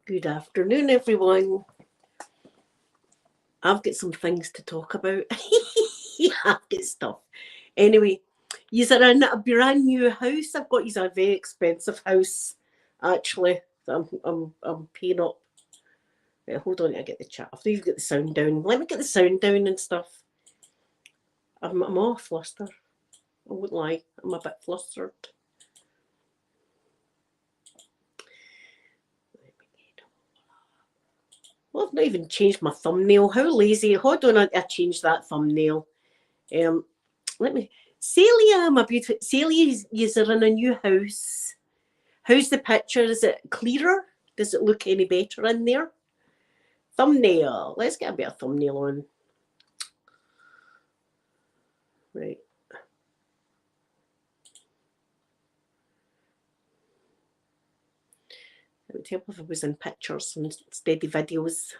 Good afternoon, everyone. I've got some things to talk about. I've got stuff. Anyway, you're in a brand new house. I've got you a very expensive house, actually. I'm paying up. Right, hold on, I get the chat. After you've got the sound down, let me get the sound down and stuff. I'm all flustered. I won't lie. I'm a bit flustered. Well, I've not even changed my thumbnail. How lazy. Hold on, I changed that thumbnail. Let me... Celia, my beautiful... Celia, you're in a new house. How's the picture? Is it clearer? Does it look any better in there? Thumbnail. Let's get a bit of thumbnail on. Right. It would help if it was in pictures instead of videos.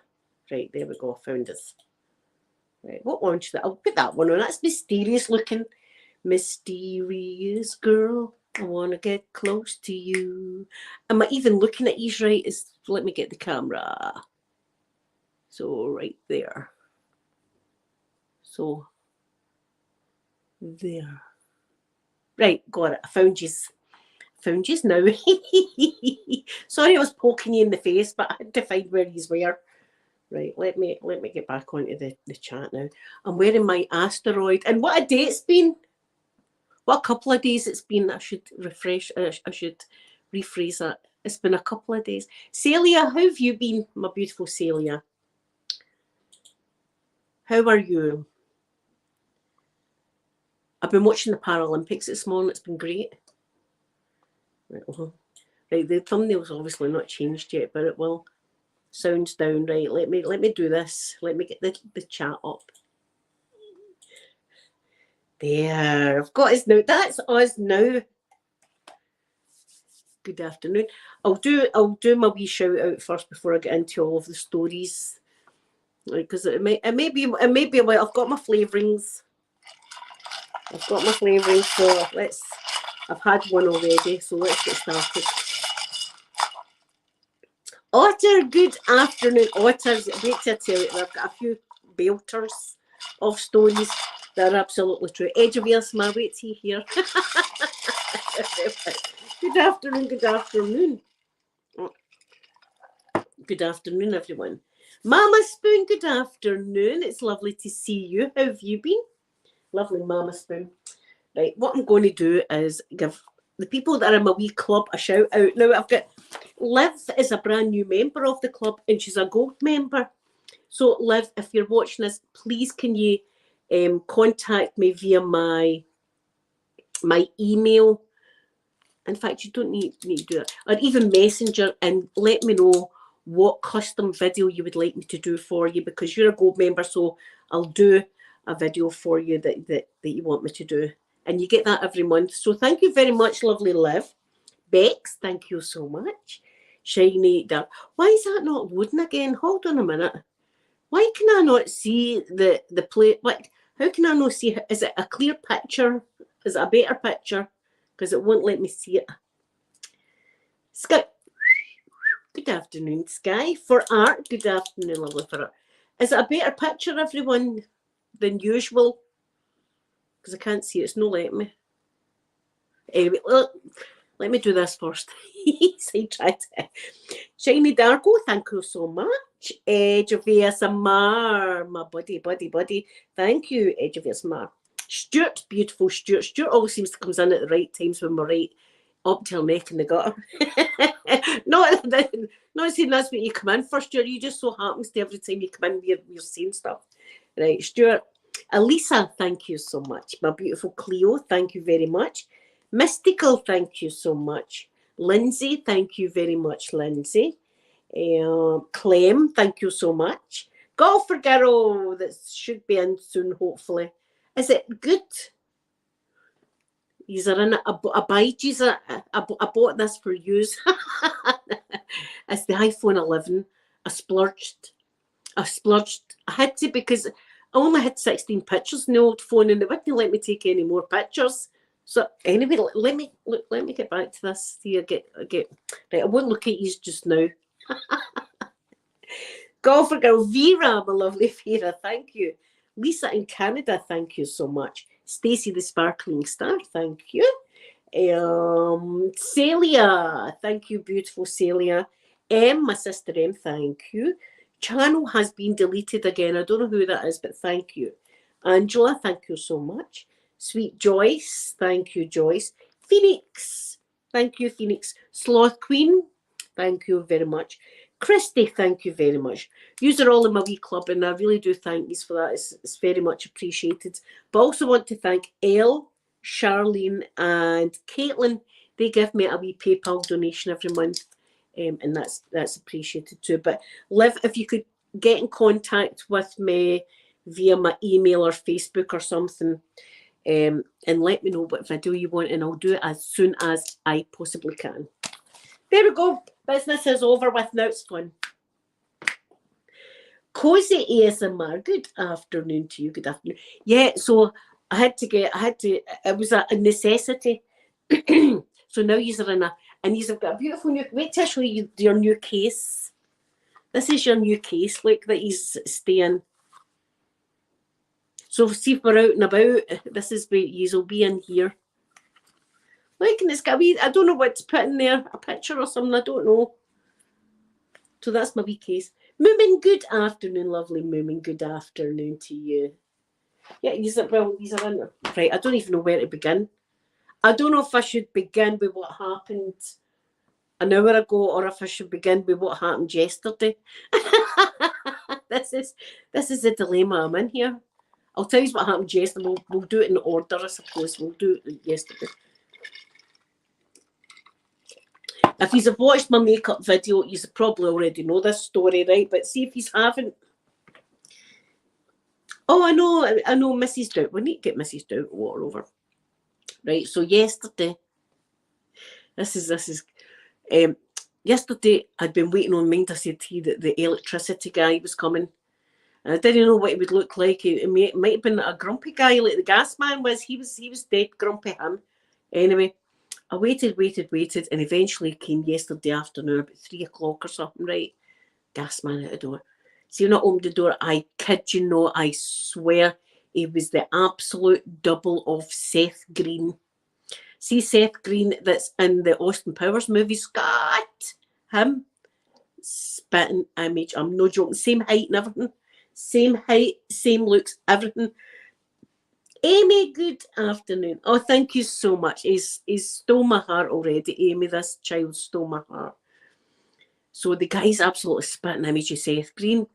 Right, there we go. I found this. Right, what one should I... I'll put that one on. That's mysterious looking. Mysterious girl. I want to get close to you. Am I even looking at you right? Let me get the camera. So right there. So there. Right, got it. I found yous. Found yous now. Sorry I was poking you in the face, but I had to find where yous were. Right, let me get back onto the chat now. I'm wearing my asteroid. And what a day it's been. What a couple of days it's been. I should refresh. I should rephrase that. It's been a couple of days. Celia, how have you been, my beautiful Celia? How are you? I've been watching the Paralympics this morning. It's been great. Right, right, the thumbnail's obviously not changed yet, but it will. Sounds down. Right, let me do this. Let me get the chat up. There, I've got us now. That's us now. Good afternoon. I'll do my wee shout out first before I get into all of the stories, because it may be a while. I've got my flavourings. So I've had one already. So let's get started. Otter, good afternoon, Otters. Wait till I tell you, I've got a few belters of stories that are absolutely true. Edge of ears, my wait till you hear. Good afternoon, good afternoon. Good afternoon, everyone. Mama Spoon, good afternoon. It's lovely to see you. How have you been? Lovely, Mama Spoon. Right, what I'm going to do is give the people that are in my wee club a shout out. Now, I've got Liv is a brand new member of the club and she's a gold member. So, Liv, if you're watching this, please can you contact me via my email. In fact, you don't need to do that. Or even Messenger, and let me know what custom video you would like me to do for you, because you're a gold member, so I'll do a video for you that you want me to do. And you get that every month. So thank you very much, lovely Liv. Bex, thank you so much. Shiny Dark. Why is that not loading again? Hold on a minute. Why can I not see the play? Like, how can I not see? Is it a clear picture? Is it a better picture? Because it won't let me see it. Sky. Good afternoon, Sky. For art, good afternoon, lovely for art. Is it a better picture, everyone, than usual? Because I can't see it. It's not letting me. Anyway, look, let me do this first. Shiny Darko, thank you so much. Edge of ASMR, my buddy. Thank you, Edge of ASMR. Stuart, beautiful Stuart. Stuart always seems to come in at the right times when we're right up till neck in the gutter. not saying that's what you come in for, Stuart. You just so happens to every time you come in, you're saying stuff. Right, Stuart. Elisa, thank you so much. My beautiful Cleo, thank you very much. Mystical, thank you so much. Lindsay, thank you very much, Lindsay. Clem, thank you so much. Golfer girl, that should be in soon, hopefully. Is it good? These are in a bite. I bought this for use. It's the iPhone 11. I splurged. I had to, because I only had 16 pictures in the old phone and it wouldn't let me take any more pictures. So anyway, let me get back to this. See, right, I won't look at you just now. Golfer girl Vera, my lovely Vera, thank you. Lisa in Canada, thank you so much. Stacey the Sparkling Star, thank you. Celia, thank you, beautiful Celia. My sister M, thank you. Channel has been deleted again. I don't know who that is, but thank you. Angela, thank you so much. Sweet Joyce, thank you, Joyce. Phoenix, thank you, Phoenix. Sloth Queen, thank you very much. Christy, thank you very much. Yous are all in my wee club, and I really do thank you for that. It's very much appreciated. But I also want to thank Elle, Charlene and Caitlin. They give me a wee PayPal donation every month, and that's appreciated too. But Liv, if you could get in contact with me via my email or Facebook or something, and let me know what video you want, and I'll do it as soon as I possibly can. There we go. Business is over with. Now it's fun. Cozy ASMR. Good afternoon to you. Good afternoon. Yeah, so it was a necessity. So now you're in and you've got a beautiful new, wait till I show you your new case. This is your new case, look, that he's staying. So see if we're out and about, this is where you'll be in here. Look, and it's got a wee, I don't know what to put in there, a picture or something, I don't know. So that's my wee case. Moomin, good afternoon, lovely Moomin, good afternoon to you. Yeah, these are in there. Right, I don't even know where to begin. I don't know if I should begin with what happened an hour ago or if I should begin with what happened yesterday. This is the dilemma I'm in here. I'll tell you what happened yesterday. We'll do it in order, I suppose. We'll do it yesterday. If you have watched my makeup video, you probably already know this story, right? But see if you haven't. Oh, I know Mrs. Doubt. We need to get Mrs. Doubt water over. Right, so yesterday, yesterday I'd been waiting on mine to say to you that the electricity guy was coming. And I didn't know what he would look like. It might have been a grumpy guy like the gas man was. He was dead grumpy, him. Anyway, I waited, and eventually came yesterday afternoon about 3 o'clock or something, right? Gas man out the door. See, when I opened the door, I kid you not, I swear, he was the absolute double of Seth Green. See Seth Green that's in the Austin Powers movie, Scott? Him? Spitting image. I'm no joking. Same height and everything. Same height, same looks, everything. Amy, good afternoon. Oh, thank you so much. He's stole my heart already. Amy, this child stole my heart. So the guy's absolutely spitting image of Seth Green.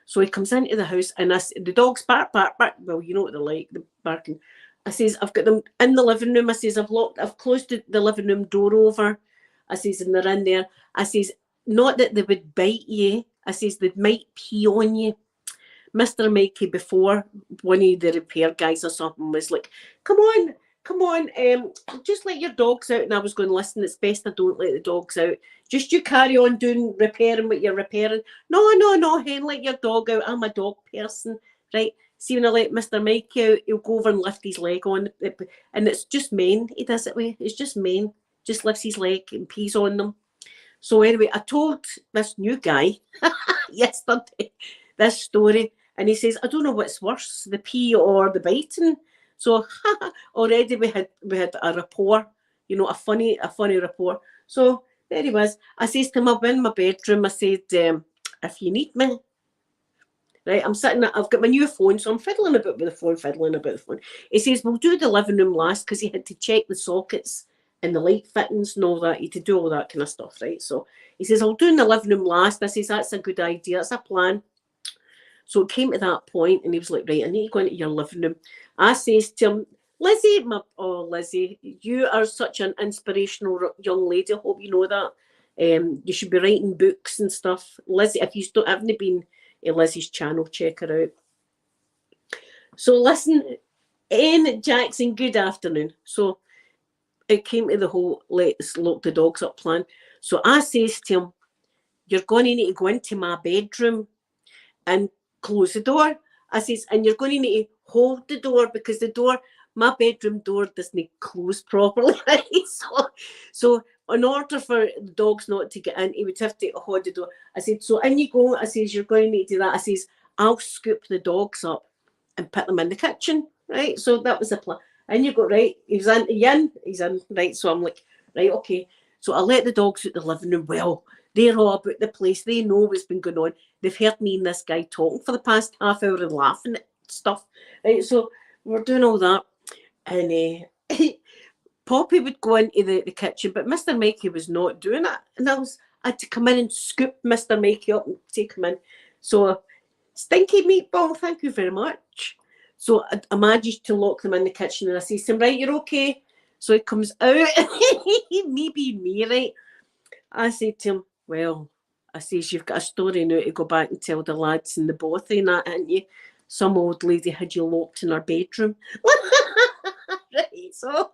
So he comes into the house and the dogs bark. Well, you know what they're like, the barking. I says, I've got them in the living room. I says, I've closed the living room door over. I says, and they're in there. I says, not that they would bite you. I says, they might pee on you. Mr. Mikey, before one of the repair guys or something was like, come on, just let your dogs out. And I was going, listen, it's best I don't let the dogs out. Just you carry on repairing what you're repairing. No, Hen, let your dog out. I'm a dog person, right? See, when I let Mr. Mikey out, he'll go over and lift his leg on. And it's just men he does it with. It's just men. Just lifts his leg and pees on them. So anyway, I told this new guy yesterday this story. And he says, I don't know what's worse, the pee or the biting. So already we had a rapport, you know, a funny rapport. So there he was. I says to him, I'm in my bedroom. I said, if you need me, right, I'm sitting, I've got my new phone, so I'm fiddling about with the phone. He says, we'll do the living room last, because he had to check the sockets and the light fittings and all that. He had to do all that kind of stuff, right? So he says, I'll do in the living room last. I says, that's a good idea. That's a plan. So it came to that point, and he was like, right, I need to go into your living room. I says to him, Lizzie, Lizzie, you are such an inspirational young lady. I hope you know that. You should be writing books and stuff. Lizzie, if you haven't been in Lizzie's channel, check her out. So listen, N. Jackson, good afternoon. So it came to the whole let's lock the dogs up plan. So I says to him, you're going to need to go into my bedroom and close the door. I says, and you're going to need to hold the door, because my bedroom door doesn't close properly. Right? So in order for the dogs not to get in, he would have to hold the door. I said, so in you go. I says, you're going to need to do that. I says, I'll scoop the dogs up and put them in the kitchen, right? So that was the plan. And you go, right, he's in, right? So I'm like, right, okay. So I let the dogs out the living room. Well, they're all about the place. They know what's been going on. They've heard me and this guy talking for the past half hour and laughing at stuff, right? So we're doing all that. And Poppy would go into the kitchen, but Mr. Mikey was not doing it. And I had to come in and scoop Mr. Mikey up and take him in. So, stinky meatball, thank you very much. So I managed to lock them in the kitchen, and I say to him, right, you're okay. So he comes out, me being me, right? I said to him, well, I says, you've got a story now to go back and tell the lads in the bothy and that, haven't you? Some old lady had you locked in her bedroom. Right, so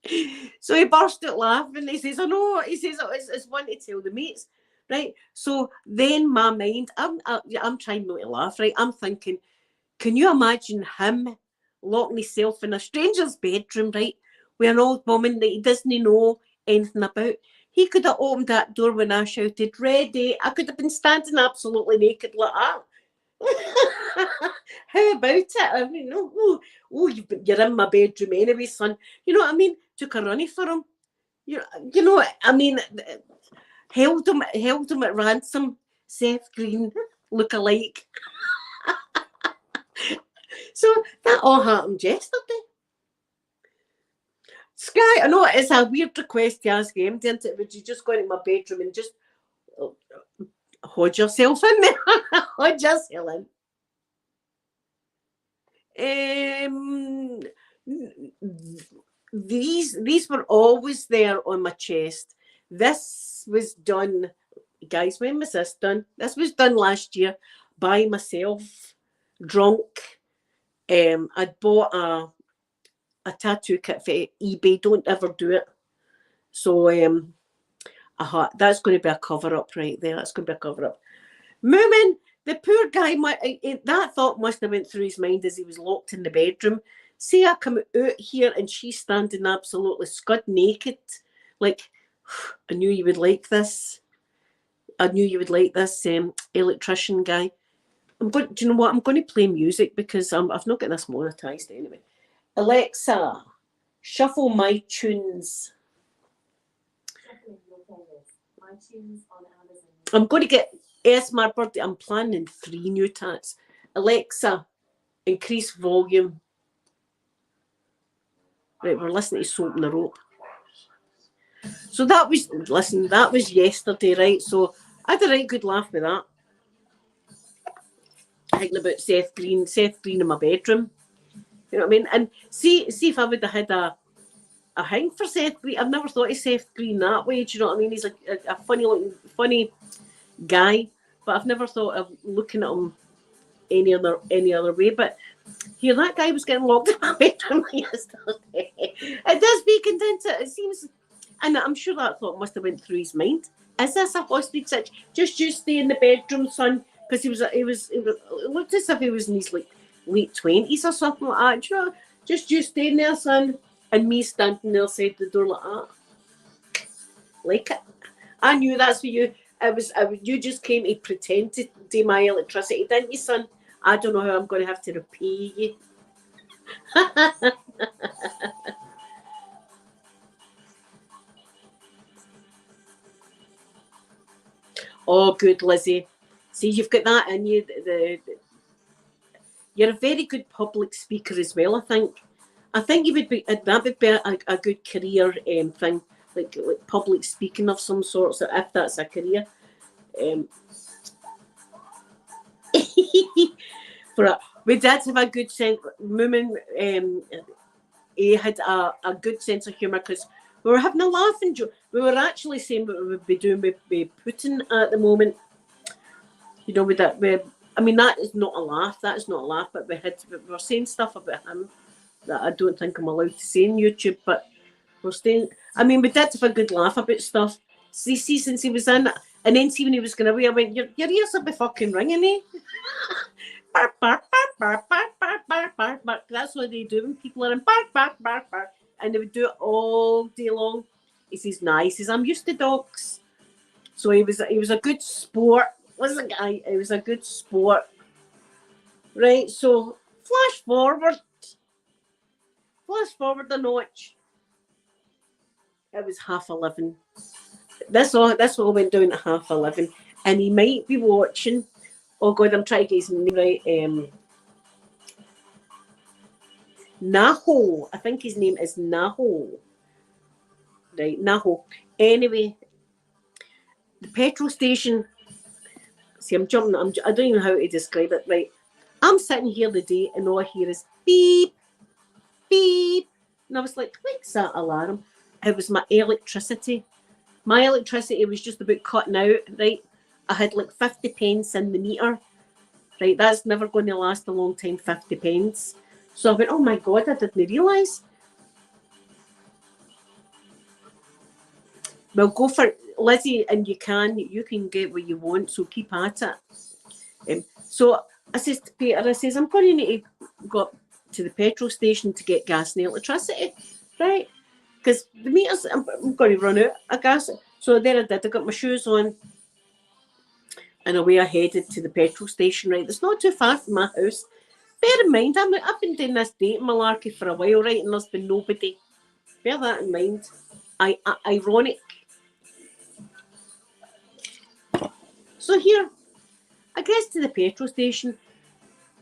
he burst out laughing. He says, I know. He says, it's one to tell the mates. Right. So then my mind, I'm trying not to laugh, right? I'm thinking, can you imagine him locking himself in a stranger's bedroom, right? With an old woman that he doesn't know anything about. He could have opened that door when I shouted, ready. I could have been standing absolutely naked like that. How about it? I mean, you're in my bedroom anyway, son. You know what I mean? Took a runny for him. You know, I mean, held him at ransom. Seth Green look-alike. So that all happened yesterday. Sky, I know it is a weird request to ask him, didn't it? Would you just go into my bedroom and just hold yourself in there? Hold yourself in. These were always there on my chest. This was done, guys, when was this done? This was done last year by myself, drunk. I'd bought a tattoo kit for eBay. Don't ever do it. So that's going to be a cover-up right there. That's going to be a cover-up. Moomin, the poor guy, that thought must have went through his mind as he was locked in the bedroom. See, I come out here and she's standing absolutely scud naked. Like, I knew you would like this. I knew you would like this electrician guy. Do you know what? I'm going to play music because I've not got this monetized anyway. Alexa, shuffle my tunes. I'm going to get my birthday. I'm planning 3 new tats. Alexa, increase volume. Right, we're listening to Soap in the Rope. So that was yesterday, right? So I had a right good laugh with that. Thinking about Seth Green in my bedroom. You know what I mean? And see if I would have had a thing for Seth Green. I've never thought of Seth Green that way. Do you know what I mean? He's like a funny guy, but I've never thought of looking at him any other way. But here, that guy was getting locked in my bedroom yesterday. It does be content. It seems, and I'm sure that thought must have went through his mind. Is this a hostage situation? Just you stay in the bedroom, son, because he looked as if he was in his like late 20s or something like that. You know, just you staying there, son, and me standing there outside the door like that. Like it. I knew that's what you. You just came to pretend to do my electricity, didn't you, son? I don't know how I'm going to have to repay you. Oh, good, Lizzie. See, you've got that in you. You're a very good public speaker as well, I think. I think you would be, that would be a good career thing, like public speaking of some sort, so if that's a career. We did have a good sense. Moomin, he had a good sense of humour because we were having a laugh and joke. We were actually saying what we would be doing with Putin at the moment. You know, with that. I mean, that is not a laugh. That is not a laugh. But we were saying stuff about him that I don't think I'm allowed to say on YouTube. But we're staying. I mean, we did have a good laugh about stuff. See, since he was in, and then see when he was going away, I went, your ears will be fucking ringing, eh? Bark, bark, bark, bark, bark, bark, bark, bark, bark. That's what they do when people are in bark, bark, bark, bark. And they would do it all day long. He says, nah, he says, I'm used to dogs. So he was a good sport, wasn't he? He was a good sport. Right, so flash forward a notch. It was 11:30. This all went down at 11:30. And he might be watching. Oh God, I'm trying to get his name right. Naho. I think his name is Naho. Right, Naho. Anyway, the petrol station. See, I don't even know how to describe it. Right, I'm sitting here the day and all I hear is beep, beep. And I was like, what's that alarm? It was my electricity. My electricity was just about cutting out, right? I had like 50 pence in the meter. Right, that's never going to last a long time, 50 pence. So I went, oh my God, I didn't realise. Well, go for it, Lizzie, and you can get what you want, so keep at it. So I says to Peter, I says, I'm going to need to go up to the petrol station to get gas and electricity, right? Because the meters, I'm going to run out of gas. So there I did, I got my shoes on and away I headed to the petrol station, right? It's not too far from my house. Bear in mind, I've been doing this dating malarkey for a while, right? And there's been nobody. Bear that in mind. Ironic. So here, I get to the petrol station,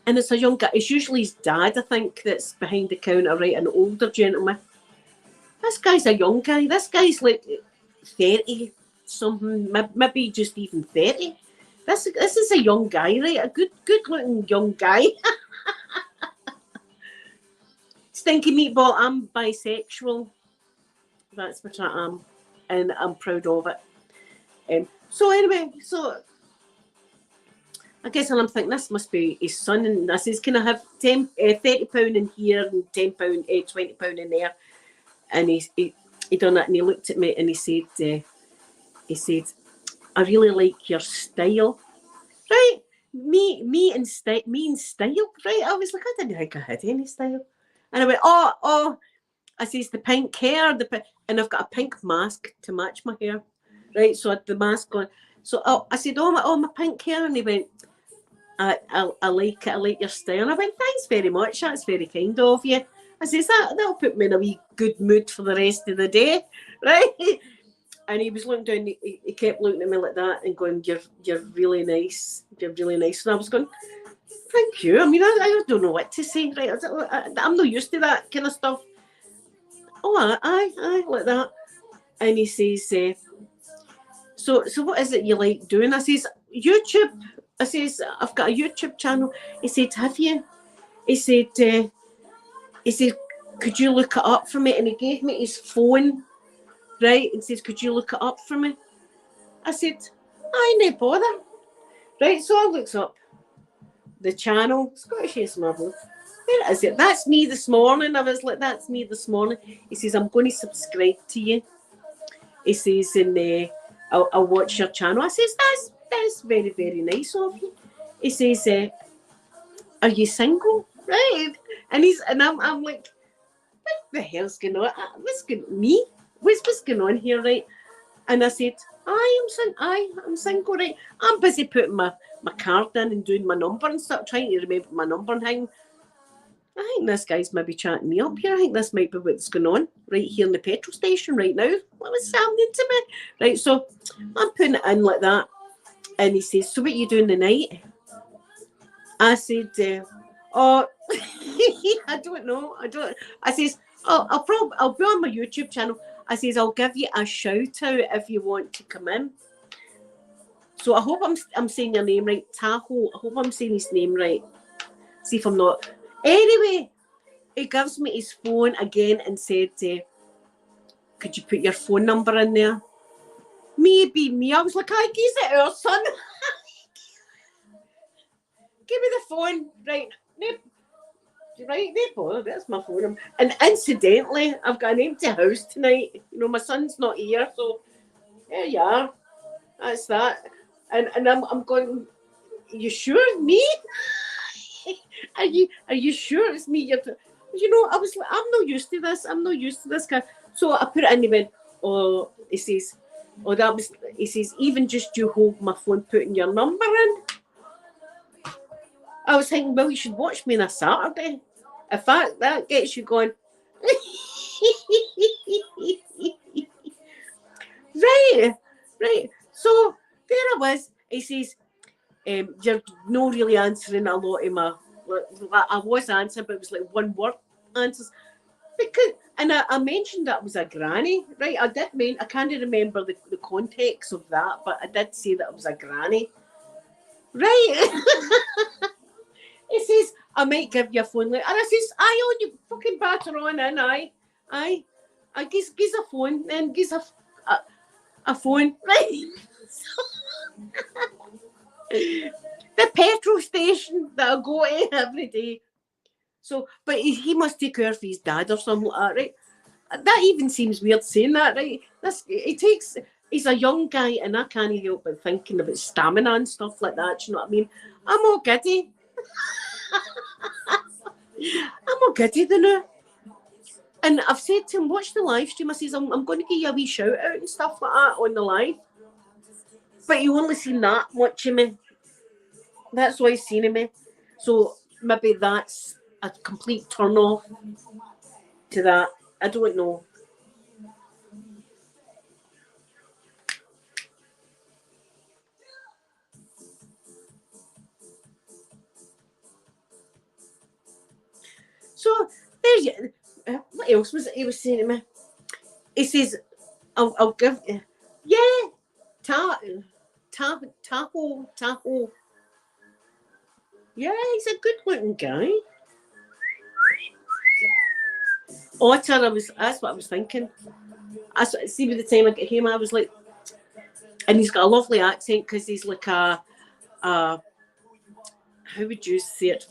and it's a young guy. It's usually his dad, I think, that's behind the counter, right? An older gentleman. This guy's a young guy. This guy's like 30 something, maybe just even 30. This is a young guy, right? A good looking young guy. Stinky meatball. I'm bisexual. That's what I am, and I'm proud of it. So anyway, so I guess and I'm thinking this must be his son, and I says, can I have £30 in here and £10, £20 in there? And he done it, and he looked at me and he said, I really like your style, right? Me and style, right? I was like, I didn't think I had any style, and I went, oh. I says, the pink hair, and I've got a pink mask to match my hair, right? So I had the mask on. So I said, my pink hair, and he went, I like it. I like your style. And I went, thanks very much. That's very kind of you. I says, that'll put me in a wee good mood for the rest of the day, right? And he was looking down. He kept looking at me like that and going, "You're really nice. You're really nice." And I was going, "Thank you." I mean, I don't know what to say, right? I'm not used to that kind of stuff. Oh, I like that. And he says, so what is it you like doing? I says, YouTube. I says, I've got a YouTube channel. He said, have you? He said, could you look it up for me? And he gave me his phone, right? And says, could you look it up for me? I said, no bother. Right, so I looks up the channel, Scottish ASMR. Where is it? That's me this morning. I was like, that's me this morning. He says, I'm going to subscribe to you. He says, and I'll watch your channel. I says, that's very, very nice of you. He says, are you single? Right? And I'm like, what the hell's going on? What's going on here, right? And I said, I'm single, right? I'm busy putting my card in and doing my number and stuff, trying to remember my number and thing. I think this guy's maybe chatting me up here. I think this might be what's going on right here in the petrol station right now. What was happening to me? Right, so I'm putting it in like that. And he says, so what are you doing tonight? I said, I don't know. I says, I'll be on my YouTube channel. I says, I'll give you a shout out if you want to come in. So I hope I'm saying your name right. Tahoe. I hope I'm saying his name right. See if I'm not. Anyway, he gives me his phone again and said, could you put your phone number in there? Maybe me. I was like, I guess it our son. Give me the phone. Right. Right, that's my phone. And incidentally, I've got an empty house tonight. You know, my son's not here, so there you are. That's that. And I'm going, you sure me? Are you sure it's me? You know, I was like, I'm not used to this. So I put it in the bin. or he says, oh, that was, he says, even just you hold my phone putting your number in. I was thinking, well, you should watch me on a Saturday. In fact, that gets you going. Right. So there I was. He says, you're not really answering a lot of my. I was answering, but it was like one word answers. Because, and I mentioned that I was a granny, right? I did mean, I can't remember the context of that, but I did say that I was a granny, right? He says, I might give you a phone later. And I says, aye, on you fucking batter on in, aye. I gives a phone, then gives a phone, right? The petrol station that I go to every day. So, but he must take care of his dad or something like that, right? That even seems weird saying that, right? He's a young guy, and I can't help but thinking about stamina and stuff like that. Do you know what I mean? I'm all giddy. I'm all giddy now. And I've said to him, watch the live stream. I says, I'm going to give you a wee shout out and stuff like that on the live. But you only seen that much of me. That's why he's seen of me. So maybe that's a complete turn off to that. I don't know. So there's you. What else was it he was saying to me? He says, I'll give you. Yeah. Tahoe. Yeah, he's a good looking guy. Otter, that's what I was thinking. See, by the time I get him, I was like, and he's got a lovely accent because he's like a how would you say it?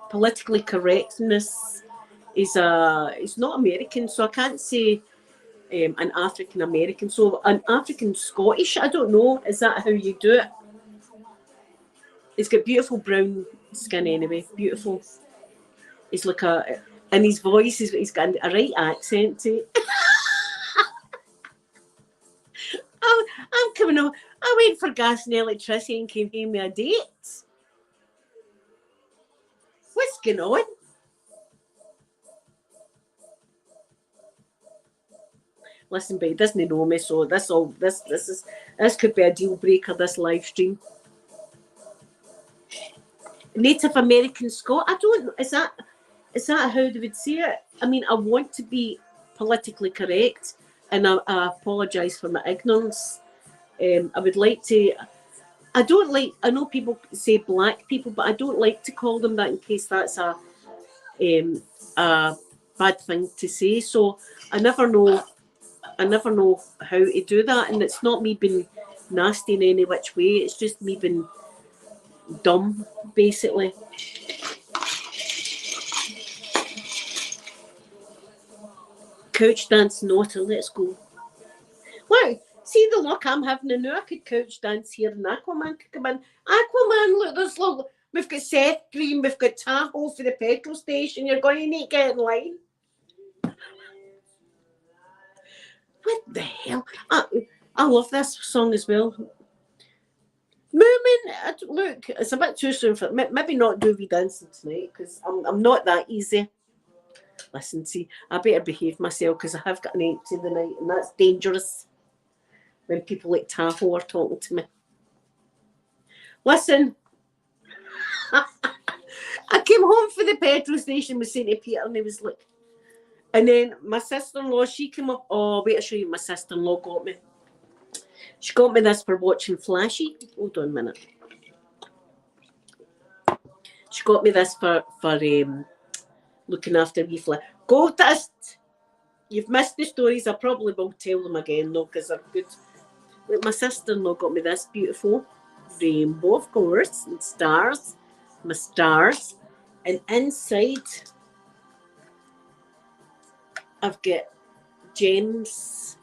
Politically correctness. He's not American, so I can't say an African American. So an African Scottish, I don't know. Is that how you do it? He's got beautiful brown skin anyway. Beautiful. He's like and his voice he's got a right accent to it. I'm coming on. I went for gas and electricity and came home with a date. What's going on? Listen, babe, doesn't know me, so this could be a deal breaker. This live stream. Native American Scot. I don't. Is that how they would say it? I mean, I want to be politically correct, and I apologise for my ignorance. I would like to. I don't like. I know people say black people, but I don't like to call them that in case that's a bad thing to say. So I never know how to do that, and it's not me being nasty in any which way. It's just me being dumb, basically. Couch dance, Naughty, let's go. Look, see the luck I'm having now. I could couch dance here, and Aquaman could come in. Aquaman, look, we've got Seth Green, we've got Tahoe for the petrol station. You're going to need to get in line. What the hell? I love this song as well. Moomin, look, it's a bit too soon for maybe not do we dancing tonight because I'm not that easy. Listen, see, I better behave myself because I have got an empty the night, and that's dangerous when people like Tahoe are talking to me. Listen, I came home for the petrol station with St. Peter, and he was like, and then my sister-in-law, she came up. Oh, wait, I'll show you what my sister-in-law got me. She got me this for watching Flashy. Hold on a minute. She got me this for looking after wee Flash. Go dust. You've missed the stories. I probably will tell them again though, because they're good. Like my sister-in-law got me this beautiful rainbow, of course, and stars. My stars, and inside I've got gems.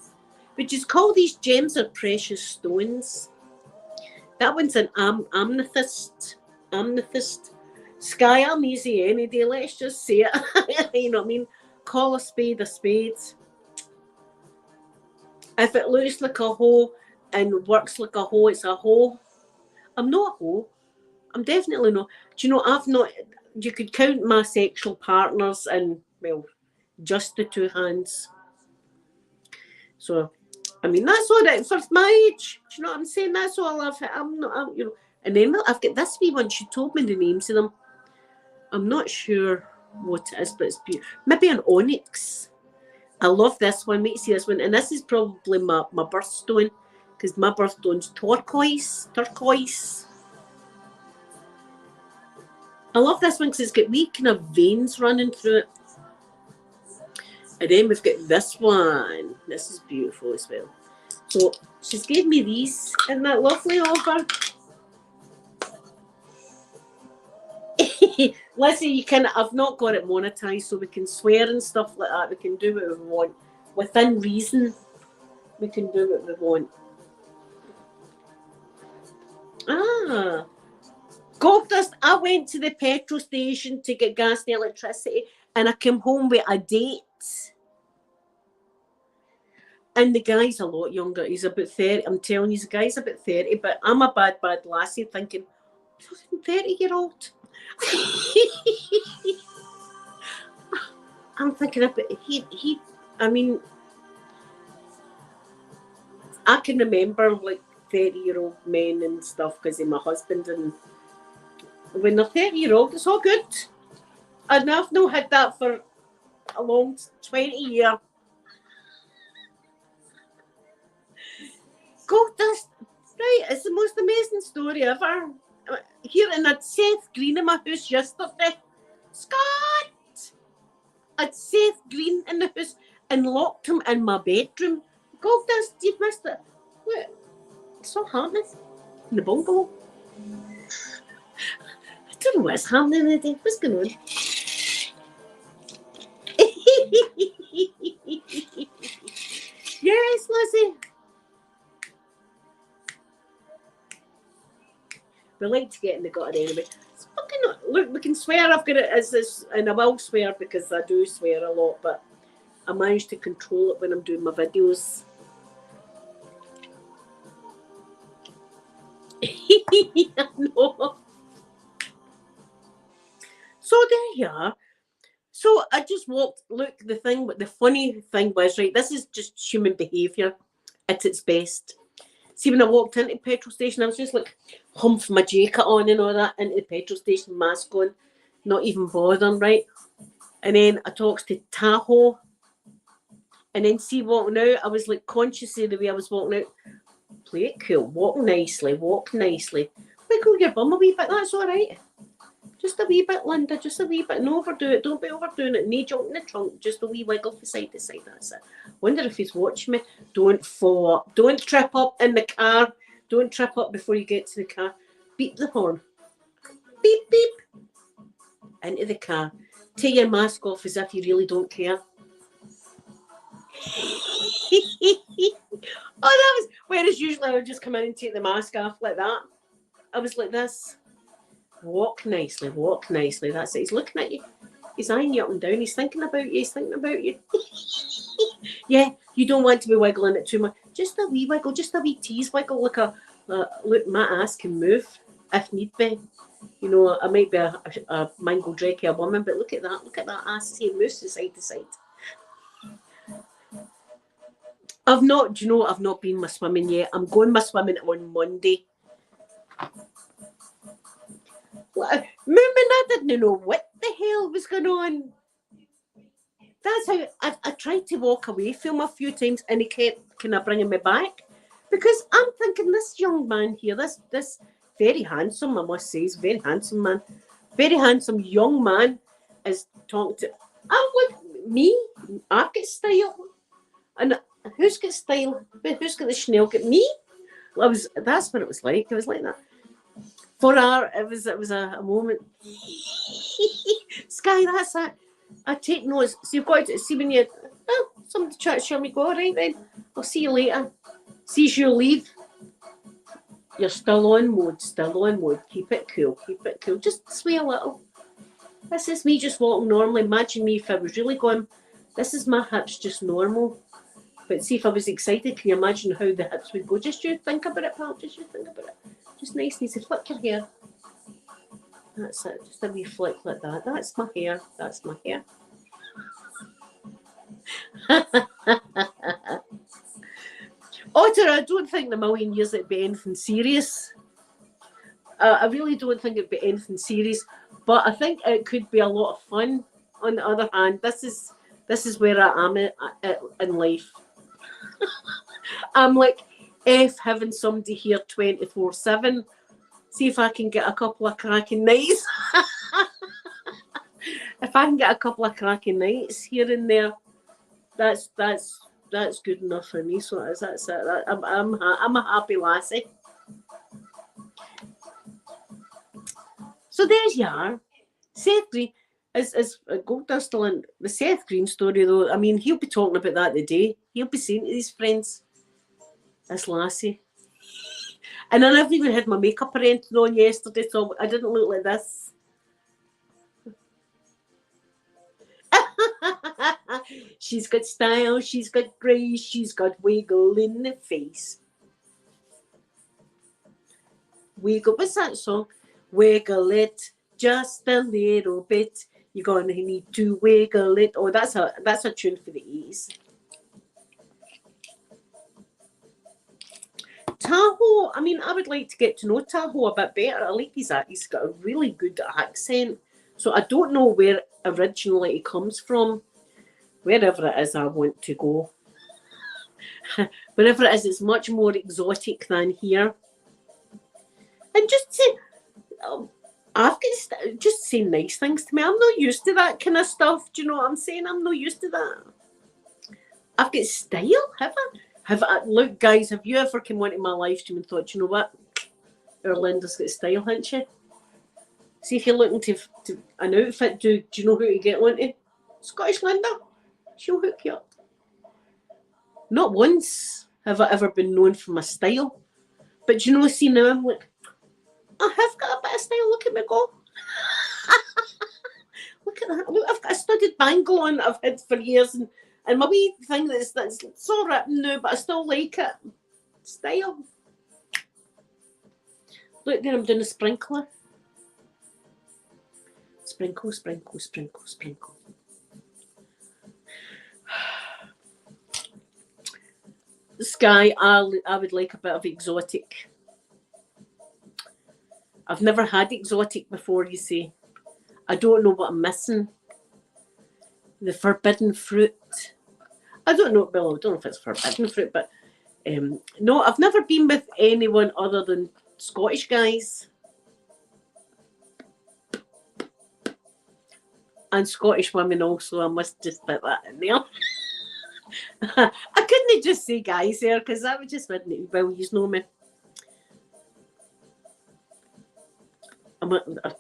Would you call these gems are precious stones? That one's an amethyst. Sky, I'm easy any day. Let's just say it. You know what I mean? Call a spade a spade. If it looks like a hoe and works like a hoe, it's a hoe. I'm not a hoe. I'm definitely not. Do you know, I've not, you could count my sexual partners in, well, just the two hands. So, I mean, that's all right for my age. Do you know what I'm saying? That's all I'm not, you know. And then I've got this wee one. She told me the names of them. I'm not sure what it is, but it's beautiful. Maybe an onyx. I love this one. Wait, see this one. And this is probably my birthstone, because my birthstone's turquoise. I love this one because it's got wee kind of veins running through it. And then we've got this one. This is beautiful as well. So she's gave me these. Isn't that lovely of her? Listen, you can. I've not got it monetized, so we can swear and stuff like that. We can do what we want within reason. We can do what we want. Ah, God, I went to the petrol station to get gas and electricity, and I came home with a date. And the guy's a lot younger. He's about 30. I'm telling you, the guy's about 30, but I'm a bad lassie thinking, fucking 30-year-old. I'm thinking about I mean, I can remember like 30-year-old men and stuff because of my husband, and when they're 30-year-old, it's all good. And I've not had that for a long 20 years. God, that's right. It's the most amazing story ever. Here, and I'd Seth Green in my house yesterday. Scott! I'd Seth Green in the house and locked him in my bedroom. God, you've missed it. What? It's all happening in the bungalow. I don't know what's happening today. What's going on? Yes, Lizzie. We like to get in the gutter anyway. It's fucking look, we can swear. I've got it as this, and I will swear because I do swear a lot, but I manage to control it when I'm doing my videos. I know. So there you are. So I just walked. Look, the funny thing was, right, this is just human behaviour at its best. See, when I walked into the petrol station, I was just like, humph my jacket on and all that, into the petrol station, mask on, not even bothering, right? And then I talks to Tahoe, and then see walking out, I was like conscious of the way I was walking out. Play it cool, walk nicely. Wiggle your bum a wee bit, that's all right. Just a wee bit, Linda, just a wee bit. No overdo it, don't be overdoing it. No jump in the trunk, just a wee wiggle from side to side, that's it. Wonder if he's watching me. Don't fall up. Don't trip up in the car. Don't trip up before you get to the car. Beep the horn. Beep, beep. Into the car. Take your mask off as if you really don't care. Oh, that was, whereas usually I would just come in and take the mask off like that. I was like this. Walk nicely, that's it. He's looking at you. He's eyeing you up and down. He's thinking about you. Yeah, you don't want to be wiggling it too much. Just a wee wiggle, just a wee tease wiggle. Look, look, my ass can move if need be. You know, I might be a mango drekky a woman, but look at that ass. See, it moves from side to side. I've not been my swimming yet. I'm going my swimming on Monday. Well, I didn't know what the hell was going on. That's how I tried to walk away from him a few times, and he kept kind of bringing me back, because I'm thinking this young man here, this very handsome, I must say, he's very handsome man, very handsome young man, is talking to. I'm like, me, I've got style, and who's got style? Who's got the Chanel? Got me? Well, that's what it was like. It was like that. For her, it was a moment. Sky, that's it. I take notes. So you've got to see when you somebody try to show me, go, all right then. I'll see you later. See you leave. You're still on mode. Keep it cool. Just sway a little. This is me just walking normally. Imagine me if I was really going, this is my hips just normal. But see, if I was excited, can you imagine how the hips would go? Just you think about it, pal. Just you think about it. Just nice and easy. Flick your hair. That's it. Just a wee flick like that. That's my hair. That's my hair. Otter, I don't think in a million years it'd be anything serious. I really don't think it'd be anything serious. But I think it could be a lot of fun. On the other hand, this is where I am in life. I'm like, having somebody here 24/7. See if I can get a couple of cracking nights. If I can get a couple of cracking nights here and there, that's good enough for me. So that's it. I'm a happy lassie. So there's you are. Seth Green is Gold Dust still in the Seth Green story though. I mean, he'll be talking about that today. He'll be saying to his friends, "This lassie." And I never even had my makeup or anything on yesterday, so I didn't look like this. She's got style, she's got grace, she's got wiggle in the face. Wiggle, what's that song? Wiggle it just a little bit. You're gonna need to wiggle it. Oh, that's a tune for the 80s. Tahoe, I mean, I would like to get to know Tahoe a bit better. I like he's got a really good accent. So I don't know where originally he comes from. Wherever it is, I want to go. Wherever it is, it's much more exotic than here. And just say, I've got just say nice things to me. I'm not used to that kind of stuff. Do you know what I'm saying? I'm not used to that. I've got style, have I? Look, guys, have you ever come onto my live stream and thought, you know what? Our Linda's got style, hasn't she? See if you're looking to an outfit, do you know who to get onto? Scottish Linda. She'll hook you up. Not once have I ever been known for my style. But you know, see now I'm like, I have got a bit of style. Look at me go. Look at that. Look, I've got a studded bangle on that I've had for years, and my wee thing that's so ripped now, but I still like it. Style. Look there, I'm doing a sprinkler. Sprinkle, sprinkle, sprinkle, sprinkle. Sky, I would like a bit of exotic. I've never had exotic before, you see. I don't know what I'm missing. The forbidden fruit. I don't know, well, I don't know if it's forbidden fruit, but no, I've never been with anyone other than Scottish guys. And Scottish women also, I must just put that in there. I couldn't just say guys there because that would just wouldn't, well, you know me.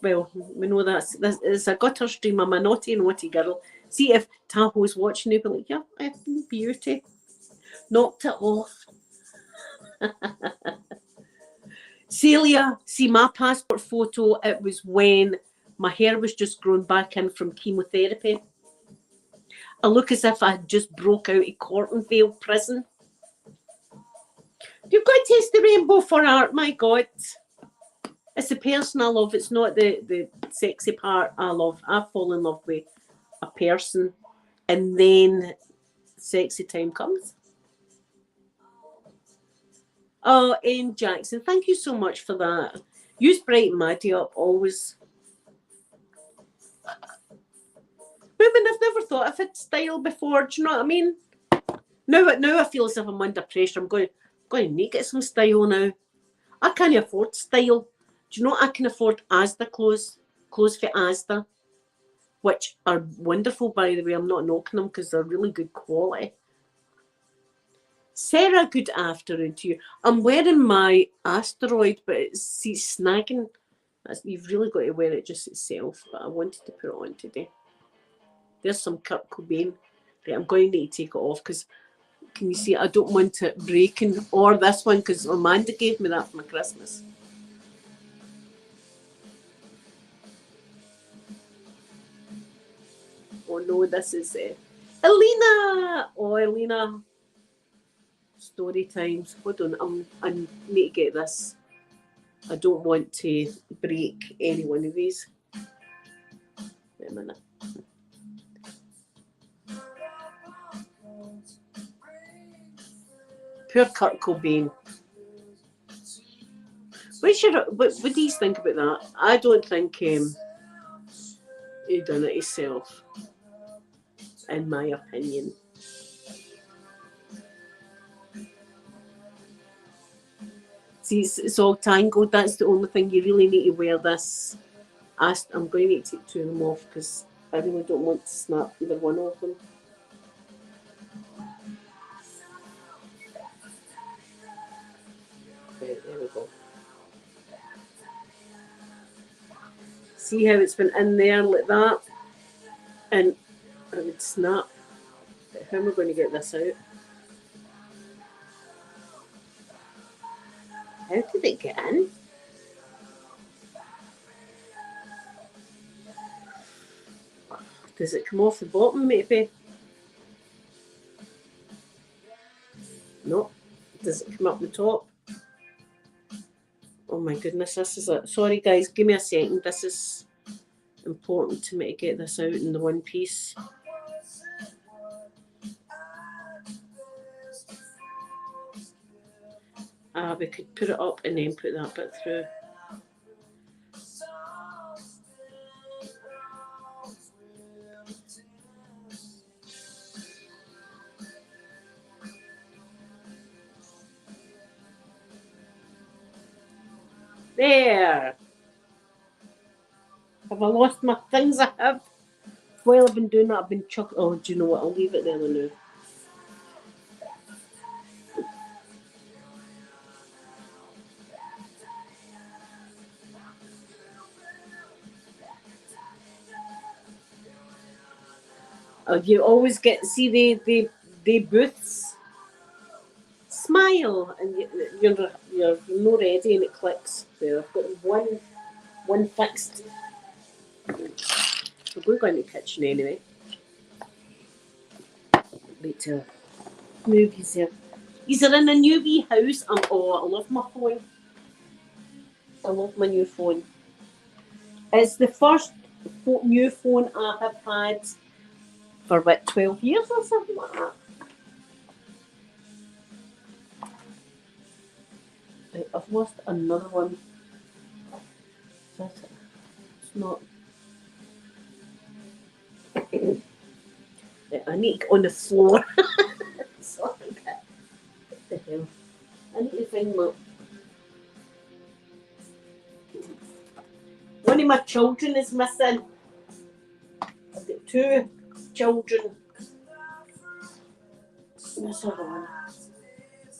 Well, we know this is a gutter stream. I'm a naughty girl. See if Tahoe's watching, he'll be like, yeah, beauty. Knocked it off. Celia, see my passport photo, it was when my hair was just grown back in from chemotherapy. I look as if I had just broke out of Cortonvale prison. You've got to taste the rainbow for art, my God. It's the person I love. It's not the sexy part I love. I fall in love with a person and then sexy time comes. Oh, Anne Jackson, thank you so much for that. Use brighten my day up always. Women, I've never thought I've had style before. Do you know what I mean? Now I feel as if I'm under pressure. I'm going to need to get some style now. I can't afford style. Do you know I can afford Asda clothes for Asda, which are wonderful, by the way. I'm not knocking them because they're really good quality. Sarah, good afternoon to you. I'm wearing my asteroid, but it's snagging. You've really got to wear it just itself, but I wanted to put it on today. There's some Kurt Cobain. Right, I'm going to need to take it off because, can you see, I don't want it breaking. Or this one, because Amanda gave me that for my Christmas. Oh no, this is Elena. Oh, Elena. Story times. Hold on, I need to get this. I don't want to break any one of these. Wait a minute. Poor Kurt Cobain. What do you think about that? I don't think he done it himself, in my opinion. See, it's all tangled. That's the only thing. You really need to wear this. I'm going to need to take two of them off because I really don't want to snap either one of them. Okay, there we go. See how it's been in there like that? And I would snap. But how am I going to get this out? How did it get in? Does it come off the bottom, maybe? No. Does it come up the top? Oh my goodness, this is it. Sorry guys, give me a second. This is important to me to get this out in the one piece. We could put it up and then put that bit through. There. Have I lost my things I have? While I've been doing that, I've been chucking. Oh, do you know what? I'll leave it there now. You always get see the booths. Smile, and you're not ready, and it clicks. There, I've got one fixed. We're going to the kitchen anyway. Wait till move you here. He's in a new wee house. I love my phone. I love my new phone. It's the first new phone I have had for about 12 years or something like that. Right, I've lost another one. It's not. I need to get on the floor. Sorry, what the hell? I need to find my. One of my children is missing. I've got two children. Where's the other one?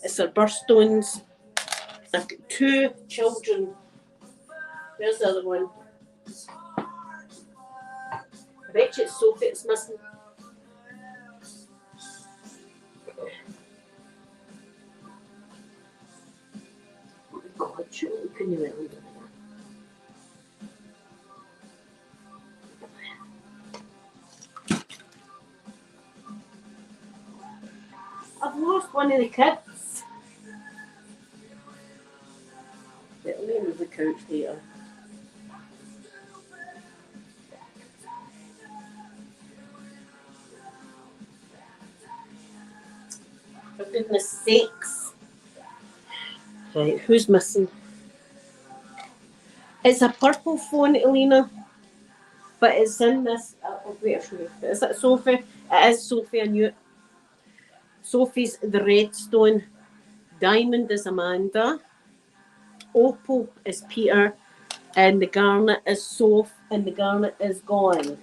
It's her birthstones. I've got two children. Where's the other one? I bet you it's Sophie that's missing. Oh my God, surely couldn't you let under that? I've lost one of the kids. Let me move the couch later. For goodness sakes. Right, who's missing? It's a purple phone, Elena. But it's in this. I'll wait a few. Is it Sophie? It is Sophie, I knew it. Sophie's the Redstone. Diamond is Amanda. Opal is Peter. And the garnet is Soph. And the garnet is gone.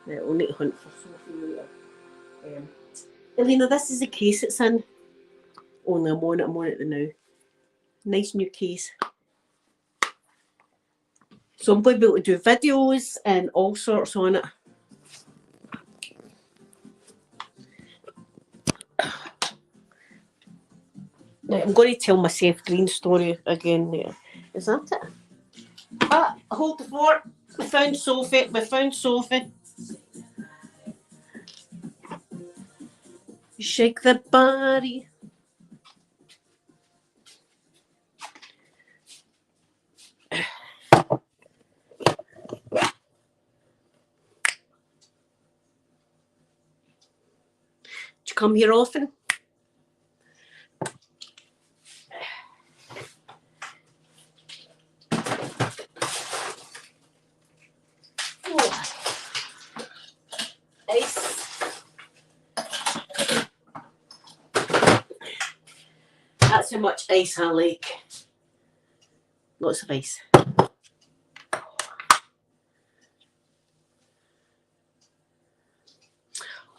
Right, we'll need to hunt for Sophie later. Elena, this is the case it's in. Only I'm on it now. Nice new case. So I'm going to be able to do videos and all sorts on it. Right, I'm going to tell my Seth Green story again there. Is that it? Hold the fort. We found Sophie. Shake the body. you come here often? Oh, ice. That's how much ice I like. Lots of ice.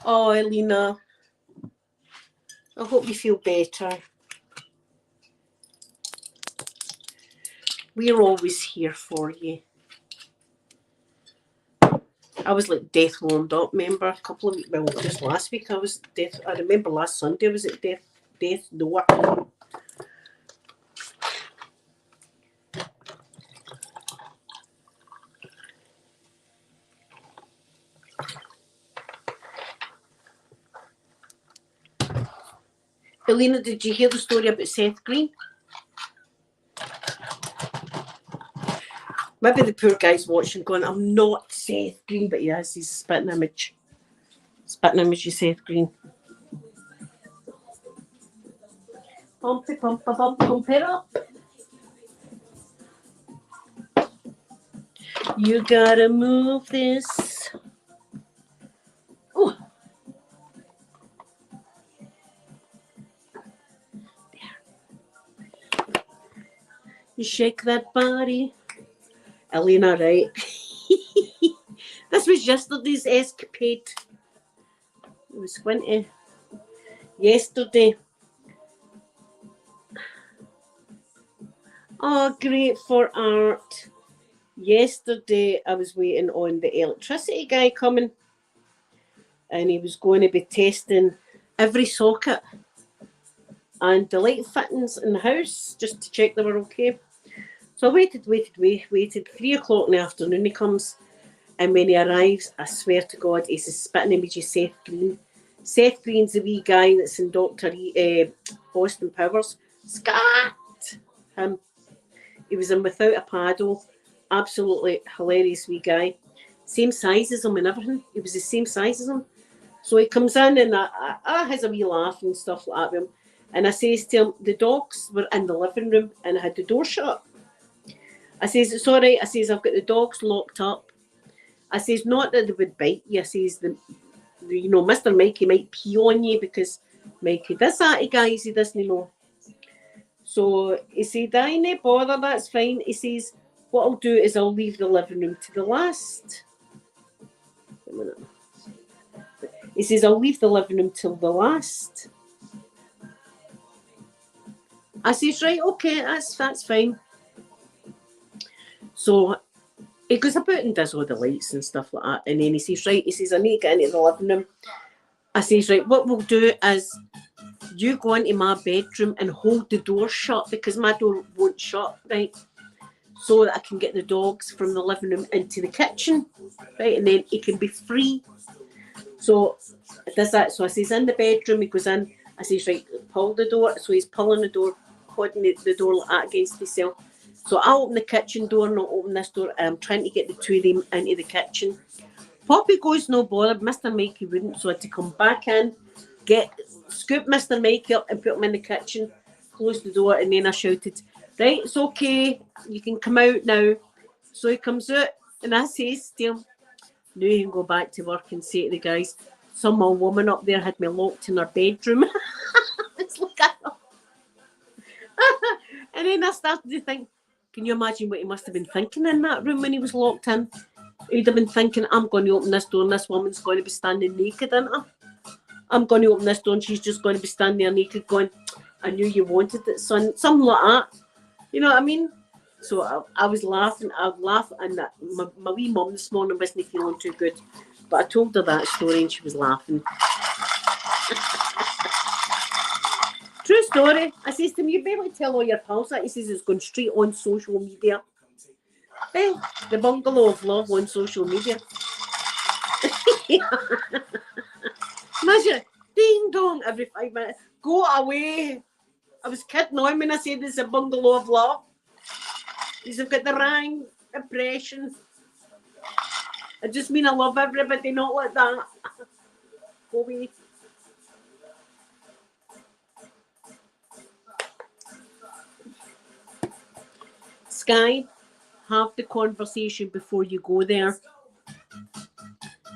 Oh, Elena, I hope you feel better. We're always here for you. I was like death warmed up, remember? A couple of weeks, well, just last week I was death. I remember last Sunday I was at death door. Elena, did you hear the story about Seth Green? Maybe the poor guy's watching going, I'm not Seth Green, but he has his spitting image. Spitting image of Seth Green. Pump it up. You gotta move this. Oh. There. You shake that body. Elena, right? This was yesterday's escapade. It was squinty. Yesterday. Oh, great for art. Yesterday, I was waiting on the electricity guy coming, and he was going to be testing every socket and the light fittings in the house just to check they were okay. So I waited. 3 o'clock in the afternoon he comes, and when he arrives, I swear to God, he's a spitting image of Seth Green. Seth Green's the wee guy that's in Dr. Austin Powers. Scat! Him. He was in Without a Paddle. Absolutely hilarious wee guy. Same size as him and everything. He was the same size as him. So he comes in and I has a wee laugh and stuff like that with him. And I says to him, the dogs were in the living room and I had the door shut. I says, it's all right. I says, I've got the dogs locked up. I says, not that they would bite you. I says, you know, Mr. Mikey might pee on you because Mikey does that to guys, he doesn't know. So he said, I no bother, that's fine. He says, what I'll do is I'll leave the living room to the last. Wait a minute. He says, I'll leave the living room till the last. I says, right, okay, that's fine. So he goes about and does all the lights and stuff like that. And then he says, right, he says, I need to get into the living room. I says, right, what we'll do is you go into my bedroom and hold the door shut because my door won't shut, right? So that I can get the dogs from the living room into the kitchen, right? And then he can be free. So it does that. So I says, in the bedroom, he goes in. I says, right, pull the door. So he's pulling the door, holding the door like that against himself. So I open the kitchen door, not open this door, and I'm trying to get the two of them into the kitchen. Poppy goes, no bother. Mr. Mikey wouldn't, so I had to come back in, scoop Mr. Mikey up and put him in the kitchen, close the door, and then I shouted, right, it's okay, you can come out now. So he comes out, and I says to him, now you can go back to work and say to the guys, some old woman up there had me locked in her bedroom. It's like and then I started to think, can you imagine what he must have been thinking in that room when he was locked in? He'd have been thinking, I'm going to open this door and this woman's going to be standing naked, isn't her? I'm going to open this door and she's just going to be standing there naked going, I knew you wanted it, son. Something like that. You know what I mean? So I was laughing. I'd laugh, and my wee mum this morning wasn't feeling too good. But I told her that story and she was laughing. True story. I says to him, you'd be able to tell all your pals that. He says it's going straight on social media. Hey, the bungalow of love on social media. Imagine, ding dong every 5 minutes. Go away. I was kidding on when I said it's a bungalow of love. He's got the wrong impression. I just mean I love everybody, not like that. Go away. Sky, have the conversation before you go there.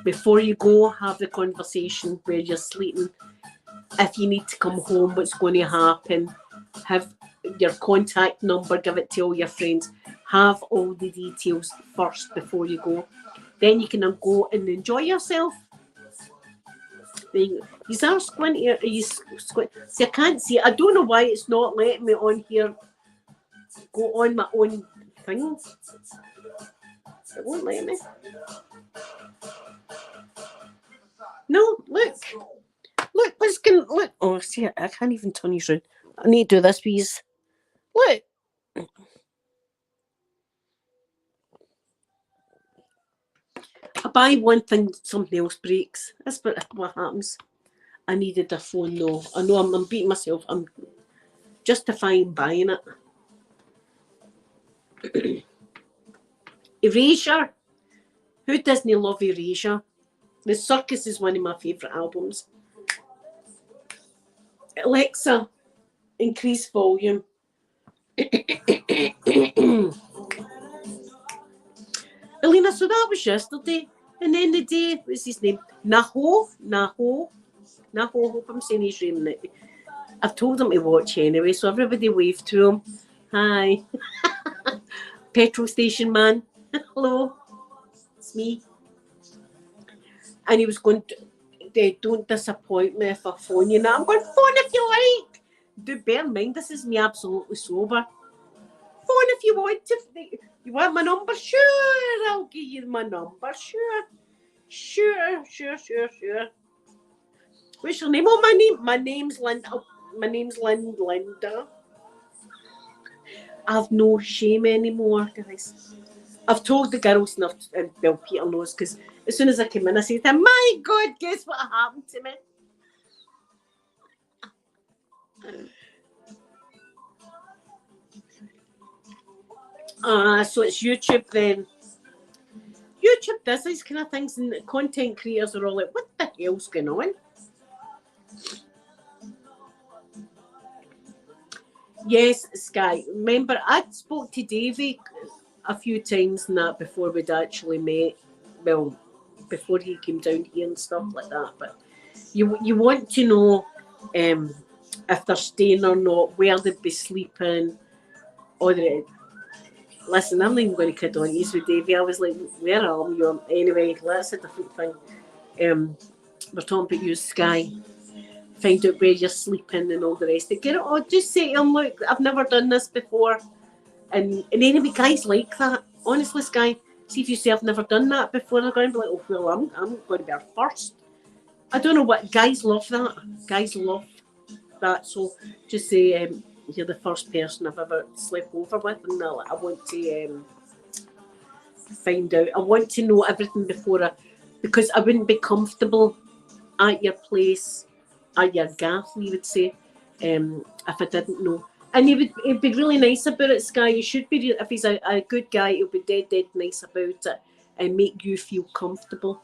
Before you go, have the conversation where you're sleeping. If you need to come home, what's going to happen. Have your contact number, give it to all your friends. Have all the details first before you go. Then you can go and enjoy yourself. You are squinty. Are you squint? See, I can't see it. I don't know why it's not letting me on here. Go on my own thing. It won't let me. No, look. Look, what's going to look? Oh, see, I can't even turn you around. I need to do this, please. Look. I buy one thing, something else breaks. That's what happens. I needed a phone though. I know I'm beating myself. I'm justifying buying it. Erasure. Who doesn't love Erasure? The Circus is one of my favourite albums. Alexa, increase volume. Elena, so that was yesterday. And then the day, what's his name? Naho, hope I'm saying his name right. I've told him to watch anyway, so everybody wave to him. Hi. Petrol station man. Hello. It's me. And he was going to, don't disappoint me if I phone you now. I'm going, phone if you like. Do bear in mind, this is me absolutely sober. Phone if you want to. You want my number? Sure, I'll give you my number. Sure. What's your name? Oh, my name's Linda. Oh, my name's Linda. I've no shame anymore, guys. I've told the girls enough, and Bill Peter knows, because as soon as I came in, I said to him, my God, guess what happened to me? So it's YouTube then. YouTube does these kind of things, and content creators are all like, what the hell's going on? Yes, Sky. Remember, I spoke to Davey a few times and that before we'd actually met. Well, before he came down here and stuff like that. But you want to know if they're staying or not, where they'd be sleeping, or listen, I'm not even going to kid on you with Davey. I was like, where are you? Anyway, that's a different thing. We're talking about you, Sky. Find out where you're sleeping and all the rest of it. Or just say to him, look, I've never done this before. And anyway, guys like that. Honestly, Sky, see if you say I've never done that before, they're going to be like, oh, well, I'm going to be our first. I don't know what, guys love that. Guys love that. So just say, you're the first person I've ever slept over with, and I want to find out. I want to know everything before because I wouldn't be comfortable at your place, at your gaff, we would say, if I didn't know. And he'd be really nice about it, Sky. He should be, if he's a good guy, he'll be dead nice about it and make you feel comfortable.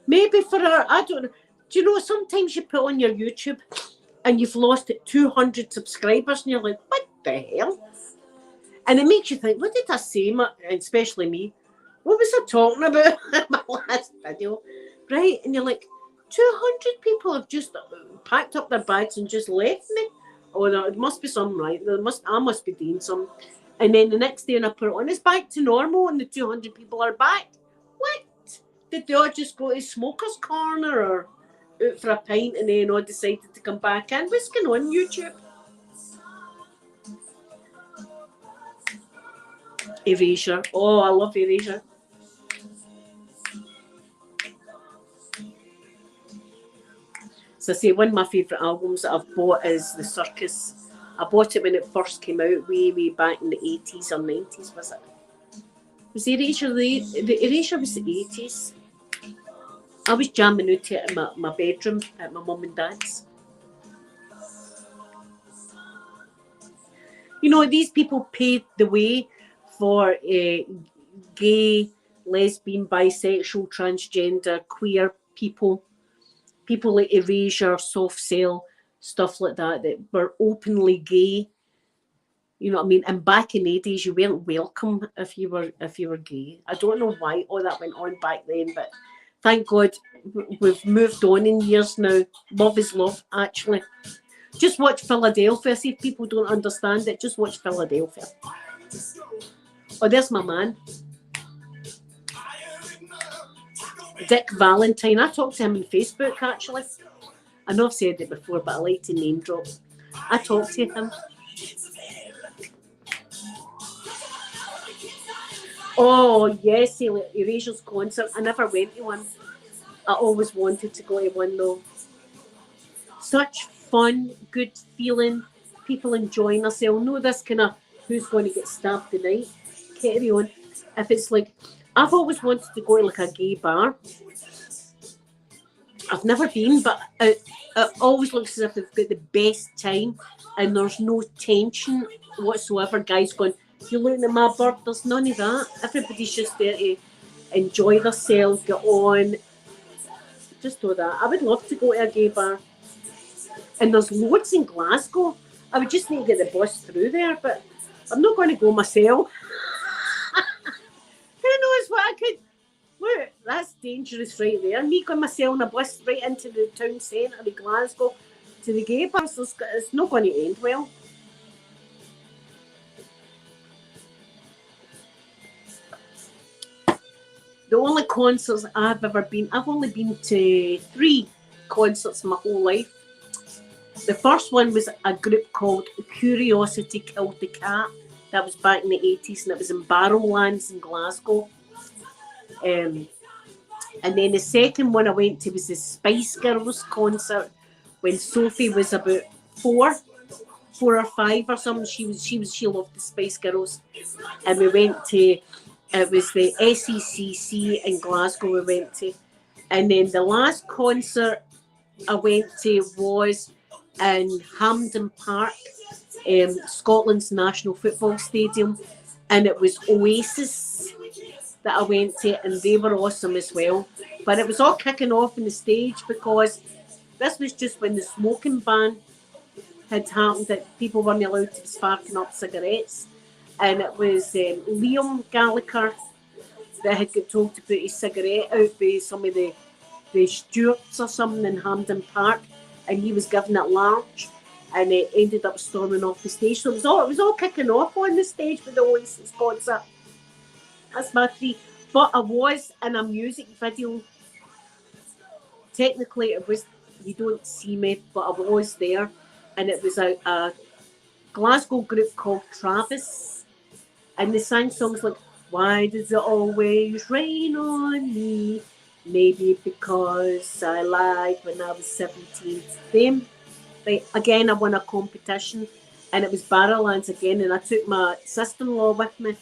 Maybe for I don't know. Do you know, sometimes you put on your YouTube and you've lost 200 subscribers and you're like, what the hell? And it makes you think, what did I say, especially me? What was I talking about in my last video? Right? And you're like, 200 people have just packed up their bags and just left me. Oh, no, it must be something right. I must be doing something. And then the next day when I put it on, it's back to normal and the 200 people are back. What? Did they all just go to Smoker's Corner or out for a pint and then all decided to come back in? What's going on YouTube? Erasure. Oh, I love Erasure. So I say one of my favourite albums that I've bought is The Circus. I bought it when it first came out, way back in the 80s or 90s, was it? Was Erasure the Erasure was the 80s? I was jamming out to it in my bedroom at my mum and dad's. You know, these people paved the way for gay, lesbian, bisexual, transgender, queer people like Erasure, Soft Cell, stuff like that were openly gay. You know what I mean? And back in the days, you weren't welcome if you were gay. I don't know why all that went on back then, but thank God we've moved on in years now. Love is love, actually. Just watch Philadelphia. See if people don't understand it. Just watch Philadelphia. Oh, there's my man. Dick Valentine. I talked to him on Facebook, actually. I know I've said it before, but I like to name drop. I talked to him. Oh, yes, Erasure's concert. I never went to one. I always wanted to go to one, though. Such fun, good feeling, people enjoying themselves. No, this kind of who's going to get stabbed tonight. Carry on. If it's like, I've always wanted to go to like a gay bar. I've never been, but it always looks as if they've got the best time and there's no tension whatsoever. Guys going, you're looking at my bird, there's none of that. Everybody's just there to enjoy themselves, get on. Just do that. I would love to go to a gay bar. And there's loads in Glasgow. I would just need to get the bus through there, but I'm not going to go myself. Who knows what I could... Look, that's dangerous right there. Me going myself on a bus right into the town centre of Glasgow to the gay bars. It's not going to end well. The only concerts I've ever been... I've only been to 3 concerts my whole life. The first one was a group called Curiosity Killed the Cat. That was back in the 80s, and it was in Barrowlands in Glasgow. And then the second one I went to was the Spice Girls concert when Sophie was about 4 or 5 or something. She loved the Spice Girls, and we went to, it was the SECC in Glasgow we went to, and then the last concert I went to was in Hampden Park, Scotland's national football stadium, and it was Oasis that I went to, and they were awesome as well. But it was all kicking off on the stage because this was just when the smoking ban had happened, that people weren't allowed to be sparking up cigarettes, and it was Liam Gallagher that had got told to put his cigarette out by some of the stewards or something in Hampden Park, and he was given it large, and it ended up storming off the stage. So it was all kicking off on the stage with the Oasis concert. That's my 3. But I was in a music video. Technically, it was, you don't see me, but I was there, and it was a Glasgow group called Travis, and they sang songs like, why does it always rain on me? Maybe because I lied when I was 17. Them. Right, again, I won a competition, and it was Barrowlands again, and I took my sister-in-law with me,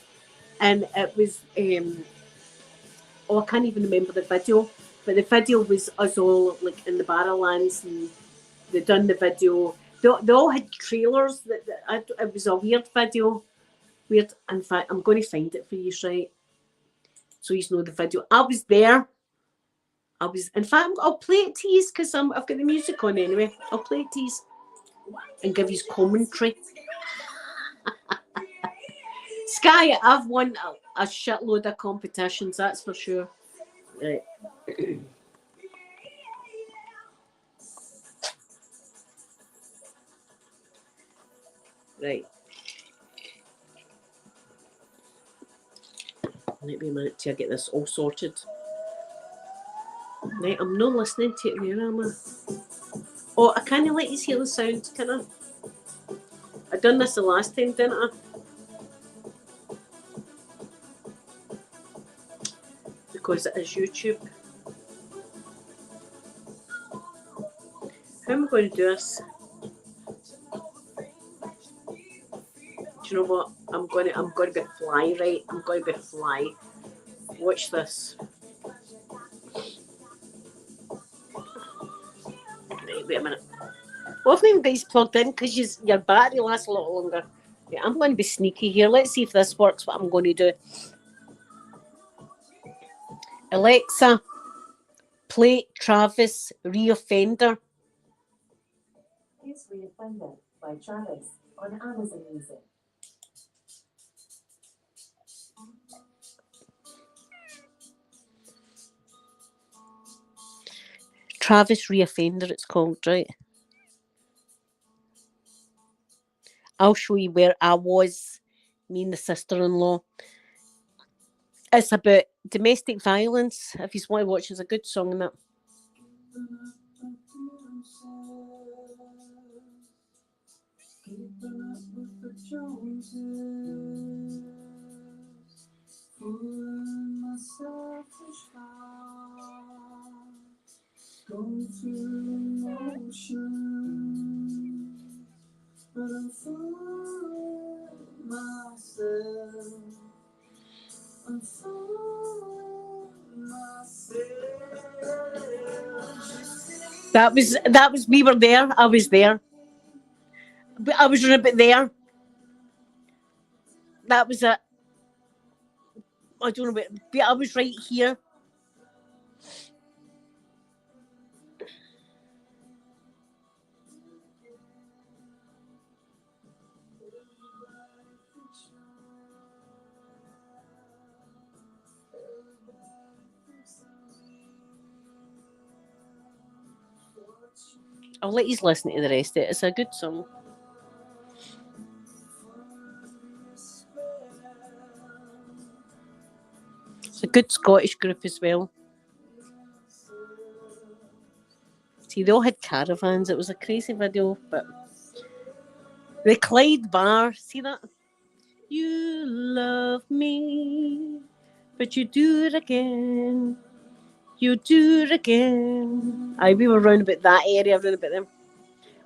and it was, I can't even remember the video, but the video was us all like in the Barrowlands, and they done the video. They all had trailers. It was a weird video. Weird. In fact, I'm going to find it for you, right? So you know the video. I was there. In fact, I'll play it to you because I've got the music on anyway. I'll play it to you and give you commentary. Sky, I've won a shitload of competitions, that's for sure. Right. Right. Let me a minute till I get this all sorted. Right, I'm not listening to it. Where am I? Oh, I can't let you hear the sound, can I? I done this the last time, didn't I? Because it is YouTube. How am I going to do this? Do you know what? I'm going to be fly, right? I'm going to be fly. Watch this. Right, wait a minute. Well, I've not even got these plugged in because your battery lasts a lot longer. Yeah, I'm going to be sneaky here. Let's see if this works, what I'm going to do. Alexa, play Travis Reoffender. Here's Recounting by Travis on Amazon Music. Travis Reoffender, it's called, right? I'll show you where I was, me and the sister-in-law. It's about domestic violence. If you want to watch, it's a good song in that. Going through emotion, but I'm fooling myself. I'm fooling myself. That was we were there. I was there. But I was a bit there. That was it. I don't know, but I was right here. I'll let you listen to the rest of it. It's a good song. It's a good Scottish group as well. See, they all had caravans. It was a crazy video, but the Clyde Bar, see that? You love me, but you do it again. You do it again. Aye, we were round about that area, round about them.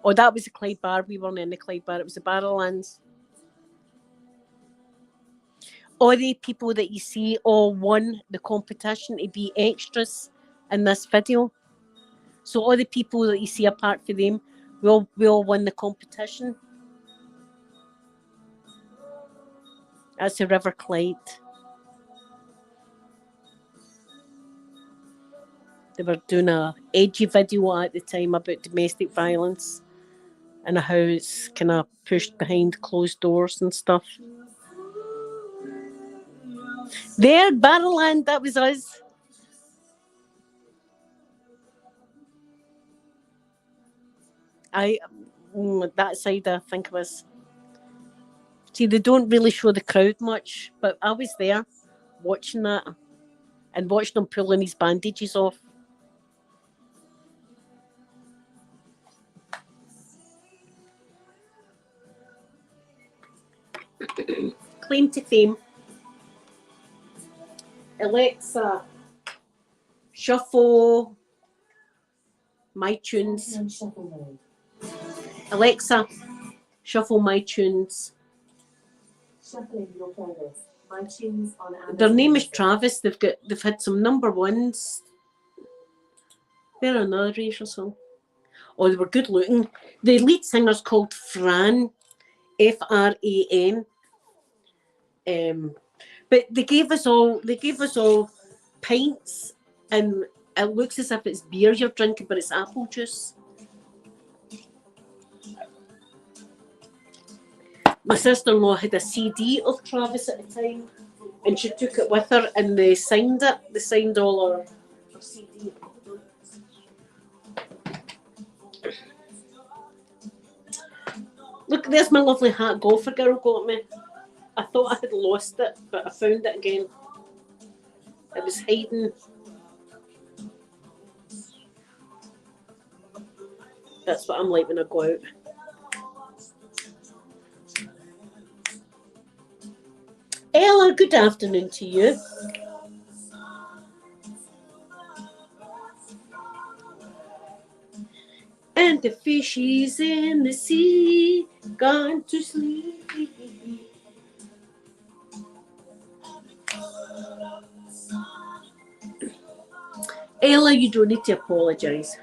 Oh, that was the Clyde Bar. We weren't in the Clyde Bar. It was the Barrowlands. All the people that you see all won the competition to be extras in this video. So all the people that you see apart from them, we all won the competition. That's the River Clyde. They were doing a edgy video at the time about domestic violence and how it's kind of pushed behind closed doors and stuff. There, Barrowland, that was us. That side, I think it was. See, they don't really show the crowd much, but I was there watching that and watching him pulling his bandages off. Claim to fame. Alexa, shuffle my tunes. Alexa, shuffle my tunes. Shuffling your playlist. My tunes on Amazon. Their name is Travis. They've had some number ones. They're another racial song. Oh, they were good looking. The lead singer's called Fran, Fran. But they gave us all pints, and it looks as if it's beer you're drinking, but it's apple juice. My sister-in-law had a CD of Travis at the time, and she took it with her, and they signed it. They signed all her CD. Look, there's my lovely hat golfer girl got me. I thought I had lost it, but I found it again. It was hiding. That's what I'm like when I go out. Ella, good afternoon to you. And the fishies in the sea gone to sleep. Ella, you don't need to apologise.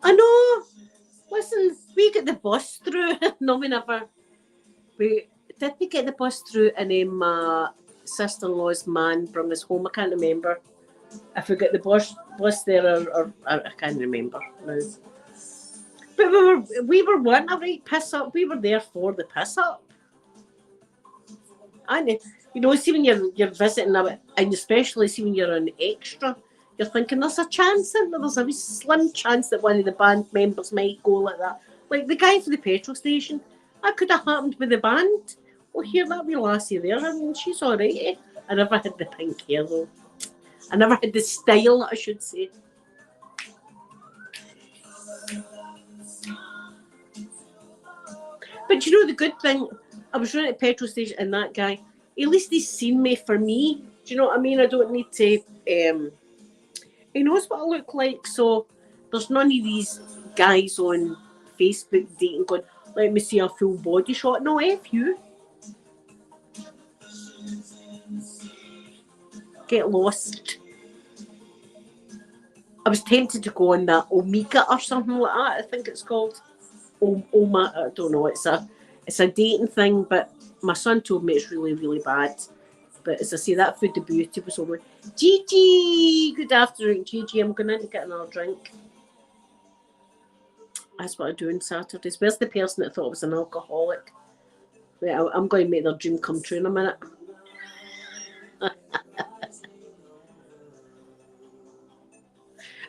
I know. Listen, we get the bus through. No, we never. We get the bus through, and then my sister-in-law's man brought us home. I can't remember if we got the bus there or I can't remember now. But we were wanting a right piss up. We were there for the piss up. And you know, see when you're visiting, and especially see when you're an extra, you're thinking there's a chance in there. There's a wee slim chance that one of the band members might go like that. Like the guy for the petrol station. That could have happened with the band. Well, here, that wee lassie there, I mean, she's all right. Eh? I never had the pink hair, though. I never had the style, I should say. But you know, the good thing, I was running at the petrol station, and that guy, at least he's seen me for me. Do you know what I mean? I don't need to, he knows what I look like. So there's none of these guys on Facebook dating going, let me see a full body shot. No, F you. Get lost. I was tempted to go on that Omega or something like that, I think it's called. I don't know, it's a dating thing, but my son told me it's really, really bad. But as I say, that Food the Beauty was over. Gigi! Good afternoon, Gigi. I'm going to get another drink. That's what I do on Saturdays. Where's the person that thought I was an alcoholic? Wait, I'm going to make their dream come true in a minute.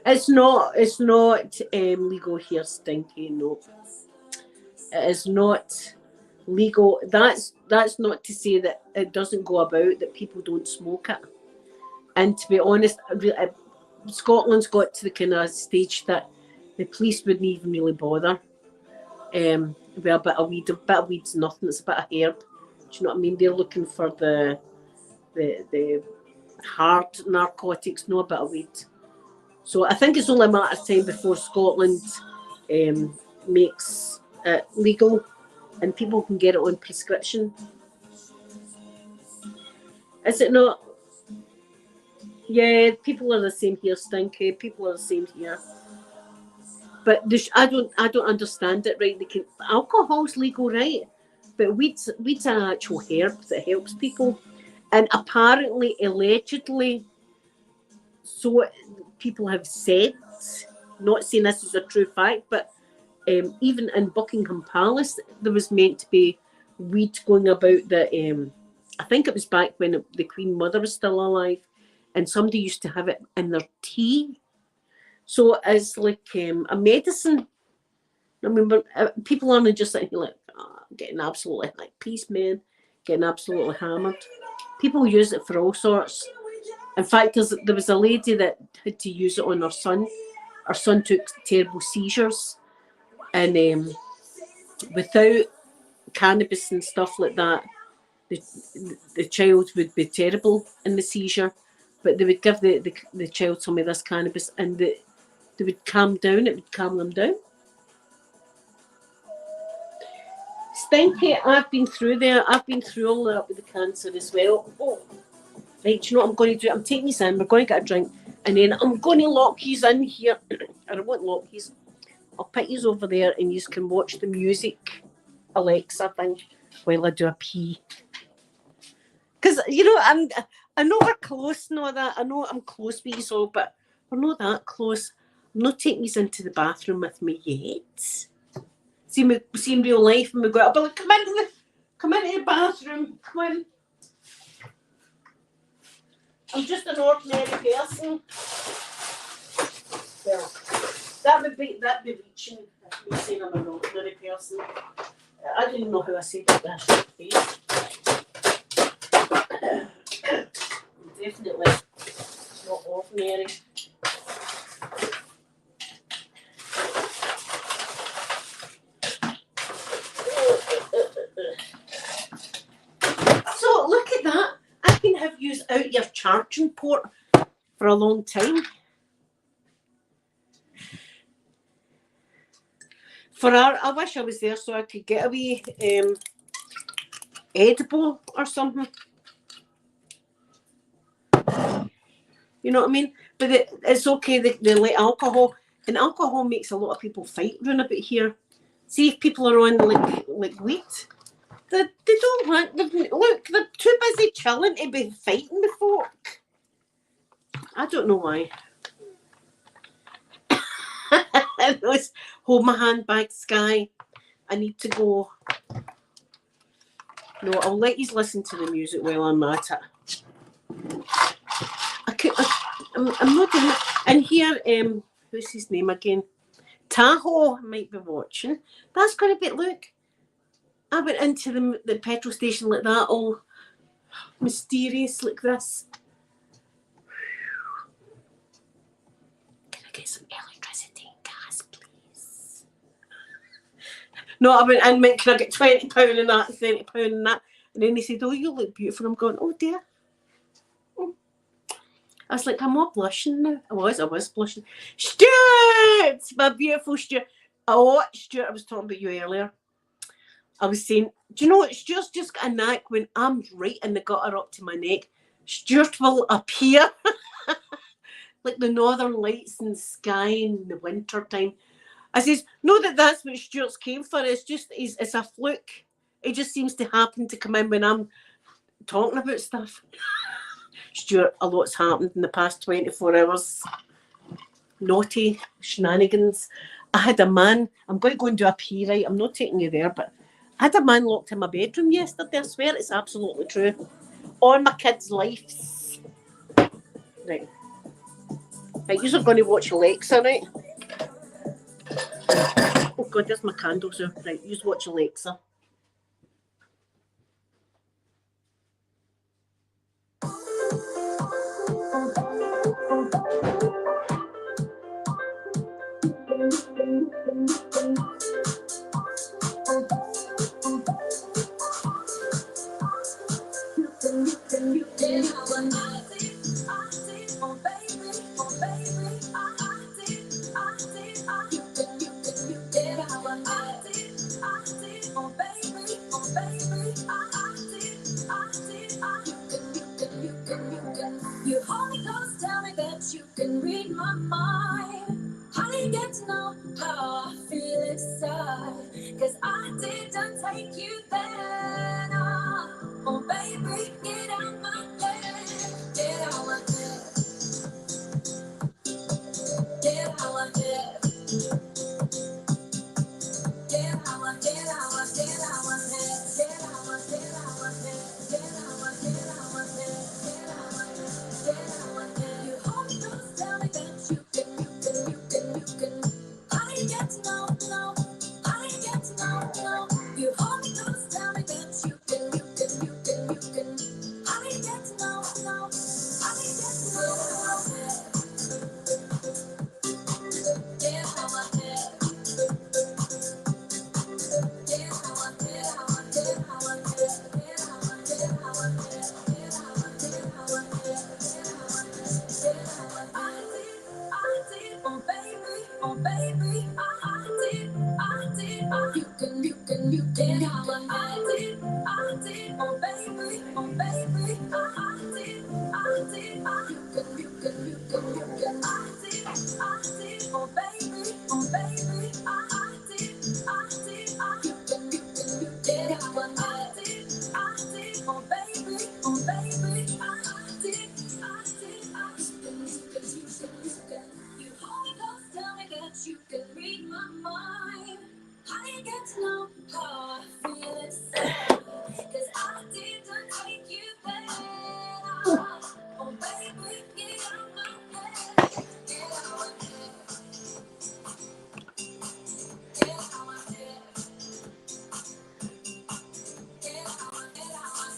It's not legal here, Stinky, no. It is not legal. That's not to say that it doesn't go about that people don't smoke it. And to be honest, Scotland's got to the kind of stage that the police wouldn't even really bother. With a bit of weed. A bit of weed's nothing. It's a bit of herb. Do you know what I mean? They're looking for the hard narcotics, not a bit of weed. So I think it's only a matter of time before Scotland makes it legal and people can get it on prescription. Is it not? Yeah, people are the same here, Stinky. People are the same here. But I don't understand it, right? Alcohol's legal, right? But weed's an actual herb that helps people. And apparently, allegedly, so people have said, not saying this is a true fact, but even in Buckingham Palace, there was meant to be weed going about that. I think it was back when the Queen Mother was still alive, and somebody used to have it in their tea. So it's like a medicine. I mean, people aren't just sitting here like getting absolutely like peace, man, getting absolutely hammered. People use it for all sorts. In fact, there was a lady that had to use it on her son. Her son took terrible seizures, and without cannabis and stuff like that, the child would be terrible in the seizure. But they would give the child some of this cannabis, and they would calm down. It would calm them down. Stinky, I've been through there. I've been through all that with the cancer as well. Oh, right, do you know what I'm going to do? I'm taking these in. We're going to get a drink, and then I'm going to lock these in here. I won't lock these. I'll put these over there, and you can watch the music, Alexa thing, while I do a pee. Because you know, I know we're close and all that. I know I'm close with you all, but we're not that close. I'm not taking these into the bathroom with me yet. See in real life, and we go, I'll be like, come into the bathroom, come in. I'm just an ordinary person. Well, that would be reaching if me saying I'm an ordinary person. I don't even know how I said it that way. Definitely not ordinary. So look at that. I can have used out your charging port for a long time. I wish I was there so I could get a wee edible or something. You know what I mean? But it's okay, they let alcohol, and alcohol makes a lot of people fight round about here. See if people are on like weed, they don't want, look, they're too busy chilling to be fighting the folk. I don't know why. Hold my handbag, Sky. I need to go. No, I'll let you listen to the music while I'm at it. I'm not doing it. And here, who's his name again? Tahoe might be watching. That's going to be, look, I went into the petrol station like that, all mysterious like this. Can I get some electricity and gas, please? No, I went and meant, can I get £20 in that, £30 in that? And then he said, oh, you look beautiful. I'm going, oh dear. I was like, I'm all blushing now. I was blushing. Stuart! My beautiful Stuart. Oh, Stuart, I was talking about you earlier. I was saying, do you know what? Stuart's just got a knack when I'm right in the gutter up to my neck. Stuart will appear like the northern lights in the sky in the winter time. I says, no, that's what Stuart's came for. It's a fluke. It just seems to happen to come in when I'm talking about stuff. Stuart, a lot's happened in the past 24 hours. Naughty shenanigans. I had a man, I'm going to go and do a pee, right? I'm not taking you there, but I had a man locked in my bedroom yesterday. I swear it's absolutely true. On my kids' lives. Right. Right, you're going to watch Alexa, right? Oh God, there's my candles. Right, you just watch Alexa. You Holy Ghost, tell me that you can read my mind. How do you get to know how I feel inside? Cause I didn't take you there. No. Oh baby, get out my head. Get out my head. Get out my head. Get out my head. Get out my head. Get out my head. Get out my head. Get out my head. Get out my head. Get out my head. You Holy Ghost, tell me that you can. I didn't get to know. I didn't get to know. You Holy Ghost, tell me that you can. I didn't get to know. I didn't get to know. Get out my head. Get out my head. Get out my head. Get out my head. Get out my head. Oh baby, I did, you can get how I did, oh baby, I did, you can, I did, oh baby, I did, you get how I did, oh baby, I did, you Holy Ghost, tell me that you can read my mind. I didn't get to know how I feel inside. Cause I didn't take you there. Oh baby, get out my head. Get out my head. Get out my head.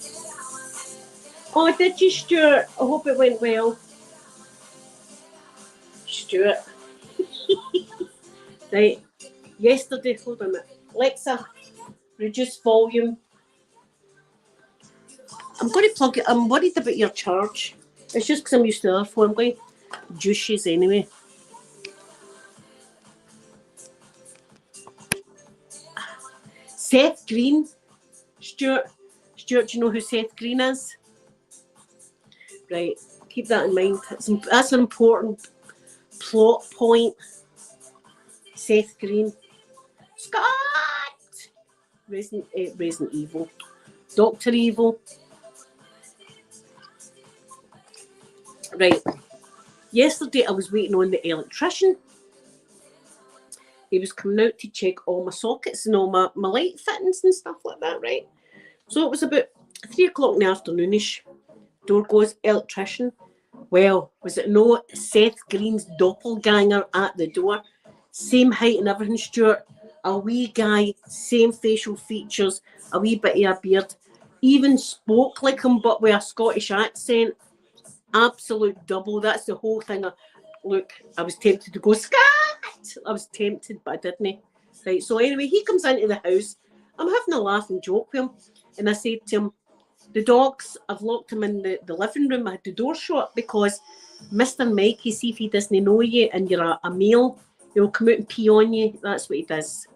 Get out my head. Oh, did you, Stuart? I hope it went well. Stuart. Right. Yesterday, hold on a minute. Alexa, reduce volume. I'm going to plug it. I'm worried about your charge. It's just because I'm used to the other phone. I'm going to juices anyway. Seth Green. Stuart, do you know who Seth Green is? Right. Keep that in mind. That's an important plot point. Seth Green. Scott! Resident Evil. Dr. Evil. Right. Yesterday I was waiting on the electrician. he was coming out to check all my sockets and all my light fittings and stuff like that, right? So it was about 3 o'clock in the afternoonish. Door goes, electrician. Well, was it no Seth Green's doppelganger at the door? Same height and everything, Stuart. A wee guy, same facial features, a wee bit of a beard. Even spoke like him, but with a Scottish accent. Absolute double. That's the whole thing. Look, I was tempted to go, Scat! I was tempted, but I didn't. Right, so anyway, he comes into the house. I'm having a laugh and joke with him. And I said to him, the dogs, I've locked him in the living room. I had the door shut because Mr. Mikey, see if he doesn't know you and you're a male, he'll come out and pee on you. That's what he does.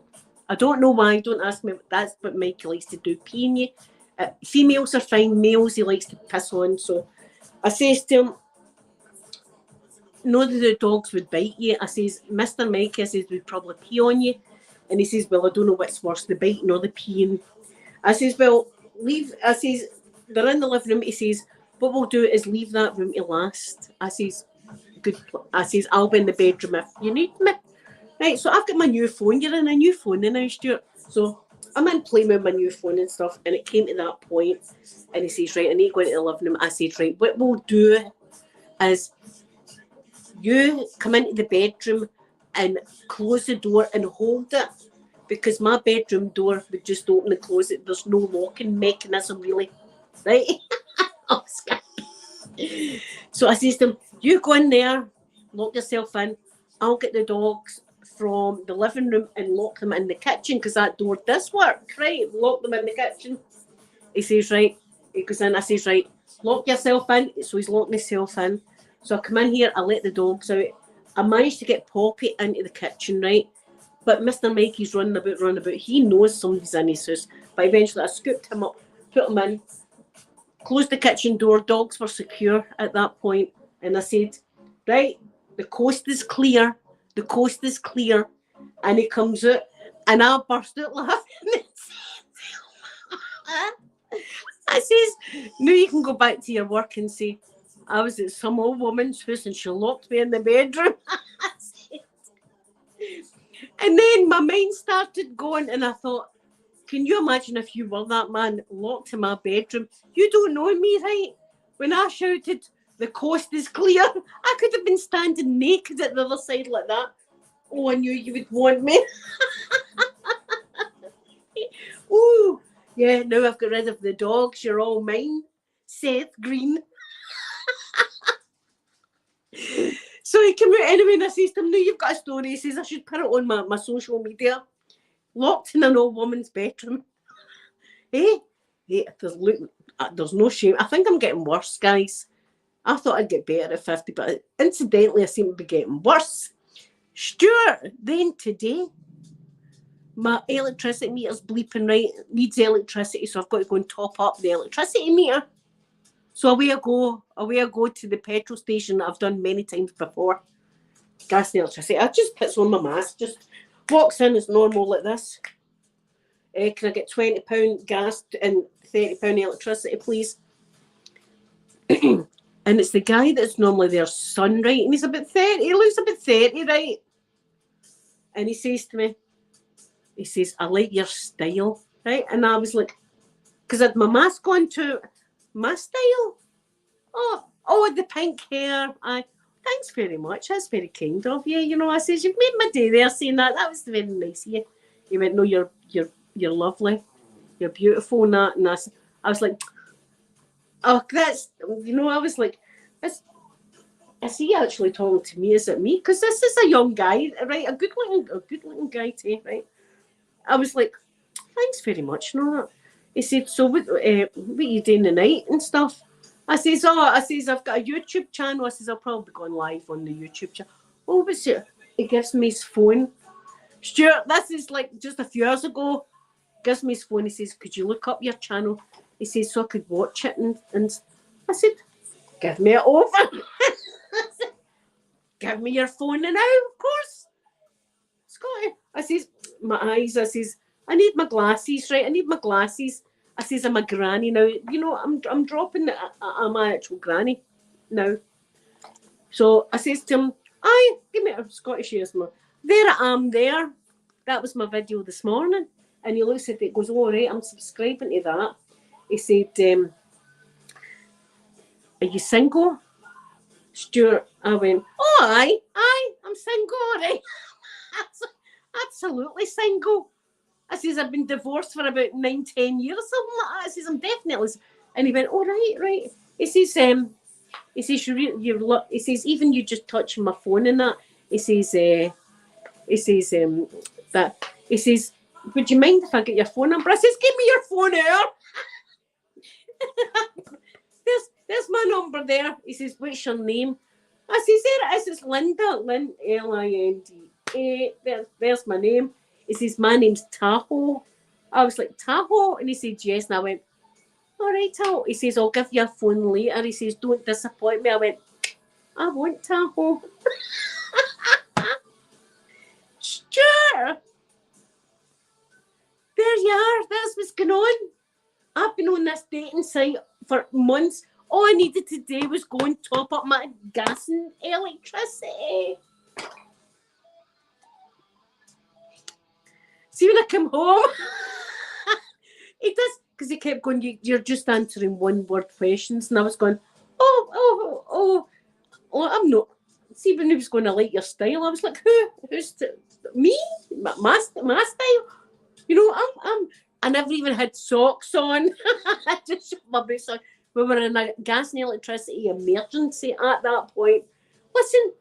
I don't know why. Don't ask me. That's what Mikey likes to do, pee on you. Females are fine. Males he likes to piss on. So I says to him, no, the dogs would bite you. I says, Mr. Mikey, I says, would probably pee on you. And he says, well, I don't know what's worse, the biting or the peeing. I says, well, leave. I says, they're in the living room. He says, what we'll do is leave that room to last. I says, good. I says, I'll be in the bedroom if you need me. Right, so I've got my new phone. You're in a new phone now, Stuart. So I'm in playing with my new phone and stuff. And it came to that point. And he says, right, I need to go into the living room. I said, right, what we'll do is you come into the bedroom and close the door and hold it. Because my bedroom door would just open and close it. There's no locking mechanism, really. Right? Oh, so I says to him, you go in there, lock yourself in. I'll get the dogs from the living room and lock them in the kitchen because that door does work, right? Lock them in the kitchen. He says, right. He goes in. I says, right, lock yourself in. So he's locked himself in. So I come in here, I let the dogs out. I managed to get Poppy into the kitchen, right? But Mr. Mikey's running about. He knows somebody's in his house. But eventually I scooped him up, put him in, closed the kitchen door. Dogs were secure at that point. And I said, right, the coast is clear. The coast is clear. And he comes out and I burst out laughing. I says, now you can go back to your work and say, I was at some old woman's house and she locked me in the bedroom. And then my mind started going and I thought, can you imagine if you were that man locked in my bedroom? You don't know me, right? When I shouted, the coast is clear, I could have been standing naked at the other side like that. Oh, I knew you would want me. Ooh, yeah, now I've got rid of the dogs. You're all mine. Seth Green. So he came out anyway and I says to him, no, you've got a story. He says, I should put it on my social media. Locked in an old woman's bedroom. Hey, there's no shame. I think I'm getting worse, guys. I thought I'd get better at 50, but incidentally, I seem to be getting worse. Stuart, then today, my electricity meter's bleeping, right? It needs electricity, so I've got to go and top up the electricity meter. So away I go to the petrol station that I've done many times before. Gas and electricity. I just puts on my mask, just walks in as normal like this. Can I get £20 gas and £30 electricity, please? And it's the guy that's normally their son, right? And he's about 30. He looks about 30, right? And he says to me, he says, I like your style, right? And I was like, because I had my mask on to my style. Oh, the pink hair. Thanks very much. That's very kind of you. You know, I says, you've made my day there saying that. That was very nice of you. He went, no, you're lovely. You're beautiful and that. And I was like, oh, that's, you know, I was like, is he actually talking to me? Is it me? Because this is a young guy, right? A good looking guy too, right? I was like, thanks very much. No, he said, so what are you doing tonight and stuff? I says, I've got a YouTube channel. I says, I'll probably be going live on the YouTube channel. Oh, what's it? He gives me his phone. Stuart, this is like just a few hours ago. Gives me his phone. He says, could you look up your channel? He says, so I could watch it. And I said, give me it over. Give me your phone now, of course. Scotty. I says, my eyes. I says, I need my glasses, right? I need my glasses. I says, I'm a granny now. You know, I'm dropping it. I'm my actual granny now. So I says to him, aye, give me a Scottish ears. There I am there. that was my video this morning. And he looks at it, goes, all right, I'm subscribing to that. He said, are you single? Stuart, I went, oh, aye, I'm single, all right. Absolutely single. I says, I've been divorced for about 9-10 years, something like that. I says, I'm definitely. And he went, oh, right. He says, he says, even you just touching my phone and that. He says, that. He says, would you mind if I get your phone number? I says, give me your phone here. There's my number there. He says, what's your name? I says, there it is. It's Linda. Linda. There's my name. He says, my name's Tahoe. I was like, Tahoe? And he said, yes. And I went, all right, Tahoe. He says, I'll give you a phone later. He says, don't disappoint me. I went, I want Tahoe. Sure. There you are. That's what's going on. I've been on this dating site for months. All I needed to do was go and top up my gas and electricity. See, when I come home, he does, because he kept going, you're just answering one-word questions. And I was going, oh, I'm not. See, when he was going to like your style, I was like, who's me? My style? You know, I never even had socks on. I just shut my boots on. We were in a gas and electricity emergency at that point. Listen,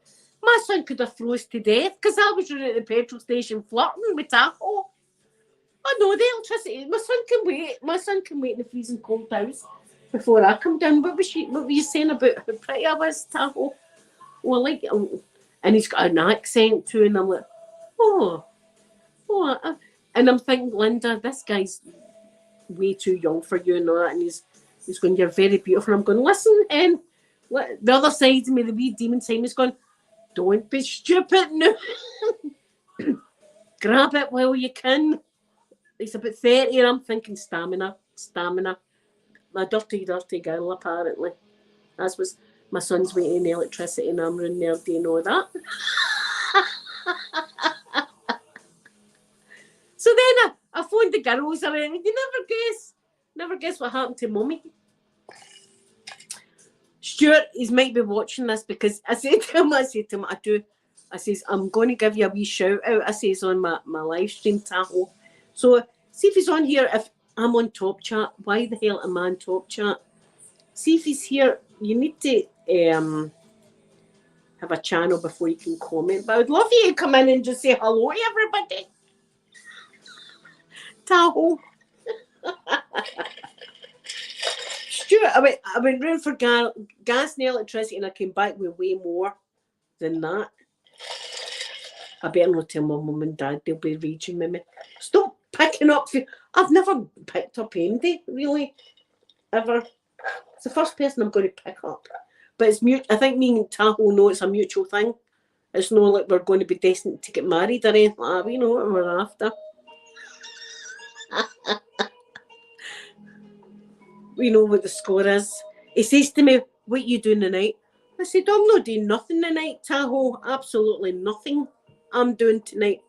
my son could have froze to death because I was running at the petrol station flirting with Tahoe. I know the electricity. My son can wait. My son can wait in the freezing cold house before I come down. What were you saying about how pretty I was, Tahoe? Well, like, and he's got an accent too, and I'm like, and I'm thinking, Linda, this guy's way too young for you and all that, and he's going, you're very beautiful. And I'm going, listen, and the other side of me, the wee demon side, is going, don't be stupid now. Grab it while you can. He's about 30, and I'm thinking stamina. A dirty girl, apparently. That's what my son's waiting electricity, and I'm running there doing all that. So then I phoned the girls around. You never guess what happened to Mummy. Stuart, he might be watching this because I said to him, I says, I'm going to give you a wee shout out. I says on my live stream, Tahoe. So see if he's on here. If I'm on Top Chat, why the hell am I on Top Chat? See if he's here. You need to have a channel before you can comment. But I would love you to come in and just say hello to everybody. Tahoe. Stuart, I went round for gas and electricity, and I came back with way more than that. I better not tell my mum and dad, they'll be raging with me. Stop picking up. I've never picked up Andy, really, ever. It's the first person I'm going to pick up. But it's I think me and Tahoe know it's a mutual thing. It's not like we're going to be destined to get married or anything like that. We know what we're after. We know what the score is. He says to me, what are you doing tonight? I said, I'm not doing nothing tonight, Tahoe. Absolutely nothing I'm doing tonight.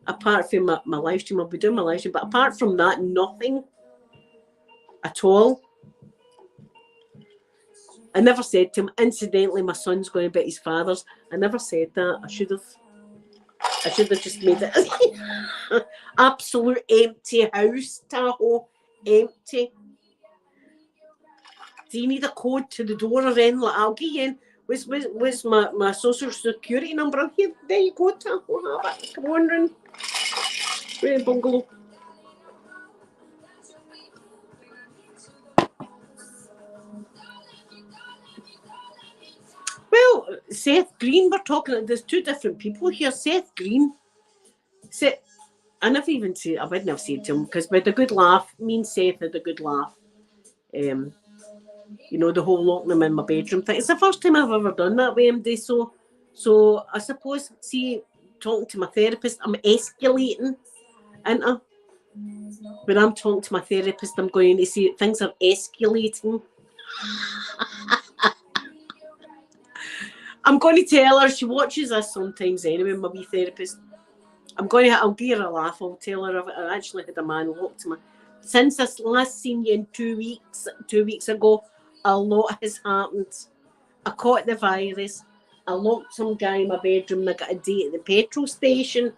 Apart from my live stream, I'll be doing my live stream. But apart from that, nothing at all. I never said to him, incidentally, my son's going about his father's. I never said that. I should have just made it. Absolute empty house, Tahoe. Empty. Do you need a code to the door or anything? Like, I'll give you in. Where's my social security number? Here, there you go, Tahoe. Have it. Come on, run. Right, bungalow. Well, Seth Green, we're talking. There's two different people here. Seth Green. I never even say. I wouldn't have said to him because we had a good laugh. Me and Seth had a good laugh. You know, the whole locking them in my bedroom thing. It's the first time I've ever done that with MD. So I suppose, see, talking to my therapist, I'm escalating. And when I'm talking to my therapist, I'm going to see things are escalating. I'm going to tell her, she watches us sometimes anyway, my wee therapist. I'll give her a laugh. I'll tell her I actually had a man walk to me. Since I last seen you in 2 weeks ago, a lot has happened. I caught the virus. I locked some guy in my bedroom and I got a date at the petrol station.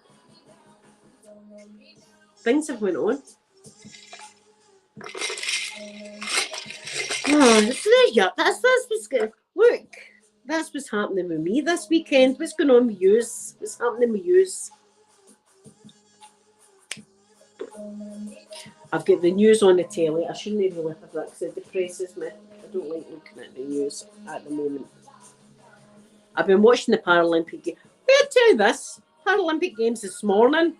Things have went on. Oh, there you are. That's what's good. Look, that's what's happening with me this weekend. What's going on with yous? What's happening with yous? I've got the news on the telly. I shouldn't even look at that because it depresses me. I don't like looking at the news at the moment. I've been watching the Paralympic Games. I'll tell you this. Paralympic Games this morning.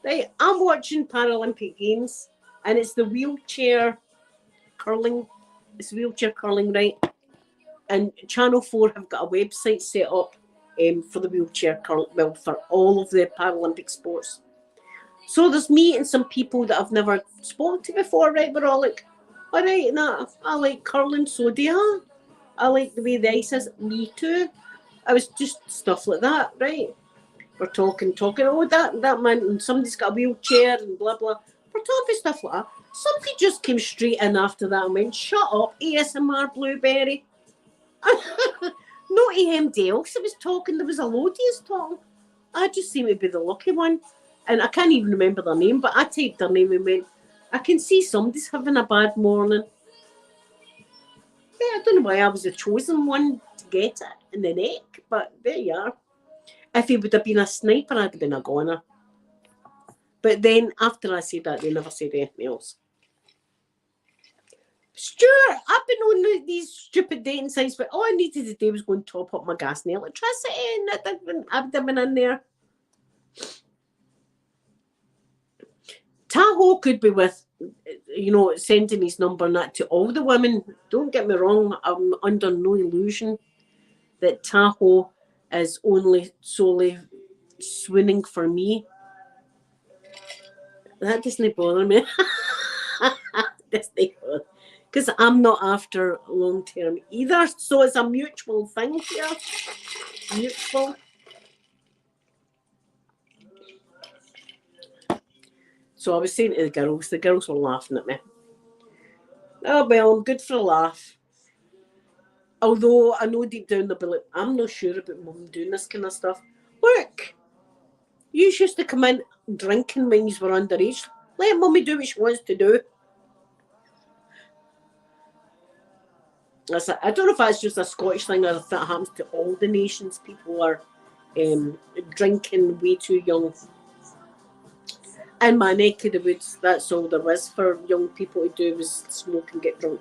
Right, I'm watching Paralympic Games and it's the wheelchair curling. It's wheelchair curling, right? And Channel 4 have got a website set up for the wheelchair curling, well, for all of the Paralympic sports. So there's me and some people that I've never spoken to before, right? We're all like, all right, nah, I like curling, so do you? I like the way the ice is, me too. I was just stuff like that, right? We're talking, oh, that man, and somebody's got a wheelchair and blah, blah. We're talking stuff like that. Somebody just came straight in after that and went, shut up, ASMR Blueberry. Not anybody else that was talking, there was a load of us talking. I just seem to be the lucky one. And I can't even remember their name, but I typed their name and went, I can see somebody's having a bad morning. Yeah, I don't know why I was the chosen one to get it in the neck, but there you are. If he would have been a sniper, I'd have been a goner. But then after I said that, they never said anything else. Stuart, I've been on these stupid dating sites, but all I needed to do was go and top up my gas and electricity, and I've been in there. Tahoe could be with, sending his number and that to all the women. Don't get me wrong, I'm under no illusion that Tahoe is only solely swooning for me. That doesn't bother me. Because I'm not after long term either. So it's a mutual thing here. Mutual. So I was saying to the girls were laughing at me. Oh, well, I'm good for a laugh. Although I know deep down they'll be like, I'm not sure about mum doing this kind of stuff. Look, you used to come in drinking when you were underage. Let mummy do what she wants to do. I don't know if that's just a Scottish thing or if that happens to all the nations. People are drinking way too young. In my neck of the woods, that's all there was for young people to do was smoke and get drunk.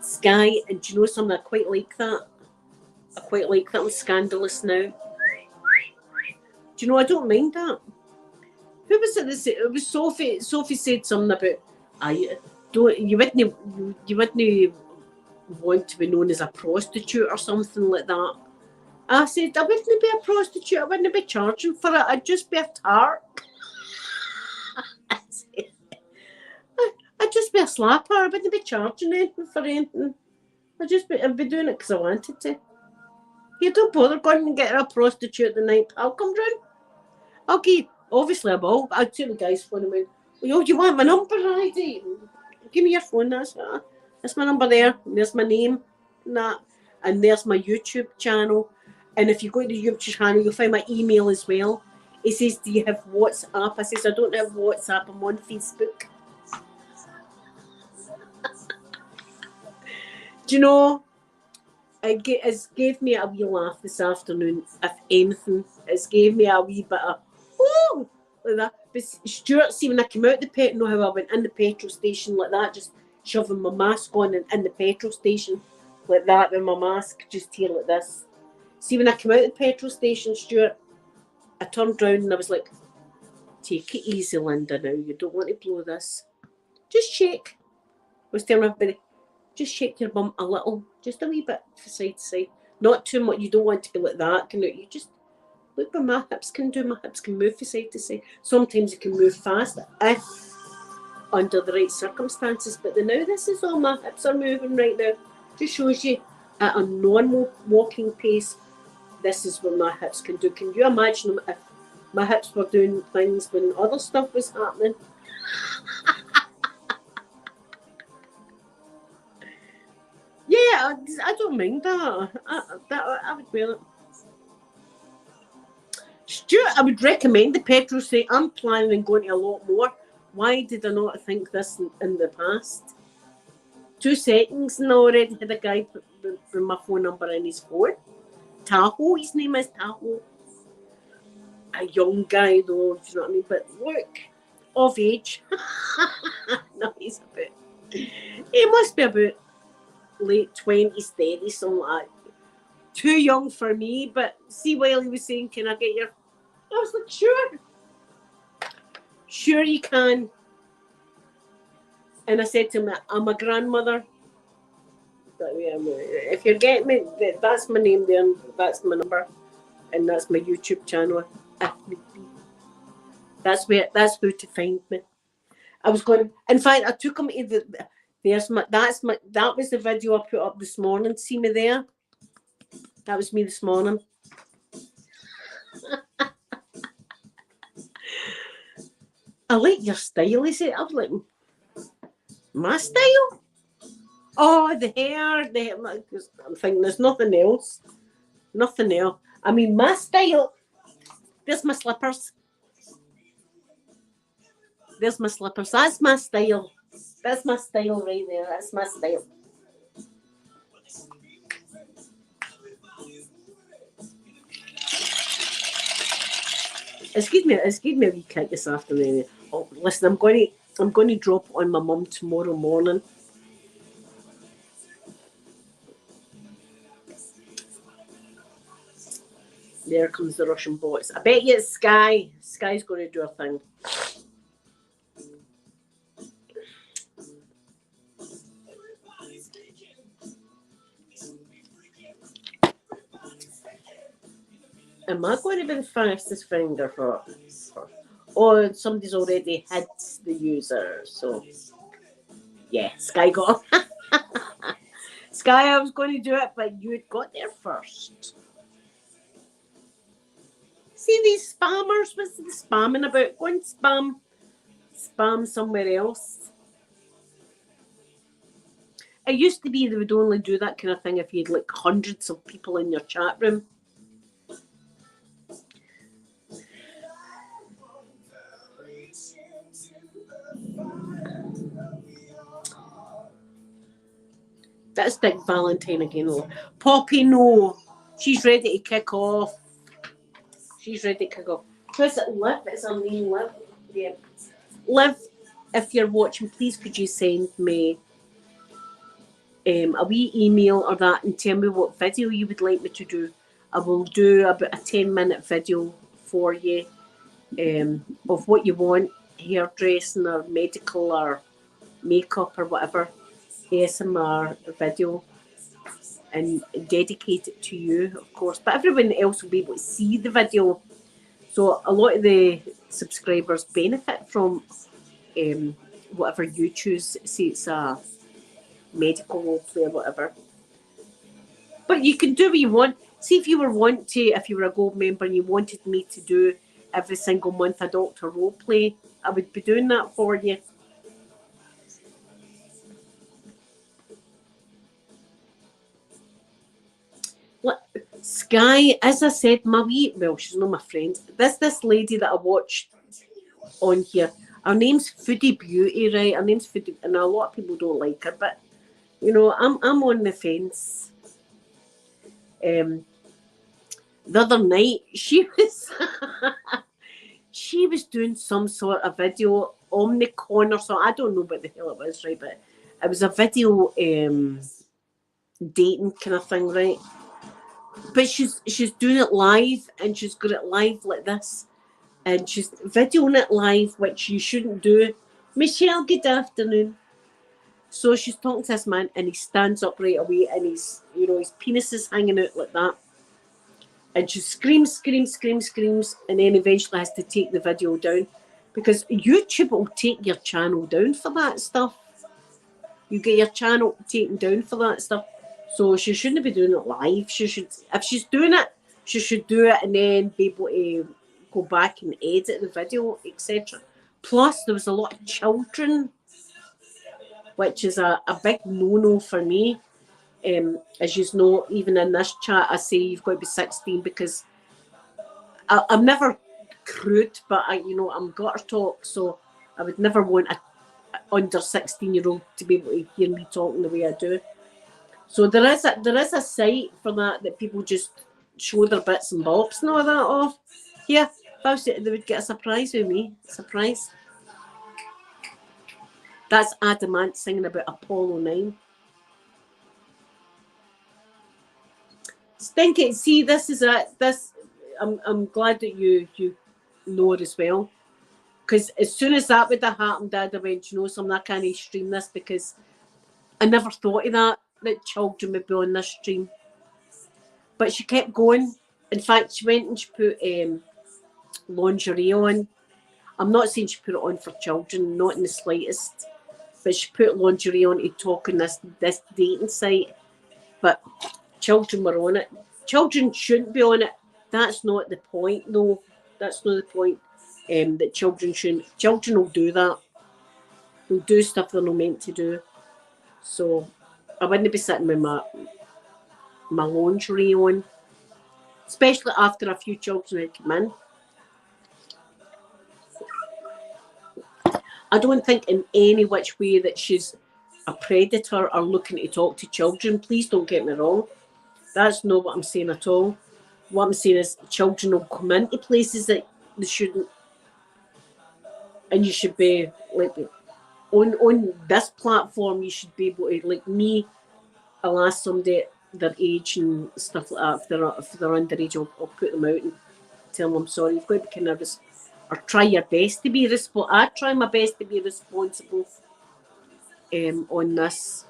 Sky, and do you know something? I quite like that. I quite like that. I'm scandalous now. Do you know, I don't mind that. Who was it? It was Sophie. Sophie said something about, you wouldn't want to be known as a prostitute or something like that. I said, I wouldn't be a prostitute. I wouldn't be charging for it. I'd just be a tart. I'd just be a slapper. I wouldn't be charging anything for anything. I'd be doing it because I wanted to. You don't bother going and get a prostitute the night I'll come round. Okay, obviously I will. I'd take the guy's phone and went, oh, you want my number, right? Give me your phone. That's my number there. And there's my name and that. And there's my YouTube channel. And if you go to the YouTube channel, you'll find my email as well. It says, do you have WhatsApp? I says, I don't have WhatsApp. I'm on Facebook. Do you know, it gave me a wee laugh this afternoon, if anything. It's gave me a wee bit of, oh, like that. But Stuart, see, when I came out the petrol, how I went in the petrol station like that, just shoving my mask on and in the petrol station like that with my mask just here like this. See, when I came out the petrol station, Stuart, I turned round and I was like, take it easy, Linda, now. You don't want to blow this. Just shake. I was telling everybody, just shake your bum a little, just a wee bit from side to side. Not too much. You don't want to be like that. You just look what my hips can do. My hips can move from side to side. Sometimes it can move fast if under the right circumstances. But now this is all my hips are moving right now. Just shows you at a normal walking pace, this is what my hips can do. Can you imagine them if My hips were doing things when other stuff was happening. Yeah, I don't mind that. I would wear it. Stuart, I would recommend the Petrol. Say, I'm planning on going to a lot more. Why did I not think this in the past? 2 seconds and I already had a guy with my phone number in his phone. Tahoe, his name is Tahoe. A young guy though, do you know what I mean? But look, of age. No, he must be about late 20s, 30s, something like that. Too young for me, but see, while he was saying, can I get your... I was like, sure. Sure you can. And I said to him, I'm a grandmother. If you're getting me, that's my name there, and that's my number, and that's my YouTube channel. That's who to find me. I was going. In fact, I took him to the. That was the video I put up this morning. See me there? That was me this morning. I like your style, he said. I was like, my style? Oh, the hair. I'm thinking there's nothing else. Nothing else. I mean, my style. There's my slippers. There's my slippers. That's my style. That's my style right there. That's my style. It's given me a wee kick this afternoon. Oh, listen, I'm going to drop on my mum tomorrow morning. There comes the Russian bots. I bet you it's Sky. Sky's going to do a thing. Am I going to be the fastest finger for? Oh, somebody's already hit the user. So, yeah, Sky got Sky, I was going to do it, but you had got there first. See these spammers? What's the spamming about? Go and spam somewhere else. It used to be they would only do that kind of thing if you had like hundreds of people in your chat room. That's Dick Valentine again. Poppy, no. She's ready to kick off. She's ready to kick off. Who's it? Liv? It's her name, Liv. Yeah. Liv, if you're watching, please could you send me a wee email or that and tell me what video you would like me to do. I will do about a 10-minute video for you of what you want, hairdressing or medical or makeup or whatever. ASMR video and dedicate it to you, of course, but everyone else will be able to see the video, so a lot of the subscribers benefit from whatever you choose. See, it's a medical role play or whatever, but you can do what you want. See, if you were a gold member and you wanted me to do every single month a doctor role play, I would be doing that for you. Sky, as I said, she's not my friend. This lady that I watched on here, her name's Foodie Beauty, right? Her name's Foodie, and a lot of people don't like her, but you know, I'm on the fence. The other night, she was doing some sort of video, Omnicon or so. I don't know what the hell it was, right? But it was a video dating kind of thing, right? But she's doing it live, and she's got it live like this, and she's videoing it live, which you shouldn't do. Michelle, good afternoon. So she's talking to this man, and he stands up right away, and his penis is hanging out like that, and she screams, and then eventually has to take the video down, because YouTube will take your channel down for that stuff. You get your channel taken down for that stuff. So she shouldn't be doing it live. If she's doing it, she should do it and then be able to go back and edit the video, etc. Plus, there was a lot of children, which is a big no-no for me. As you know, even in this chat, I say you've got to be 16 because I'm never crude, but I'm gutter talk, so I would never want a under 16-year-old to be able to hear me talking the way I do. So there is a site for that people just show their bits and bobs and all that off. Yeah, if I was they would get a surprise with me. Surprise. That's Adamant singing about Apollo 9. Stinky, see, this is this. I'm glad that you know it as well. Because as soon as that would have happened, I'd have went, something, I can't stream this because I never thought of that children would be on this stream. But she kept going. In fact, she went and she put lingerie on. I'm not saying she put it on for children, not in the slightest. But she put lingerie on to talk on this dating site. But children were on it. Children shouldn't be on it. That's not the point, though. That's not the point. That children shouldn't. Children will do that. They'll do stuff they're not meant to do. So I wouldn't be sitting with my lingerie on, especially after a few children had come in. I don't think in any which way that she's a predator or looking to talk to children. Please don't get me wrong. That's not what I'm saying at all. What I'm saying is children will come into places that they shouldn't. And you should be, like, on this platform, you should be able to, like me, I'll ask somebody their age and stuff like that. If they're underage, I'll put them out and tell them I'm sorry. You've got to be kind of or try your best to be responsible. I try my best to be responsible on this.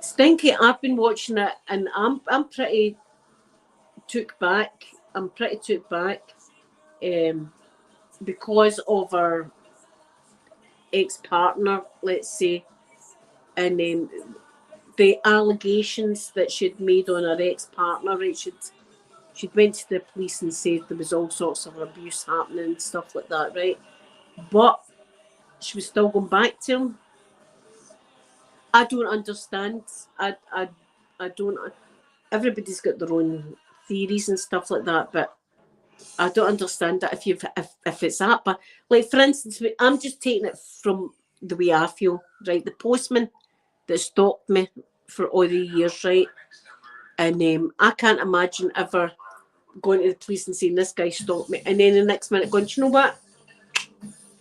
Stinky, I've been watching it and I'm pretty took back. I'm pretty took back because of her ex-partner, let's say, and the allegations that she'd made on her ex-partner, right? She'd went to the police and said there was all sorts of abuse happening and stuff like that, right? But she was still going back to him. I don't understand. I don't. Everybody's got their own theories and stuff like that, but I don't understand that if it's that. But like, for instance, I'm just taking it from the way I feel, right? The postman that stalked me for all the years, right? And I can't imagine ever going to the police and saying this guy stalked me, and then the next minute going, do you know what?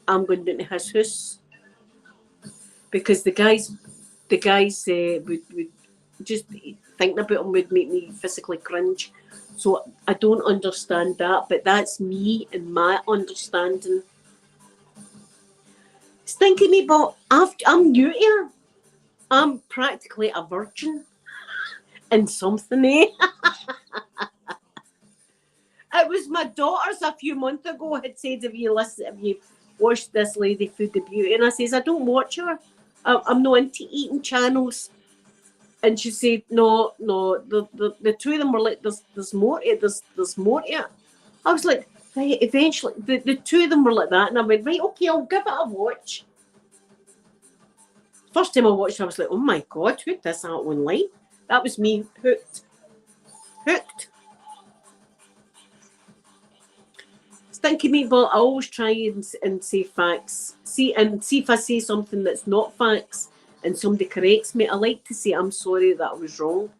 I'm going down to his house because the guys would just thinking about him would make me physically cringe. So I don't understand that, but that's me and my understanding. Stinking me, but I'm new here. I'm practically a virgin in something, eh? It was my daughters a few months ago had said, have you watched this lady Food the Beauty? And I says, I don't watch her. I'm not into eating channels. And she said, no, the two of them were like, there's more to it, there's more to it. I was like, right, eventually, the two of them were like that, and I went, right, okay, I'll give it a watch. First time I watched it, I was like, oh my God, who did this out online? That was me, hooked. Stinky meatball, I always try and say facts. See if I say something that's not facts, and somebody corrects me, I like to say I'm sorry that I was wrong.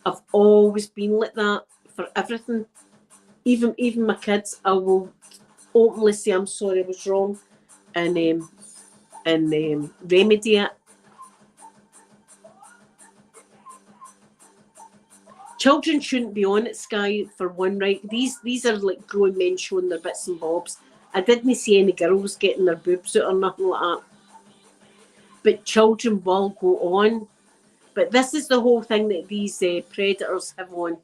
I've always been like that for everything. Even my kids, I will openly say I'm sorry I was wrong and remedy it. Children shouldn't be on it, Sky, for one, right? These are like grown men showing their bits and bobs. I didn't see any girls getting their boobs out or nothing like that. But children will go on. But this is the whole thing that these predators have on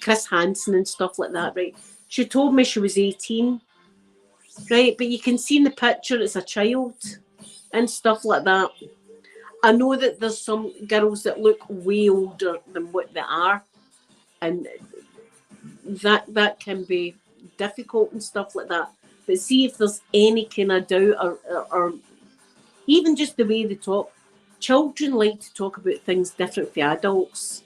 Chris Hansen and stuff like that, right? She told me she was 18, right? But you can see in the picture it's a child and stuff like that. I know that there's some girls that look way older than what they are, and that can be difficult and stuff like that. But see if there's any kind of doubt or even just the way they talk. Children like to talk about things different from adults.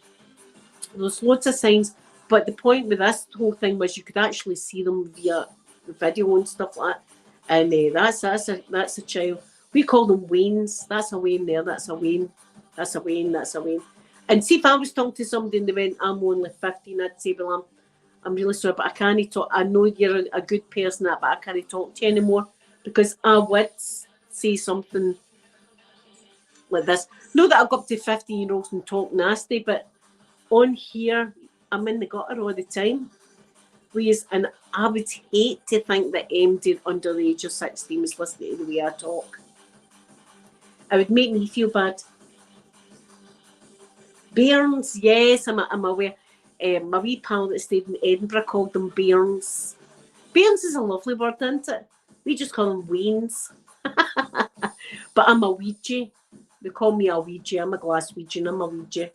There's lots of signs, but the point with this whole thing was you could actually see them via video and stuff like that. And that's a child. We call them Waynes. That's a Wayne there. That's a Wayne. That's a Wayne. That's a Wayne. And see if I was talking to somebody and they went, "I'm only 15," I'd say, "Well, I'm really sorry, but I can't talk. I know you're a good person, but I can't talk to you anymore because I would say something like this." Not that I go up to 15-year-olds and talk nasty, but on here, I'm in the gutter all the time. Please, and I would hate to think that MD under the age of 16 was listening to the way I talk. It would make me feel bad. Bairns, yes, I'm aware. My wee pal that stayed in Edinburgh called them bairns. Bairns is a lovely word, isn't it? We just call them Waynes. But I'm a Ouija. They call me a Ouija. I'm a glass Ouija and I'm a Ouija.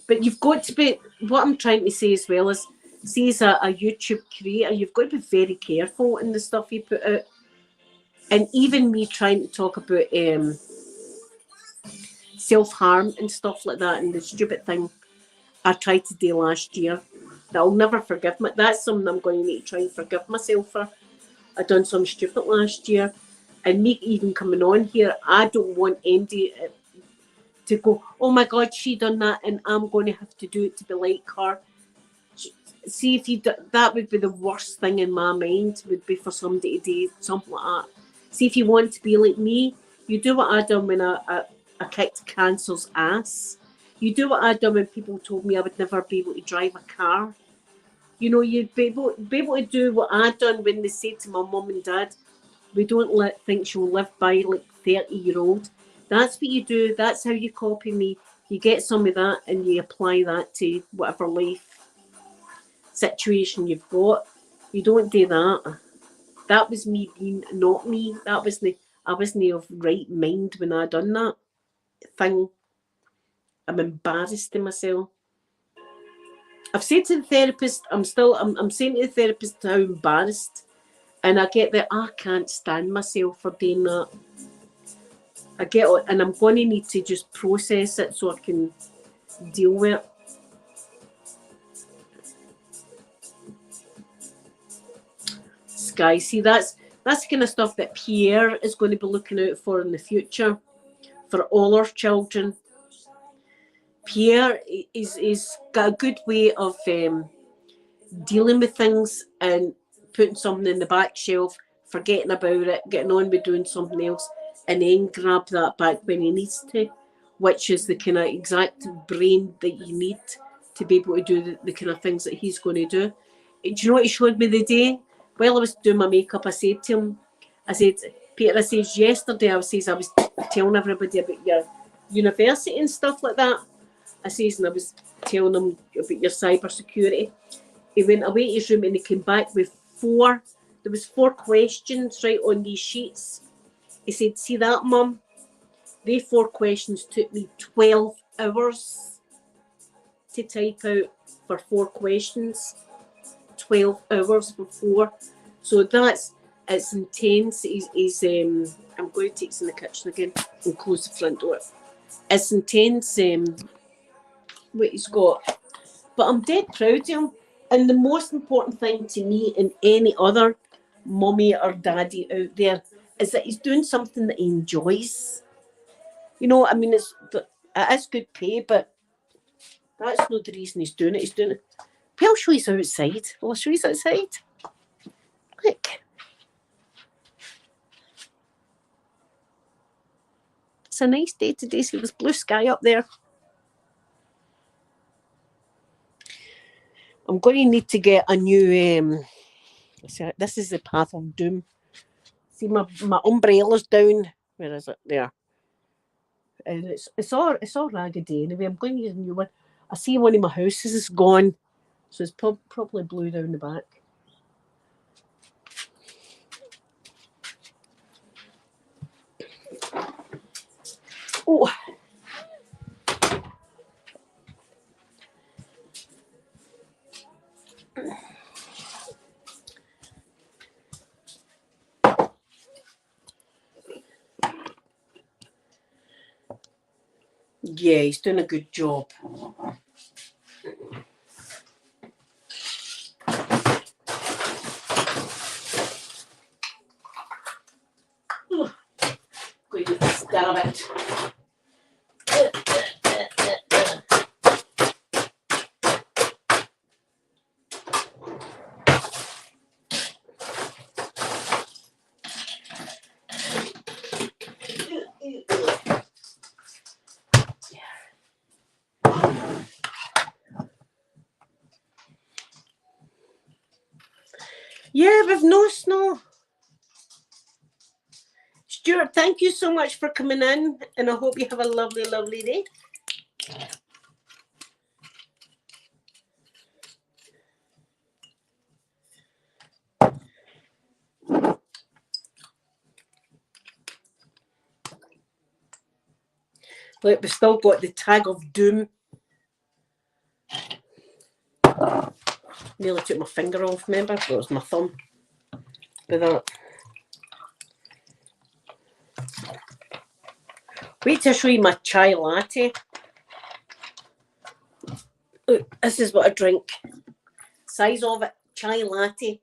But you've got to be, what I'm trying to say as well is, see as a YouTube creator, you've got to be very careful in the stuff you put out. And even me trying to talk about self-harm and stuff like that, and the stupid thing I tried to do last year that I'll never forgive me. That's something I'm going to need to try and forgive myself for. I done something stupid last year, and me even coming on here, I don't want MD to go, "Oh my God, she done that, and I'm going to have to do it to be like her." See if you that would be the worst thing in my mind, would be for somebody to do something like that. See if you want to be like me, you do what I done when I kicked cancer's ass. You do what I done when people told me I would never be able to drive a car. You know, you'd be able to do what I done when they said to my mum and dad, "We don't think she'll live by like 30-year-old." That's what you do. That's how you copy me. You get some of that and you apply that to whatever life situation you've got. You don't do that. That was me being not me. That wasn't, I wasn't of right mind when I done that thing. I'm embarrassed to myself. I've said to the therapist, I'm saying to the therapist how embarrassed, and I get that I can't stand myself for doing that. I get it, and I'm going to need to just process it so I can deal with it. Sky, see, that's the kind of stuff that Pierre is going to be looking out for in the future for all our children. Pierre is got a good way of dealing with things and putting something in the back shelf, forgetting about it, getting on with doing something else, and then grab that back when he needs to, which is the kind of exact brain that you need to be able to do the kind of things that he's going to do. Do you know what he showed me the day? While I was doing my makeup, I said to him, I said, "Peter," I says, "yesterday I was telling everybody about your university and stuff like that." I says, and I was telling him about your cyber security. He went away to his room and he came back with there was 4 questions right on these sheets. He said, "See that, Mum? They 4 questions took me 12 hours to type out for 4 questions. 12 hours for 4. So it's intense." He's I'm going to take this in the kitchen again and close the front door. It's intense what he's got. But I'm dead proud of him. And the most important thing to me and any other mummy or daddy out there is that he's doing something that he enjoys. You know, I mean, it is good pay, but that's not the reason he's doing it. He's doing it. I'll show you outside. I'll show you outside. Look. It's a nice day today. See, there's blue sky up there. I'm going to need to get a new... this is the path of doom. See, my umbrella's down. Where is it? There. And it's all raggedy anyway. I'm going to use a new one. I see one of my houses is gone, so it's probably blue down the back. Oh, Yeah, he's doing a good job. Going to stab it. Yeah, we've no snow. Stuart, thank you so much for coming in, and I hope you have a lovely, lovely day. Look, we've still got the tag of doom. Nearly took my finger off, remember? That was my thumb. With that. Wait till I show you my chai latte. Look, this is what I drink. Size of it, chai latte.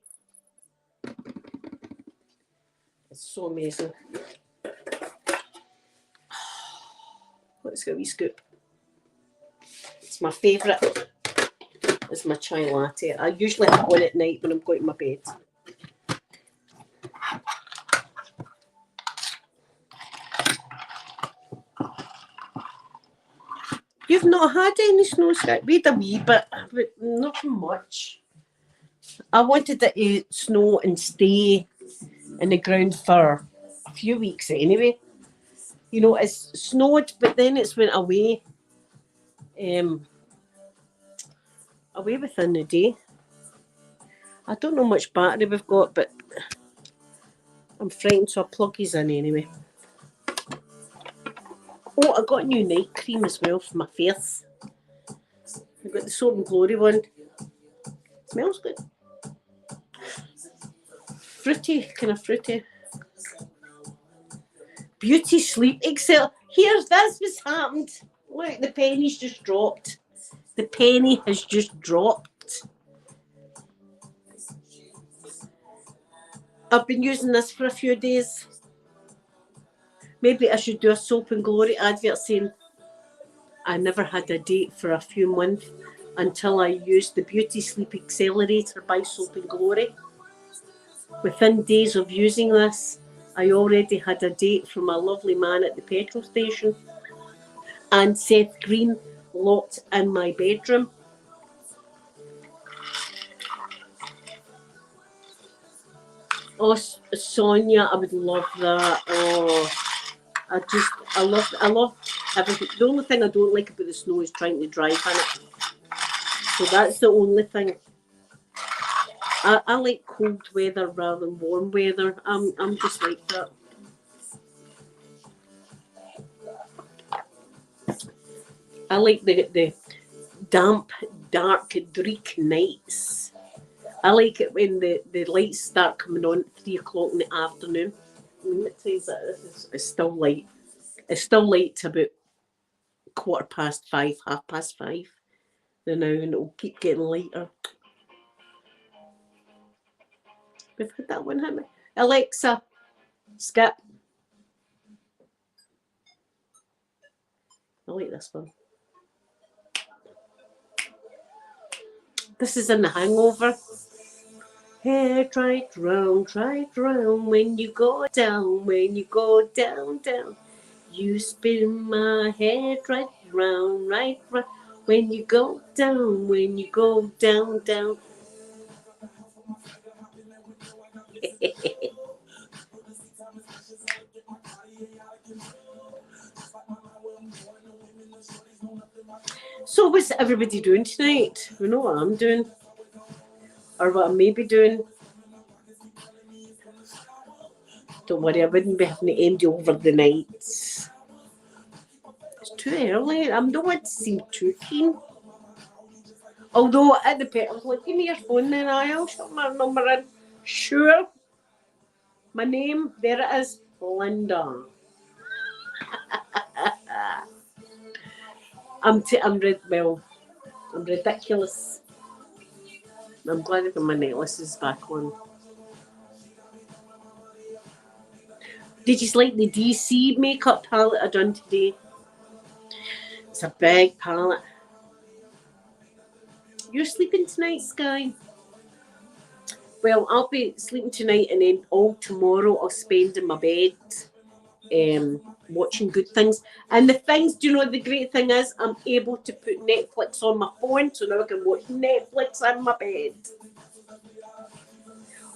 It's so amazing. Let's get a wee scoop. It's my favourite. It's my chai latte. I usually have one at night when I'm going to my bed. You've not had any snow, Scott? We had a wee bit, but not much. I wanted it to snow and stay in the ground for a few weeks anyway. You know, it's snowed, but then it's went away. Away within the day. I don't know how much battery we've got, but I'm frightened, so I'll plug these in anyway. Oh, I got a new night cream as well for my face. I got the Soap and Glory one. Smells good. Fruity, kind of fruity. Beauty Sleep Excel. Here's that's what's happened. Look, the penny's just dropped. The penny has just dropped. I've been using this for a few days. Maybe I should do a Soap and Glory advert saying I never had a date for a few months until I used the Beauty Sleep Accelerator by Soap and Glory. Within days of using this, I already had a date from a lovely man at the petrol station, and Seth Green locked in my bedroom. Oh, Sonia, I would love that. Oh, I love everything. The only thing I don't like about the snow is trying to drive in it. So that's the only thing. I like cold weather rather than warm weather. I'm just like that. I like the damp, dark, dreek nights. I like it when the lights start coming on at 3 o'clock in the afternoon. I mean, it says that it's still light. It's still light to about 5:15, 5:30 now, and it'll keep getting lighter. We've had that one, haven't we? Alexa, skip. I like this one. This is in The Hangover. Head right round, when you go down, down. You spin my head right round, when you go down, down. So what's everybody doing tonight? We know what I'm doing. Or what I may be doing. Don't worry, I wouldn't be having to end you over the night. It's too early. I don't want to seem too keen. Although at the pet, I was like, give me your phone then, I'll shut my number in. Sure. My name, there it is, Linda. I'm ridiculous. I'm glad that my necklace is back on. Did you like the DC makeup palette I done today? It's a big palette. You're sleeping tonight, Sky? Well, I'll be sleeping tonight, and then all tomorrow I'll spend in my bed watching good things. And the things, do you know the great thing is I'm able to put Netflix on my phone, so now I can watch Netflix in my bed.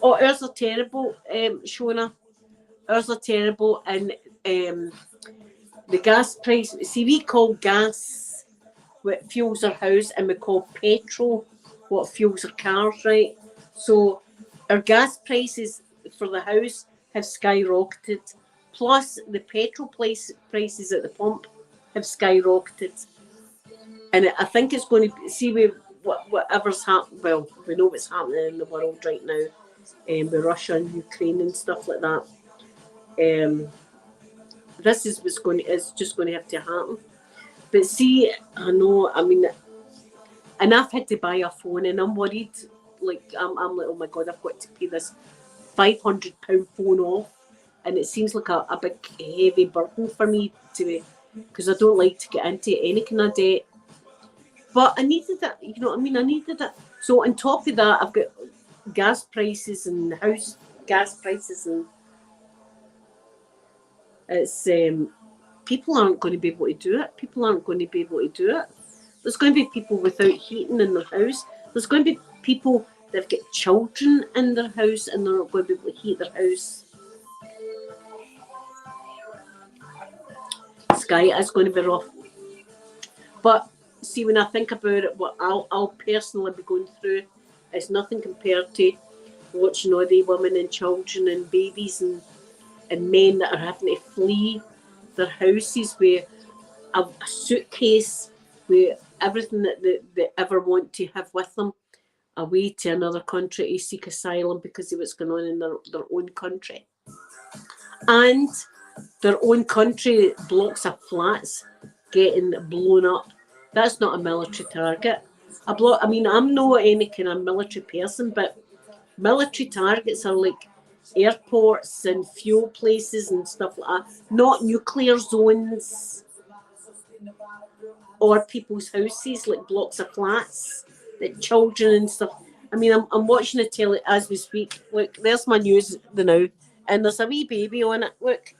Oh, ours are terrible, Shona. Ours are terrible, and the gas price. See, we call gas what fuels our house, and we call petrol what fuels our cars, right? So our gas prices for the house have skyrocketed. Plus, the petrol prices at the pump have skyrocketed, and I think it's going to see whatever's happening. Well, we know what's happening in the world right now, with Russia and Ukraine and stuff like that. This is it's just going to have to happen. But see, I know, I mean, and I've had to buy a phone, and I'm worried. Like I'm like, oh my god, I've got to pay this £500 phone off, and it seems like a big heavy burden for me because I don't like to get into any kind of debt. But I needed it, you know what I mean? I needed it. So on top of that, I've got gas prices and house gas prices, and it's people aren't going to be able to do it. People aren't going to be able to do it. There's going to be people without heating in their house. There's going to be people that have got children in their house and they're not going to be able to heat their house. Sky is going to be rough. But see, when I think about it, what I'll personally be going through is nothing compared to watching all the women and children and babies and men that are having to flee their houses with a suitcase with everything that they ever want to have with them away to another country to seek asylum because of what's going on in their own country. And their own country blocks of flats getting blown up. That's not a military target. I mean, I'm not any kind of military person, but military targets are like airports and fuel places and stuff like that, not nuclear zones or people's houses like blocks of flats, like children and stuff. I mean, I'm watching the telly as we speak. Look, there's my news now, and there's a wee baby on it. Look.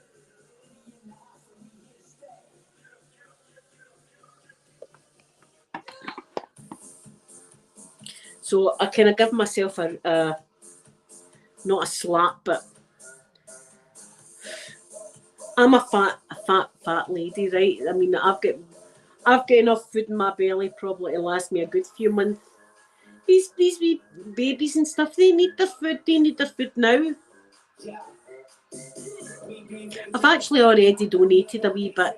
So I kind of give myself a not a slap, but I'm a fat lady, right? I mean, I've got enough food in my belly probably to last me a good few months. These wee babies and stuff, they need their food. They need their food now. I've actually already donated a wee bit,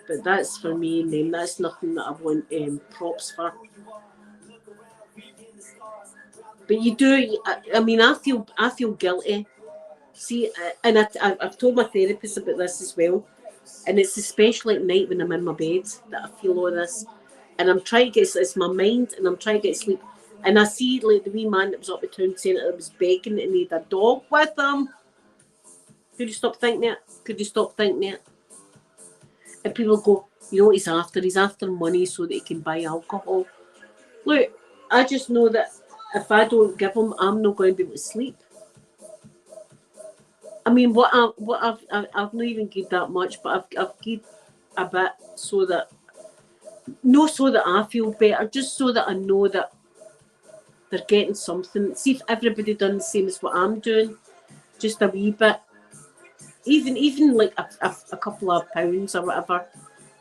but that's for me and them. That's nothing that I want props for. But you do. I mean, I feel guilty. See, and I've told my therapist about this as well, and it's especially at night when I'm in my bed that I feel all this, and I'm trying to get it's my mind, and I'm trying to get sleep, and I see like the wee man that was up at town saying that I was begging and he had a dog with him. Could you stop thinking that? Could you stop thinking that? And people go, you know what he's after? He's after money so that he can buy alcohol. Look, I just know that if I don't give him, I'm not going to be able to sleep. I mean, I've not even given that much, but I've given a bit so that I feel better, just so that I know that they're getting something. See if everybody done the same as what I'm doing, just a wee bit, even like a couple of pounds or whatever,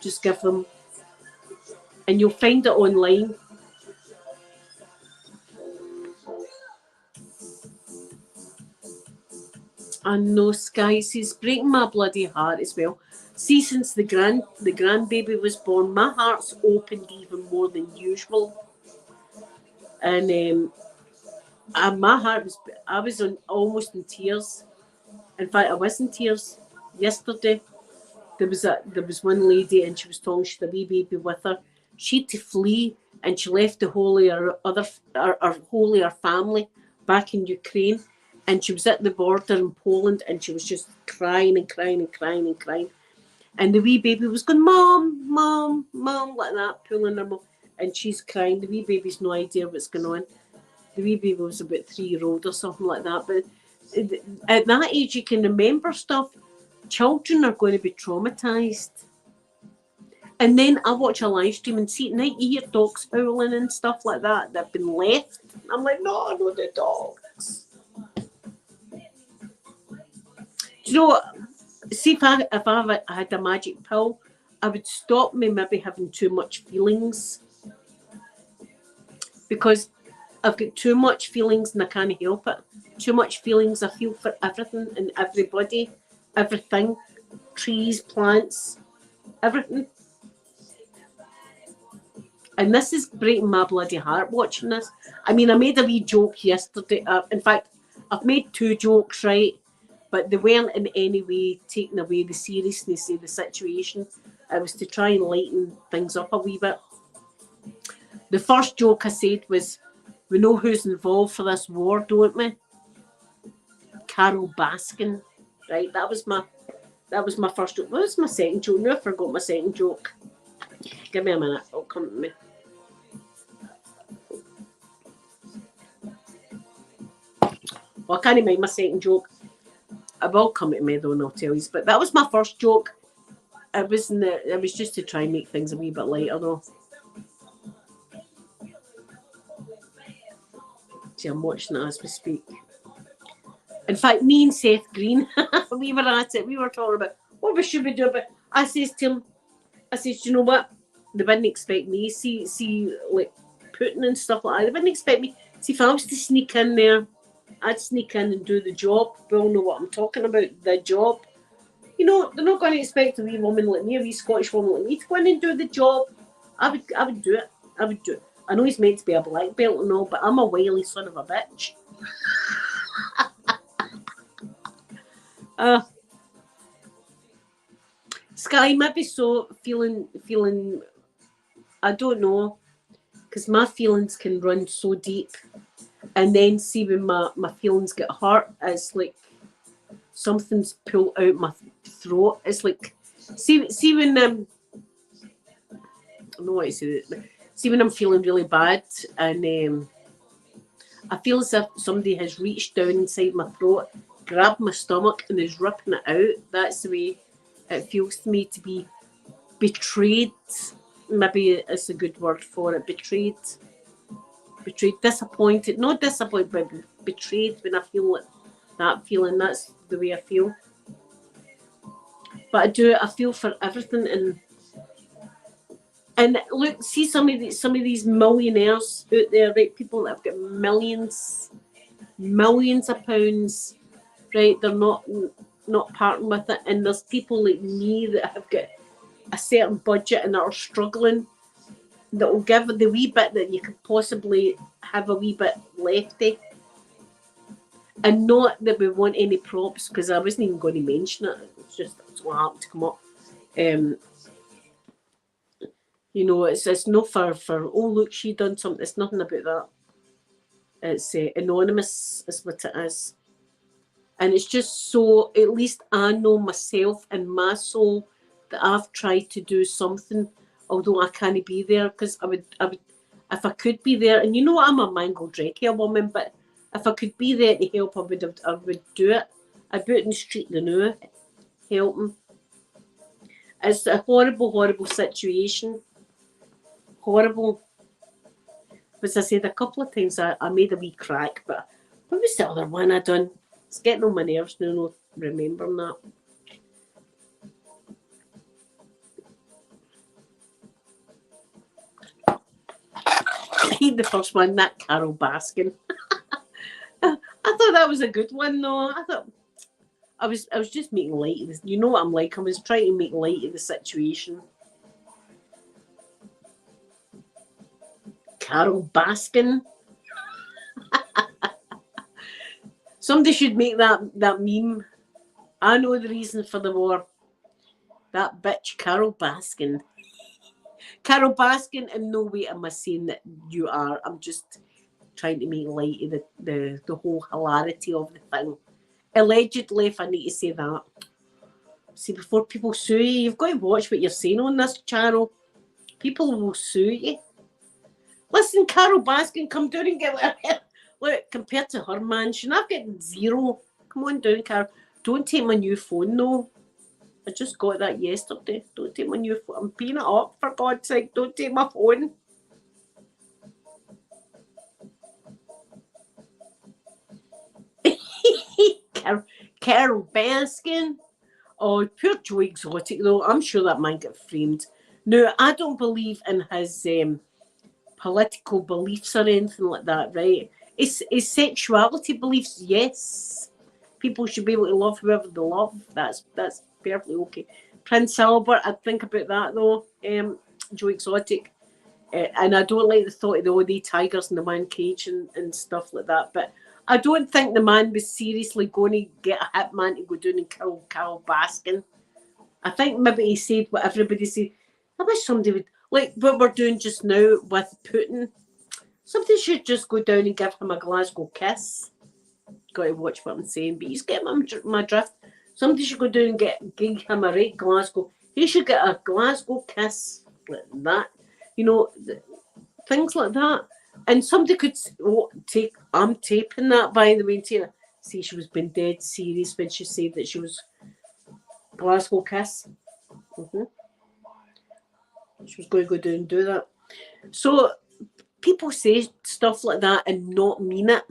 just give them, and you'll find it online. I know Sky says breaking my bloody heart as well. See, since the grandbaby was born, my heart's opened even more than usual. And my heart I was almost in tears. In fact, I was in tears yesterday. there was one lady and she was talking, she had a wee baby with her. She had to flee and she left the whole of her family back in Ukraine, and she was at the border in Poland and she was just crying and crying and crying and crying. And the wee baby was going, Mom, Mom, Mom, like that, pulling her mom. And she's crying. The wee baby's no idea what's going on. The wee baby was about 3-year-old or something like that. But at that age, you can remember stuff. Children are going to be traumatised. And then I watch a live stream and see at night you hear dogs howling and stuff like that that have been left. I'm like, no, not the dogs. Do you know what? See, if I had a magic pill, I would stop me maybe having too much feelings. Because I've got too much feelings and I can't help it. Too much feelings, I feel for everything and everybody, everything, trees, plants, everything. And this is breaking my bloody heart watching this. I mean, I made a wee joke yesterday. In fact, I've made 2 jokes, right? But they weren't in any way taking away the seriousness of the situation. It was to try and lighten things up a wee bit. The first joke I said was, we know who's involved for this war, don't we? Carol Baskin. Right, that was my first joke. What was my second joke? No, I forgot my second joke. Give me a minute, it'll come to me. Well, I can't mind my second joke. It will come to me though, and I'll tell you. But that was my first joke. It was just to try and make things a wee bit lighter though. See, I'm watching it as we speak. In fact, me and Seth Green, we were at it. We were talking about what we should be doing. But I says to him, do you know what? They wouldn't expect me. See, like Putin and stuff like that. They wouldn't expect me. See, if I was to sneak in there, I'd sneak in and do the job. We all know what I'm talking about, the job. You know, they're not going to expect a wee woman like me, a wee Scottish woman like me to go in and do the job. I would do it. I would do it. I know he's meant to be a black belt and all, but I'm a wily son of a bitch. Sky, maybe so feeling, I don't know, because my feelings can run so deep. And then see when my feelings get hurt, it's like something's pulled out my throat. It's like, see when I don't know what to say. See when I'm feeling really bad and I feel as if somebody has reached down inside my throat, grabbed my stomach and is ripping it out. That's the way it feels to me, to be betrayed. Maybe it's a good word for it. Betrayed, disappointed, not disappointed, but betrayed. When I feel like that feeling, that's the way I feel. But I feel for everything, and look, see some of these millionaires out there, right? People that have got millions of pounds, right? They're not parting with it, and there's people like me that have got a certain budget and are struggling, that will give the wee bit that you could possibly have a wee bit lefty. And not that we want any props, because I wasn't even going to mention it. It's just that's what happened to come up. You know, it's no for oh look, she done something. It's nothing about that. It's anonymous is what it is. And it's just so, at least I know myself and my soul that I've tried to do something, although I can't be there, because I would, if I could be there, and you know I'm a mangled drecky woman, but if I could be there to help, I would do it. I'd be out in the street now, helping. It's a horrible, horrible situation. Horrible. As I said a couple of times, I made a wee crack, but what was the other one I done? It's getting on my nerves now, not remembering that. I hate the first one, that Carol Baskin. I thought that was a good one, though. I thought I was just making light of this. You know what I'm like. I was trying to make light of the situation. Carol Baskin. Somebody should make that meme. I know the reason for the war. That bitch, Carol Baskin. Carol Baskin, in no way am I saying that you are. I'm just trying to make light of the whole hilarity of the thing. Allegedly, if I need to say that. See, before people sue you, you've got to watch what you're saying on this channel. People will sue you. Listen, Carol Baskin, come down and get her. Look, compared to her mansion, I've got 0. Come on down, Carol. Don't take my new phone, though. I just got that yesterday. Don't take my new phone. I'm paying it up, for God's sake. Don't take my phone. Carol Baskin. Oh, poor Joe Exotic, though. I'm sure that man got framed. No, I don't believe in his political beliefs or anything like that, right? His sexuality beliefs, yes. People should be able to love whoever they love. That's perfectly okay. Prince Albert, I'd think about that, though. Joe Exotic. And I don't like the thought of all the tigers in the man cage and stuff like that. But I don't think the man was seriously going to get a hitman to go down and kill Carol Baskin. I think maybe he said what everybody said. I wish somebody would, like what we're doing just now with Putin. Somebody should just go down and give him a Glasgow kiss. Got to watch what I'm saying, but he's getting my drift. Somebody should go down and give him a right Glasgow. He should get a Glasgow kiss like that. You know, things like that. And somebody could take, I'm taping that, by the way, Tina. See, she was being dead serious when she said that she was Glasgow kiss. She was going to go down and do that. So people say stuff like that and not mean it.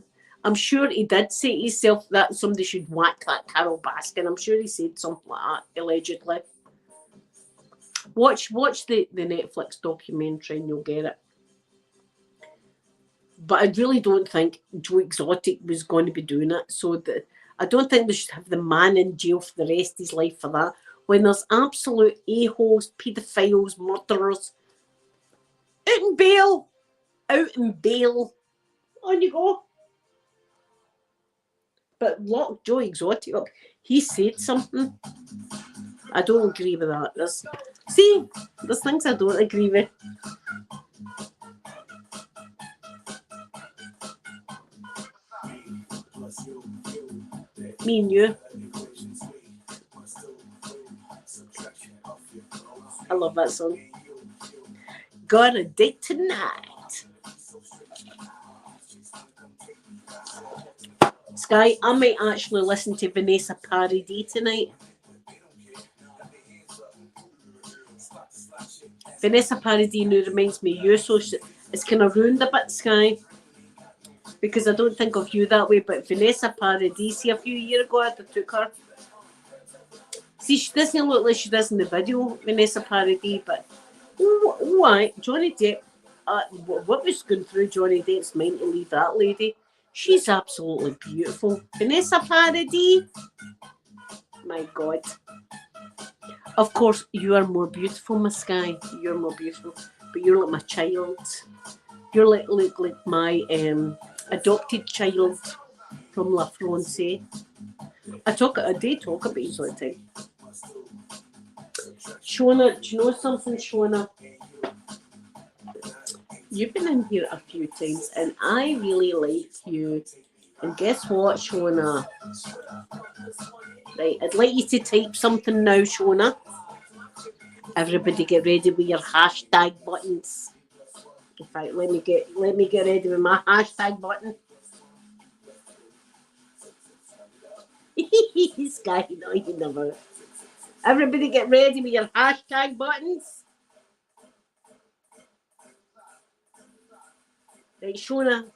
I'm sure he did say to himself that somebody should whack that Carol Baskin. I'm sure he said something like that, allegedly. Watch the Netflix documentary and you'll get it. But I really don't think Joe Exotic was going to be doing it. So I don't think they should have the man in jail for the rest of his life for that. When there's absolute a-holes, paedophiles, murderers, out in bail. On you go. But lock Joe Exotic up. He said something. I don't agree with that. There's things I don't agree with. Me and you. I love that song. Got a date tonight. Sky, I might actually listen to Vanessa Paradis tonight. Vanessa Paradis now reminds me of you, so it's kind of ruined a bit, Sky. Because I don't think of you that way, but Vanessa Paradis, see, a few years ago I took her. See, she doesn't look like she does in the video, Vanessa Paradis, but why? Johnny Depp, what was going through Johnny Depp's mind to leave that lady? She's absolutely beautiful. Vanessa Paradis, my God. Of course, you are more beautiful, my Sky. You're more beautiful, but you're like my child. You're like my adopted child from La France. I do talk about you all the time. Shona, do you know something, Shona? You've been in here a few times and I really like you. And guess what, Shona? Right, I'd like you to type something now, Shona. Everybody get ready with your hashtag buttons. In fact, let me get ready with my hashtag button. Sky, no, you never. Everybody get ready with your hashtag buttons. Right, Shona,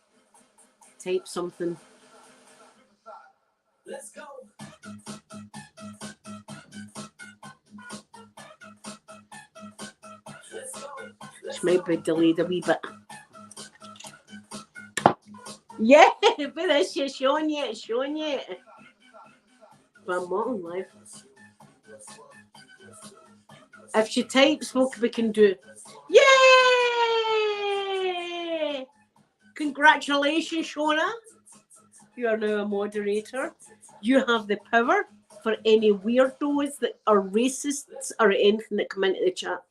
type something. Let's go. Which might be delayed a wee bit. Yeah, but it's showing you. But I'm not on live. If she types, what we can do? Yay! Congratulations, Shona. You are now a moderator. You have the power for any weirdos that are racists or anything that come into the chat.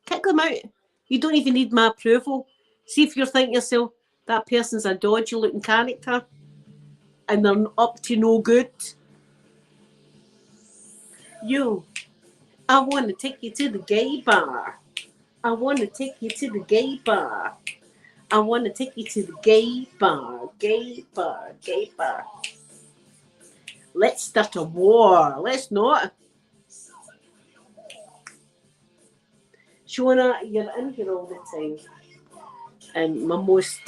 Kick them out. You don't even need my approval. See if you're thinking yourself, that person's a dodgy looking character and they're up to no good. You, I want to take you to the gay bar. I want to take you to the gay bar. I want to take you to the gay bar. Gay bar. Gay bar. Let's start a war. Let's not. Shona, you're in here all the time. And my most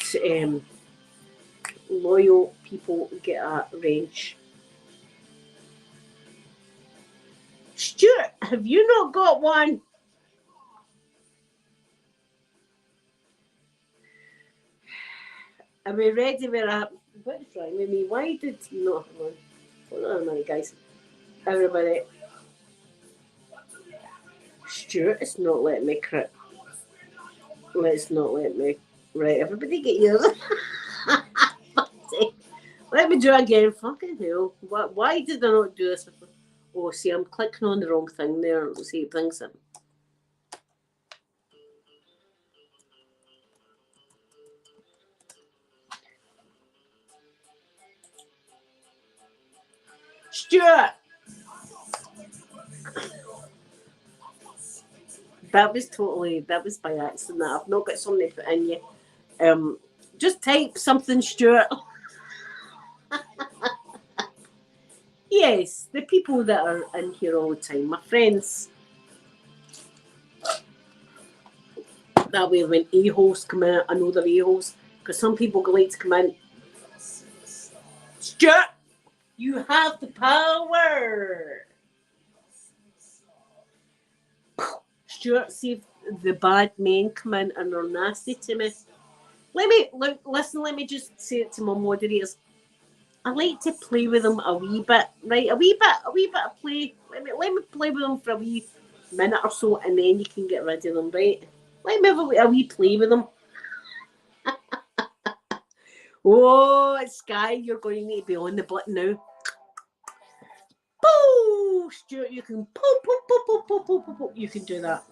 loyal people get a wrench. Stuart, have you not got one? Are we ready? What's wrong with me? Why did you not have one? Hold on a minute, guys. Everybody. Stuart, it's not letting me crit. Let's not let me. Right, everybody get yours. Let me do it again. Fucking hell. Why did I not do this before? Oh, see, I'm clicking on the wrong thing there. Let's see, it brings it. Stuart! That was by accident. I've not got something to put in you. Just type something, Stuart. Yes, the people that are in here all the time, my friends. That way when a-holes come in, I know they're a-holes. Because some people like to come in. Stuart, you have the power. Stuart, see if the bad men come in and are nasty to me. Let me just say it to my moderators. I like to play with them a wee bit, right? A wee bit of play. Let me play with them for a wee minute or so, and then you can get rid of them, right? Let me have a wee play with them. Oh, Sky, you're going to need to be on the button now. Pooh! Stuart, you can pooh. You can do that.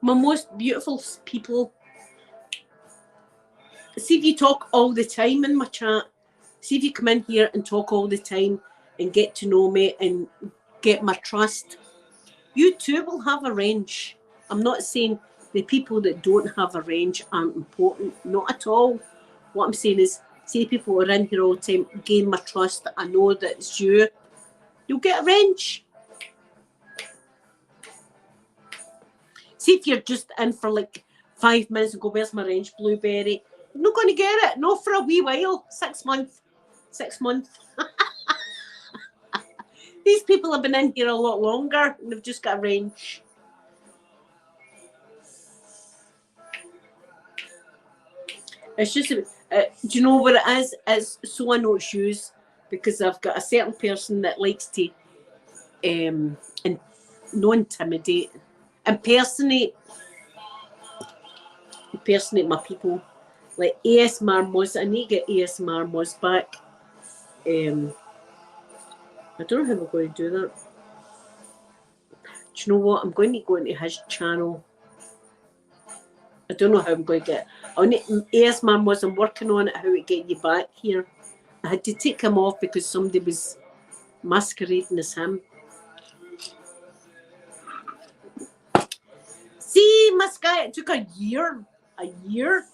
My most beautiful people. See if you talk all the time in my chat. See if you come in here and talk all the time and get to know me and get my trust. You too will have a range. I'm not saying the people that don't have a range aren't important. Not at all. What I'm saying is, see people who are in here all the time, gain my trust. I know that it's you. You'll get a range. See if you're just in for like 5 minutes and go, where's my range, Blueberry? I'm not going to get it. Not for a wee while. 6 months. 6 months. These people have been in here a lot longer and they've just got a range. It's just, do you know what it is? It's so I know shoes because I've got a certain person that likes to not intimidate, impersonate my people. Like ASMR Moz, I need to get ASMR Moz back. I don't know how we're going to do that. Do you know what? I'm going to go into his channel. I don't know how I'm going to get. I need ASMR Moz. I'm working on it. How to get you back here. I had to take him off because somebody was masquerading as him. See, my Sky, it took a year. A year.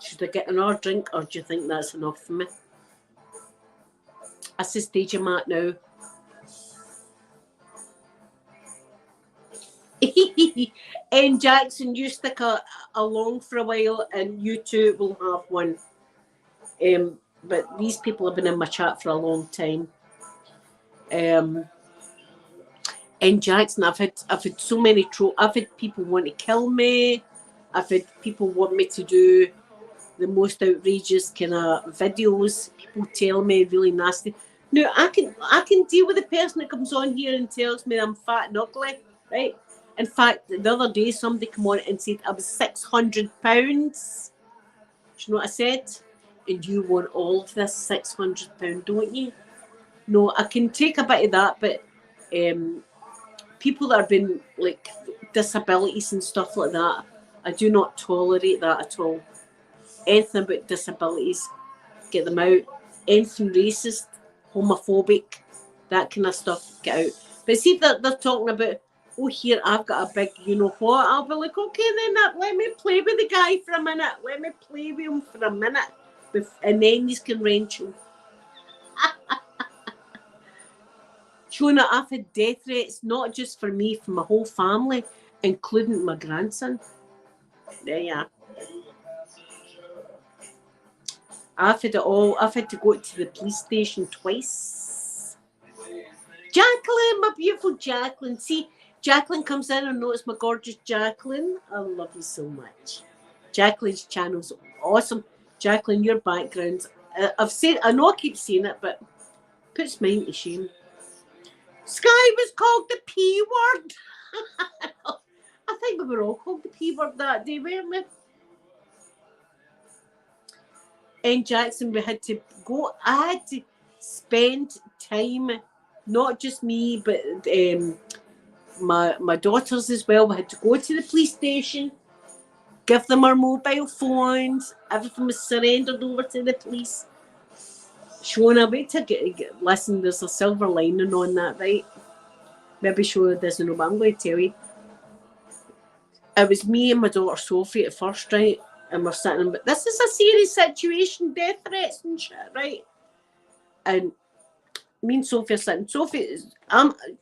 Should I get another drink or do you think that's enough for me? That's the stage I'm at now. And Jackson, you stick along for a while and you too will have one. But these people have been in my chat for a long time. And Jackson, I've had so many I've had people want to kill me. I've had people want me to do the most outrageous kind of videos. People tell me really nasty. No, I can deal with the person that comes on here and tells me I'm fat and ugly, right? In fact, the other day somebody came on and said I was 600 pounds. Do you know what I said? And you want all of this 600 pound, don't you? No, I can take a bit of that, but people that have been like disabilities and stuff like that, I do not tolerate that at all. Anything about disabilities, get them out. Anything racist, homophobic, that kind of stuff, get out. But see, they're talking about, oh, here, I've got a big, you know what, I'll be like, okay, then let me play with the guy for a minute. Let me play with him for a minute. And then you can wrench him. Shona, I've had death threats, not just for me, for my whole family, including my grandson. There you are. I've had it all. I've had to go to the police station twice. Jacqueline, my beautiful Jacqueline. See, Jacqueline comes in and notice my gorgeous Jacqueline. I love you so much. Jacqueline's channel's awesome. Jacqueline, your background. I've said, I know I keep saying it, but puts mine to shame. Sky was called the P word. I think we were all called the P word that day, weren't we? In Jackson, we had to go. I had to spend time, not just me, but my daughters as well. We had to go to the police station, give them our mobile phones. Everything was surrendered over to the police. Shona, wait to listen. There's a silver lining on that, right? Maybe Shona doesn't know, but I'm going to tell you. It was me and my daughter Sophie at first, right? And we're sitting, but this is a serious situation, death threats and shit, right? And me and Sophie are sitting. Sophie,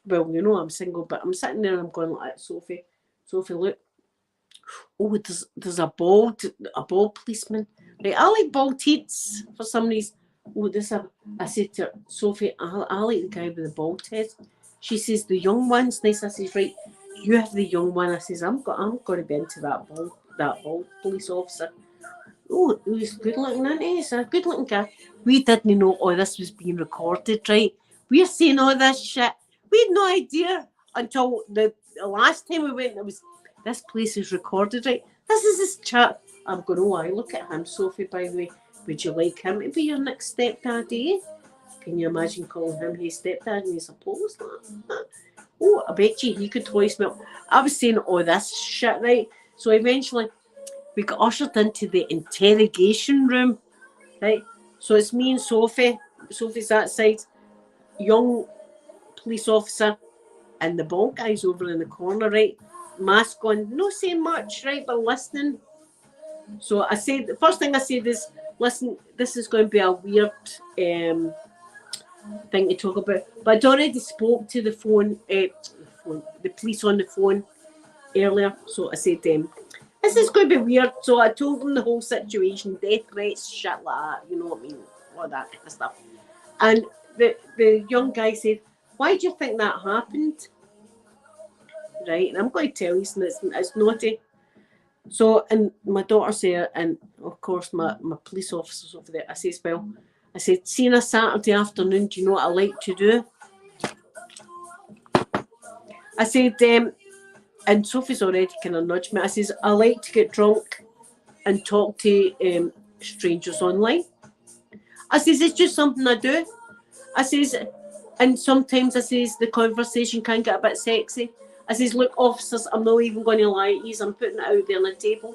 well, you know I'm single, but I'm sitting there and I'm going like, Sophie, look. Oh, there's a bald policeman. Right, I like bald heads for some reason. Oh, I said to her, Sophie, I like the guy with the bald head. She says, the young one's nice. I says, right, you have the young one. I says, I'm going to be into that bald police officer. Oh, he's good looking, isn't he? He's a good looking guy. We didn't know all this was being recorded, right? We're saying all this shit. We had no idea until the last time we went. It was, this place is recorded, right? This is his chat. I'm going, oh, I look at him, Sophie, by the way. Would you like him to be your next stepdaddy? Can you imagine calling him his stepdad and he's opposed? Oh, I bet you he could voice me up. I was saying all this shit, right? So eventually we got ushered into the interrogation room, right? So it's me and Sophie. Sophie's that side, young police officer, and the bald guy's over in the corner, right? Mask on, no saying much, right? But listening. So I said, the first thing I said is, listen, this is going to be a weird thing to talk about. But I'd already spoke to the police on the phone earlier. So I said, this is going to be weird. So I told them the whole situation, death threats, shit like that, you know what I mean? All that kind of stuff. And the young guy said, why do you think that happened? Right, and I'm going to tell you something, it's naughty. So, and my daughter's there, and of course my police officer's over there. I said, see, on a Saturday afternoon, do you know what I like to do? I said, and Sophie's already kind of nudged me. I says, I like to get drunk and talk to strangers online. I says, it's just something I do. I says, and sometimes I says the conversation can get a bit sexy. I says, look, officers, I'm not even going to lie to you. I'm putting it out there on the table.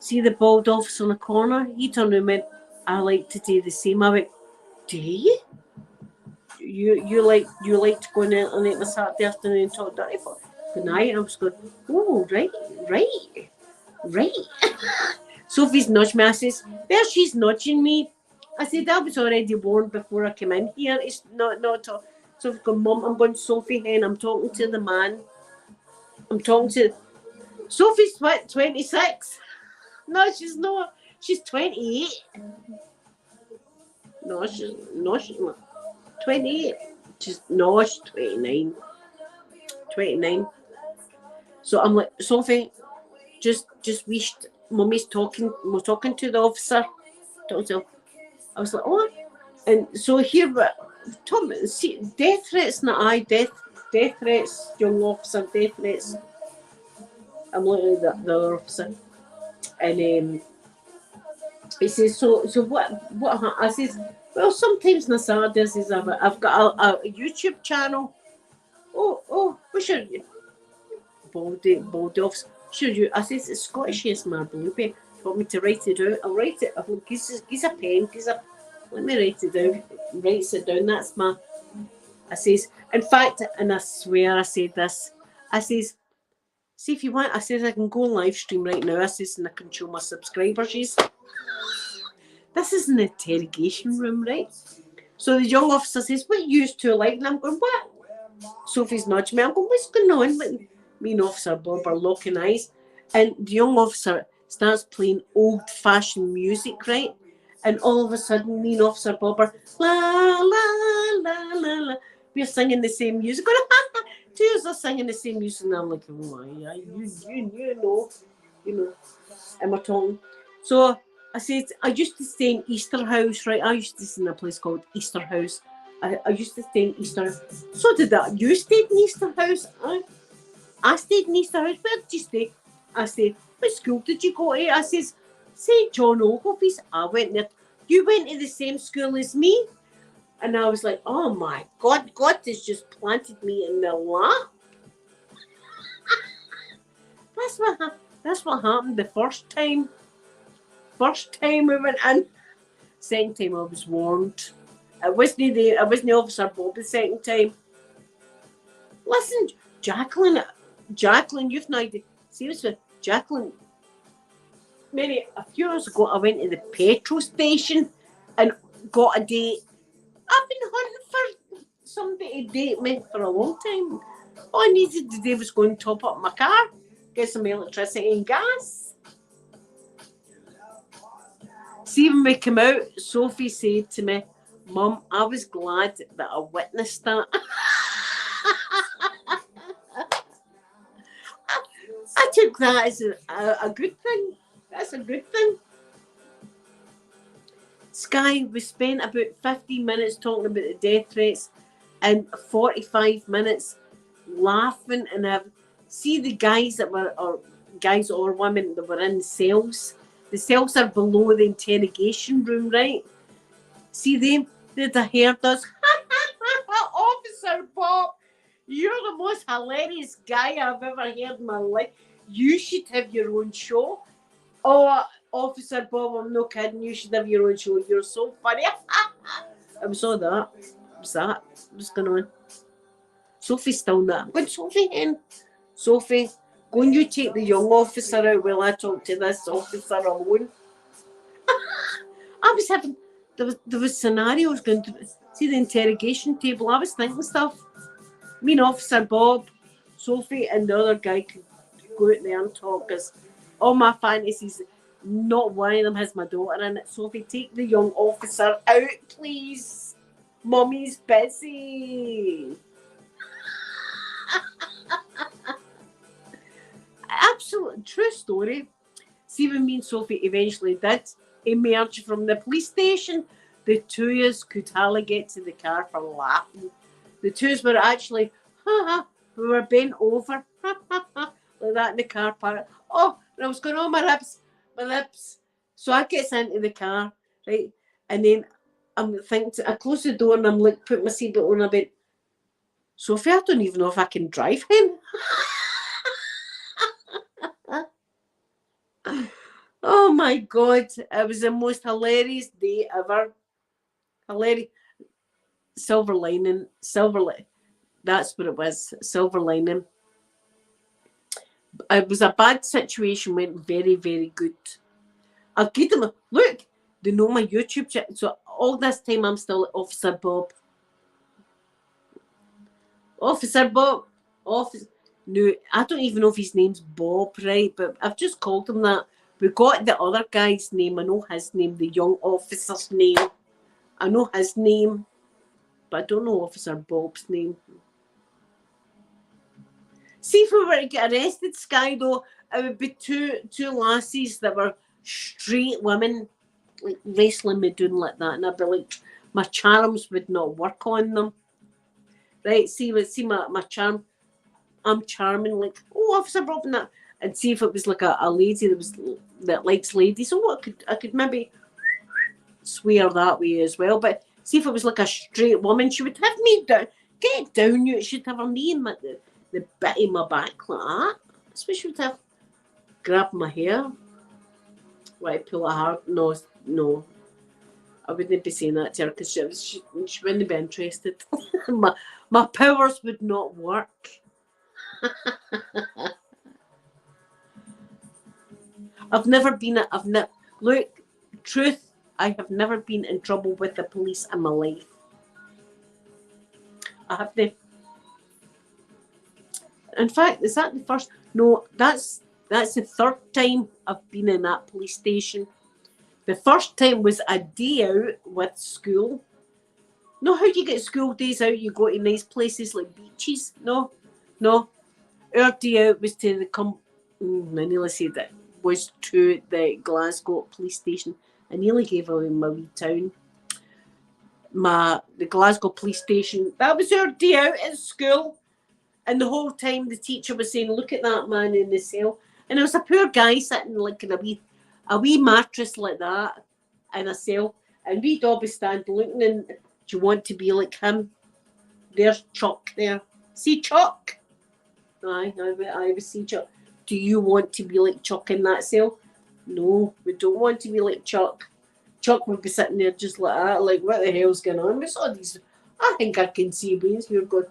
See the bald officer in the corner? He turned and went, I like to do the same. I went, do you? You like to go on out on a Saturday afternoon and talk dirty for good night? And I was going, oh, right. Sophie's nudged me. I says, there she's nudging me. I said, I was already warned before I came in here. It's not all. Sophie's going, Mum, I'm going, Sophie, hen, I'm talking to the man. I'm talking to... Sophie's what, 26? No, she's not. She's 28. No, she's not. 28. She's 29. 29. So I'm like, Sophie, just wished Mummy's talking. We're talking to the officer. I was like, oh. And so here Tom, see, death threats, not I. Death threats, young officer, death threats. I'm looking at the other officer. And he says, so what, I says, well, sometimes Nasada says, I've got a YouTube channel. Oh, what's your baldy officer? Should you? I says, it's Scottish, yes, my blueberry. Want me to write it out? I'll write it. Give a pen, let me write it down. Writes it down. That's my. I says, in fact, and I swear I said this. I says, see if you want. I says I can go live stream right now. I says, and I can show my subscribers. This is an interrogation room, right? So the young officer says, "What you two like?" And I'm going, "What?" Sophie's nudging me. I'm going, "What's going on?" But me and Officer Bob are locking eyes, and the young officer starts playing old-fashioned music, right? And all of a sudden, me and Officer Bob are la la la la la. We're singing the same music. Two of us are singing the same music, and I'm like, "Oh, yeah, you know," and we're talking. So I said, I used to stay in Easter House, right? I used to stay in a place called Easter House. I used to stay in Easter House. So did that. You stayed in Easter House? I stayed in Easter House. Where did you stay? I said, what school did you go to? I says, St. John Ogilvy's. I went there. You went to the same school as me? And I was like, oh my God, God has just planted me in the lap. That's what happened the first time. First time we went in. Second time I was warned. I wasn't Officer Bob the second time. Listen, Jacqueline, you've no idea. Seriously, Jacqueline, a few years ago, I went to the petrol station and got a date. I've been hunting for somebody to date me for a long time. All I needed to do was go and top up my car, get some electricity and gas. See, when we came out, Sophie said to me, Mum, I was glad that I witnessed that. I took that as a good thing. That's a good thing. Sky, we spent about 15 minutes talking about the death threats and 45 minutes laughing and see the guys that were, or guys or women that were in cells. The cells are below the interrogation room, right? See them? The hair does. Officer Bob, you're the most hilarious guy I've ever heard in my life. You should have your own show. Oh, Officer Bob, I'm not kidding. You should have your own show. You're so funny. I was all that. What's going on? Sophie's still not. Good, Sophie, hen. Sophie, go and you take the young officer out while I talk to this officer alone. I was having, there was scenarios going to, see the interrogation table, I was thinking stuff. Me and Officer Bob, Sophie and the other guy could go out there and talk, because all my fantasies, not one of them has my daughter in it. Sophie, take the young officer out, please. Mummy's busy. Absolute true story. See, when me and Sophie eventually did emerge from the police station, the two of us could hardly get to the car for laughing. The two of us were actually, we were bent over, like that in the car park. Oh, and I was going, oh, my lips. So I gets into the car, right? And then I'm thinking, I close the door and I'm like, put my seatbelt on a bit. Sophie, I don't even know if I can drive him. Oh my God, it was the most hilarious day ever. Hilarious. Silver lining. That's what it was. Silver lining. It was a bad situation, went very, very good. I'll give them a look. They know my YouTube channel. So all this time I'm still Officer Bob. Officer Bob. No, I don't even know if his name's Bob, right? But I've just called him that. We got the other guy's name. I know his name, the young officer's name. I know his name, but I don't know Officer Bob's name. See, if we were to get arrested, Sky, though, it would be two lassies that were straight women, like wrestling me doing like that. And I'd be like, my charms would not work on them. Right? See my charm. I'm charming, like, oh, Officer Robin, that. And see if it was like a lady that likes ladies. Oh, I could maybe swear that way as well. But see if it was like a straight woman, she would have me down. Get down, you. She'd have her knee in the bit of my back like that. That's what she would have. Grab my hair. Right, pull it hard. No. I wouldn't be saying that to her because she wouldn't be interested. my powers would not work. Look, truth, I have never been in trouble with the police in my life. I have to. In fact, is that the first? No, that's the third time I've been in that police station. The first time was a day out with school. No, how do you get school days out? You go to nice places like beaches. No. Our day out was to I nearly said that was to the Glasgow police station. I nearly gave away my wee town. The Glasgow police station. That was our day out at school. And the whole time the teacher was saying, look at that man in the cell. And there was a poor guy sitting like in a wee mattress like that in a cell. And we'd all be standing looking and, do you want to be like him? There's Chuck there. See Chuck? I would see Chuck. Do you want to be like Chuck in that cell? No, we don't want to be like Chuck. Chuck would be sitting there just like that, like, what the hell's going on? We saw these. I think I can see brains. We were going,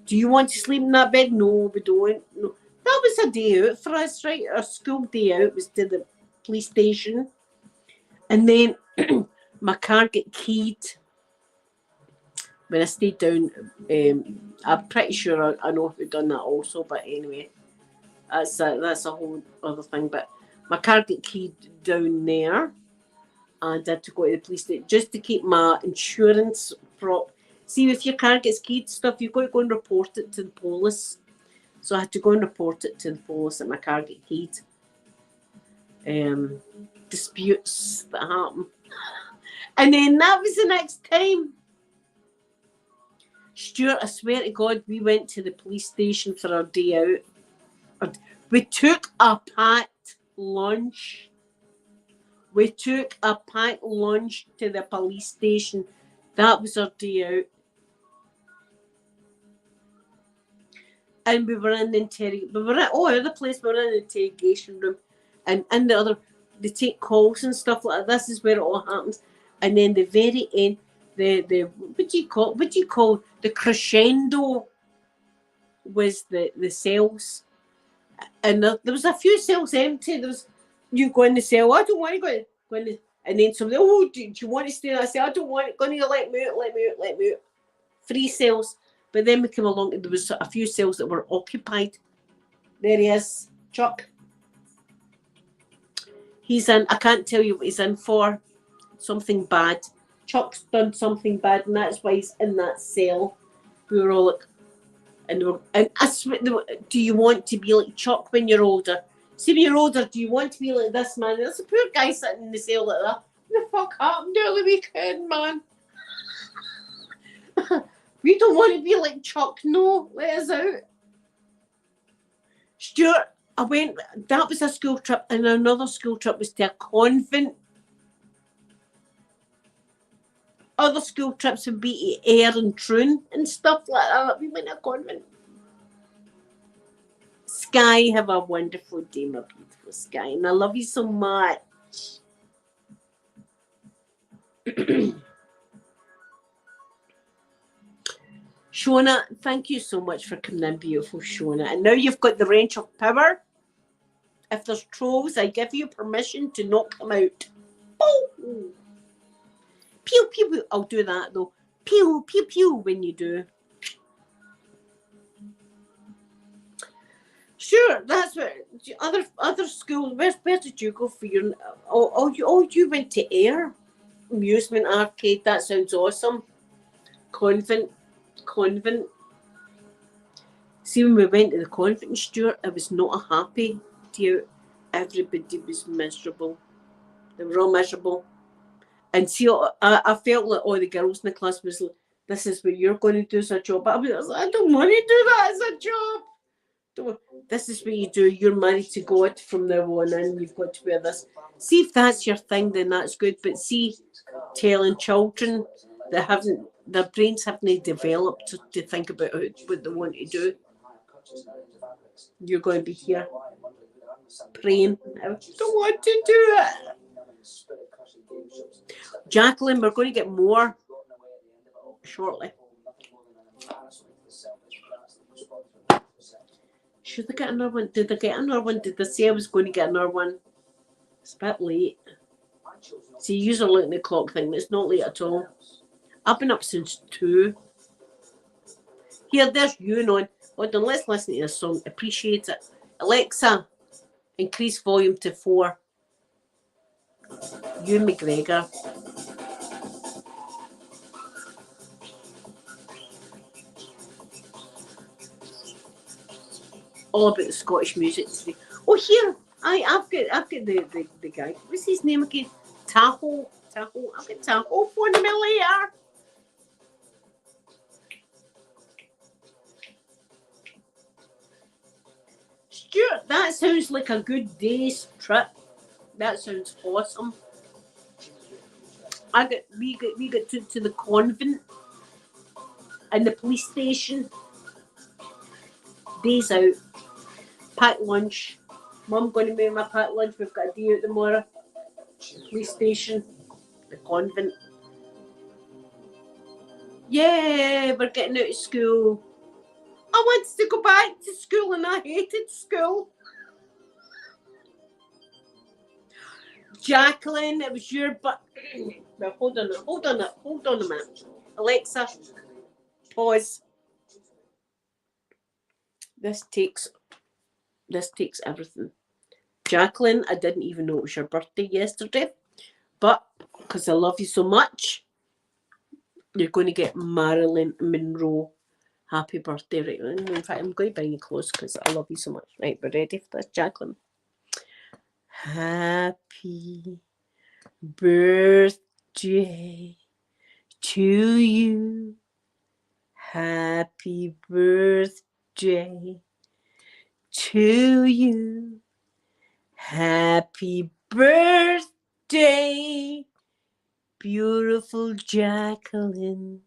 do you want to sleep in that bed? No, we don't. No. That was a day out for us, right? Our school day out was to the police station. And then my car got keyed. When I stayed down, I'm pretty sure I know who'd done that also, but anyway, that's a whole other thing. But my car got keyed down there, and I had to go to the police station just to keep my insurance prop. See, if your car gets keyed stuff, you've got to go and report it to the police. So I had to go and report it to the police that my car got keyed. Disputes that happen. And then that was the next time. Stuart, I swear to God, we went to the police station for our day out. We took a packed lunch. We took a packed lunch to the police station. That was our day out. And we were in the interrogation. We were at other place. We were in the interrogation room, and in the other, they take calls and stuff like that. This is where it all happens. And then the very end, the what do you call the crescendo was the cells, and there was a few cells empty. There was, you go in the cell. I don't want to go in the, and then somebody, oh, do you want to stay in that cell? I don't want it. Go in here, let me out. 3 cells. But then we came along and there was a few cells that were occupied. There he is, Chuck. He's in, I can't tell you what he's in for. Something bad. Chuck's done something bad, and that's why he's in that cell. We were all like, and I swear, do you want to be like Chuck when you're older? See, when you're older, do you want to be like this man? There's a poor guy sitting in the cell like that. What the fuck happened early weekend, man? We don't want to be like Chuck. No, let us out. Stuart, that was a school trip, and another school trip was to a convent. Other school trips would be to Ayr and Troon and stuff like that. We went to a convent. Sky, have a wonderful day, my beautiful Sky, and I love you so much. Shona, thank you so much for coming in, beautiful Shona. And now you've got the wrench of power. If there's trolls, I give you permission to knock them out. Boom! Pew, pew, pew. I'll do that, though. Pew, pew, pew, when you do. Sure, that's what other schools. Where did you go for your? You went to Ayr Amusement Arcade. That sounds awesome. Convent. See, when we went to the convent, Stuart, it was not a happy day. Everybody was miserable. They were all miserable. And see, I felt like all the girls in the class was like, this is what you're going to do as a job. But I was like, I don't want to do that as a job. This is what you do. You're married to God from now on, and you've got to wear this. See, if that's your thing, then that's good. But see, telling children that haven't, their brains haven't developed to think about what they want to do. You're going to be here praying. I don't want to do it. Jacqueline, we're going to get more shortly. Should they get another one? Did they get another one? Did they say I was going to get another one? It's a bit late. See, you're looking at the clock thing. It's not late at all. I've been up since 2. Here, there's you on. Hold on, let's listen to this song. Appreciate it. Alexa, increase volume to 4. Ewan McGregor. All about the Scottish music today. Oh, here, I've got the guy. What's his name again? Tahoe. I've got Tahoe phoning me later. Stuart, that sounds like a good day's trip. That sounds awesome. We got to the convent and the police station. Days out. Packed lunch. Mum going to make my packed lunch. We've got a day out tomorrow. Police station. The convent. Yeah, we're getting out of school. I wanted to go back to school and I hated school. Jacqueline, it was your Well, hold on a minute. Alexa, pause. This takes everything. Jacqueline, I didn't even know it was your birthday yesterday, but because I love you so much, you're going to get Marilyn Monroe. Happy birthday, right? In fact, I'm going to bring you close because I love you so much. Right, we're ready for this, Jacqueline. Happy birthday to you. Happy birthday to you. Happy birthday, beautiful Jacqueline.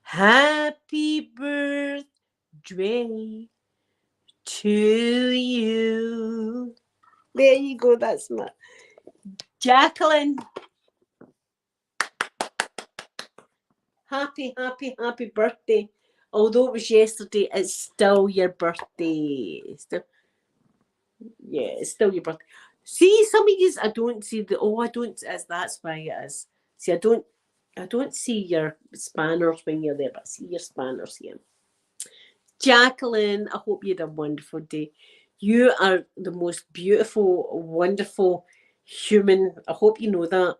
Happy birthday to you. There you go, that's my Jacqueline. Happy birthday. Although it was yesterday, it's still your birthday. It's still your birthday. See, some of these I don't see that's why it is. See, I don't see your spanners when you're there, but I see your spanners here. Jacqueline, I hope you had a wonderful day. You are the most beautiful, wonderful human. I hope you know that.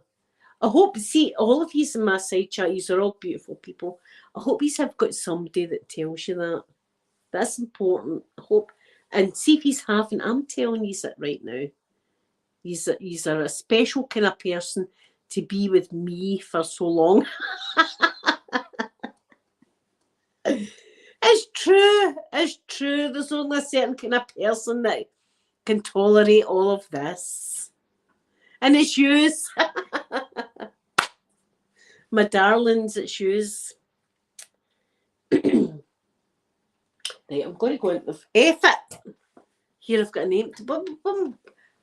I hope, see, all of you in my side chat, you are all beautiful people. I hope you have got somebody that tells you that. That's important. I hope. And see if he's having, I'm telling you that right now. He's are a special kind of person to be with me for so long. It's true. There's only a certain kind of person that can tolerate all of this. And it's yous. My darlings, it's yous. Right, I'm going to go into F it. Here I've got a name.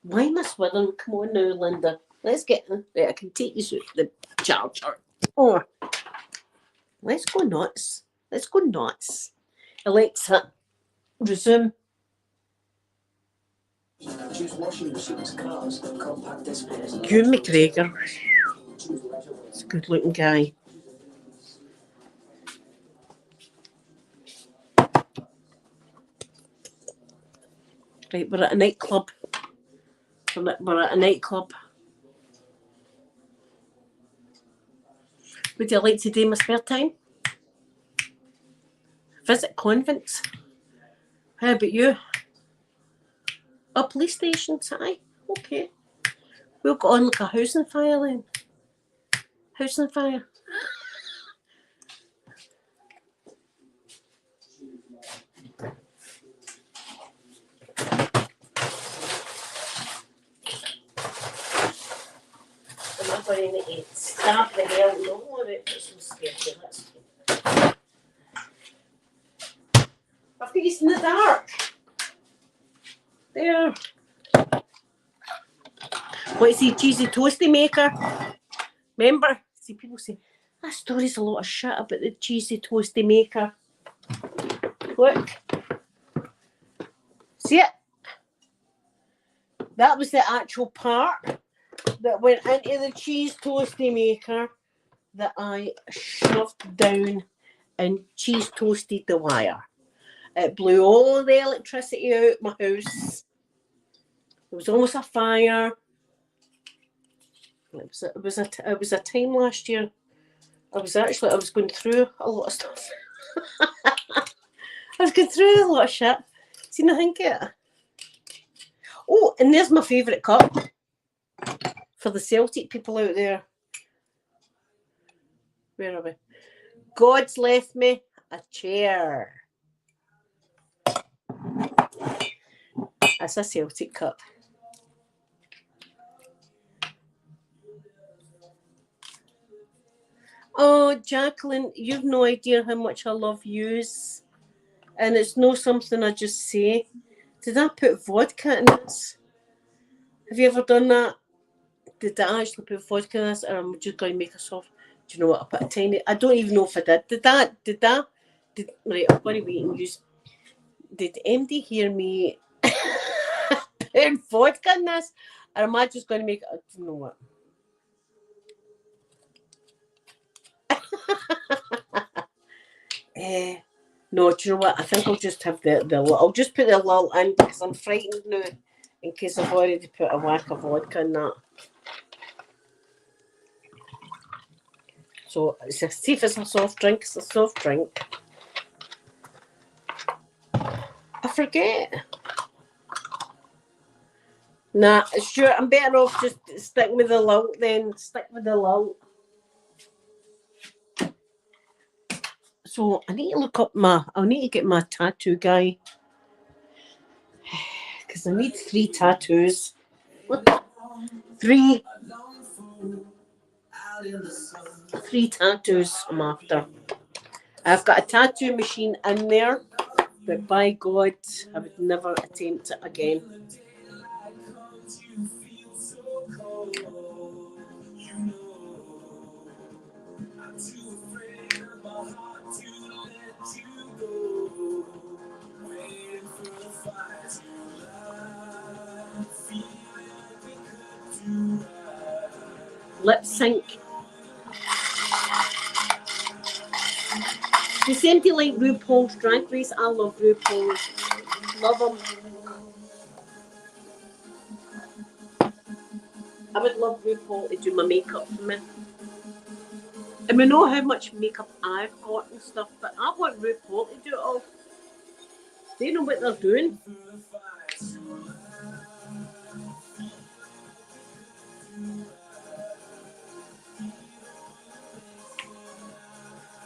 Why am I swithering? Come on now, Linda. Let's get... Right, I can take you through the charger. Oh. Let's go nuts. Alexa, resume. Choose washing machines, cars, compact displays. Ewan McGregor. He's a good looking guy. Right, we're at a nightclub. We're at a nightclub. Would you like to do my spare time? Visit convents. How about you? A police station, aye. Okay. We'll go on like a housing fire then. House on fire. I'm not going to stab the hell. No, I'm scared of that. I've got you in the dark. There. What's the cheesy toasty maker? Remember? See, people say, that story's a lot of shit about the cheesy toasty maker. Look. See it? That was the actual part that went into the cheese toasty maker that I shoved down and cheese toasted the wire. It blew all the electricity out my house. There was almost a fire. It was a time last year. I was going through a lot of stuff. I was going through a lot of shit. See nothing yet? Oh, and there's my favourite cup for the Celtic people out there. Where are we? God's left me a chair. That's a Celtic cup. Oh, Jacqueline, you've no idea how much I love yous. And it's not something I just say. Did I put vodka in this? Have you ever done that? Did I actually put vodka in this? Or am I just going to make a soft? Do you know what? I put a tiny... I don't even know if I did. Right, I'm going to wait and use... Did MD hear me put vodka in this? Or am I just going to make... I don't know what. No, do you know what? I think I'll just have I'll just put the little in because I'm frightened now in case I've already put a whack of vodka in that. So see if it's a soft drink. It's a soft drink. I forget. Nah, sure. I'm better off just sticking with the lilt then. Stick with the lilt. So I need to look up I'll need to get my tattoo guy. Because I need 3 tattoos. 3 tattoos I'm after. I've got a tattoo machine in there, but by God, I would never attempt it again. Lip sync. The same thing like RuPaul's Drag Race. I love RuPaul's. Love him. I would love RuPaul to do my makeup for me. And we know how much makeup I've got and stuff, but I want RuPaul to do it all. They know what they're doing.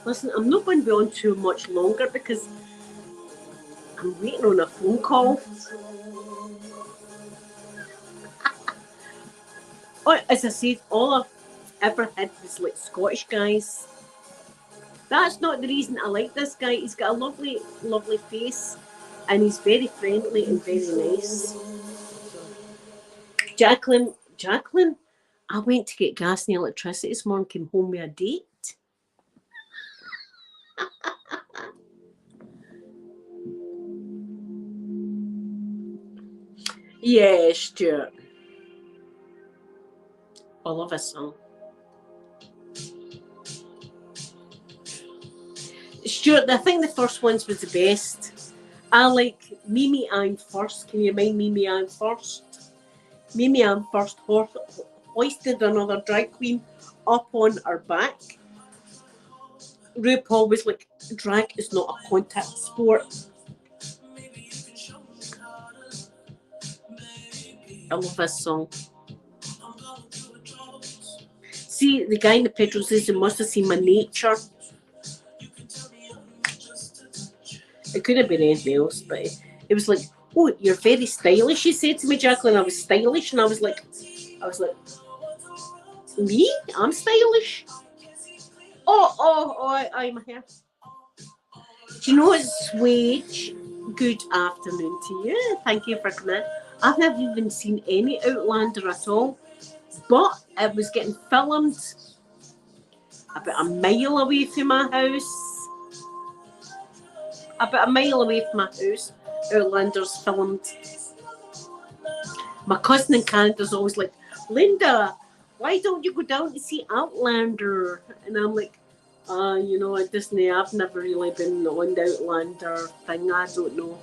Listen, I'm not going to be on too much longer because I'm waiting on a phone call. Oh, as I said, all I've ever had was like Scottish guys. That's not the reason I like this guy. He's got a lovely, lovely face and he's very friendly and very nice. Jacqueline, I went to get gas and electricity this morning, came home with a date. Yeah, Stuart. I love this song. Stuart, I think the first ones was the best. I like Mimi I'm First. Can you remind Mimi I'm First? Mimi I'm First hoisted another drag queen up on her back. RuPaul was like, drag is not a contact sport. I love this song. See, the guy in the petrol says he must have seen my nature. It could have been anything else, but it was like, oh, you're very stylish, he said to me, Jacqueline. I was stylish, and I was like, me? I'm stylish? Oh, I'm here. Do you know it's Swage? Good afternoon to you. Thank you for coming in. I've never even seen any Outlander at all, but it was getting filmed about a mile away from my house. About a mile away from my house, Outlander's filmed. My cousin in Canada's always like, Linda, why don't you go down to see Outlander? And I'm like, you know, at Disney, I've never really been on the Outlander thing. I don't know.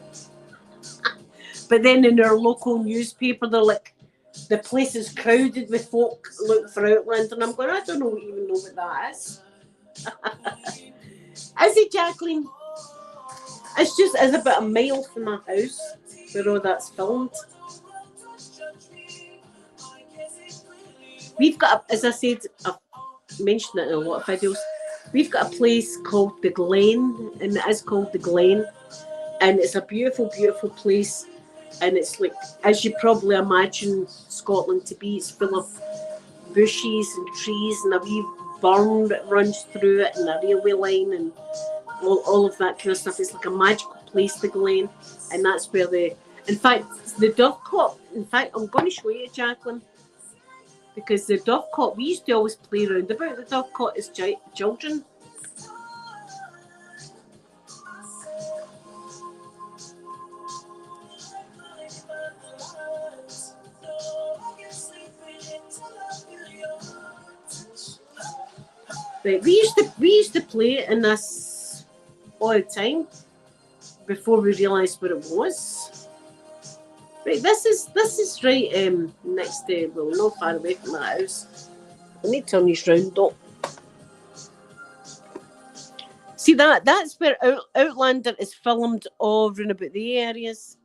But then in our local newspaper, they're like, the place is crowded with folk looking for Outlander. And I'm going, I don't even know what that is. Is it, Jacqueline? It's about a mile from my house where all that's filmed. We've got, as I said, I've mentioned it in a lot of videos, we've got a place called the Glen, and it is called the Glen, and it's a beautiful, beautiful place, and it's like, as you probably imagine Scotland to be, it's full of bushes and trees, and a wee burn that runs through it, and a railway line, and all of that kind of stuff. It's like a magical place, the Glen, and that's where in fact, the Dovecot, in fact, I'm going to show you, Jacqueline, because the Dovecot, we used to always play around about the Dovecot as children. Right, we used to play in this all the time before we realised what it was. Right, this is right next to, well, not far away from my house. I need to turn these round up. See that's where Outlander is filmed all around about the areas.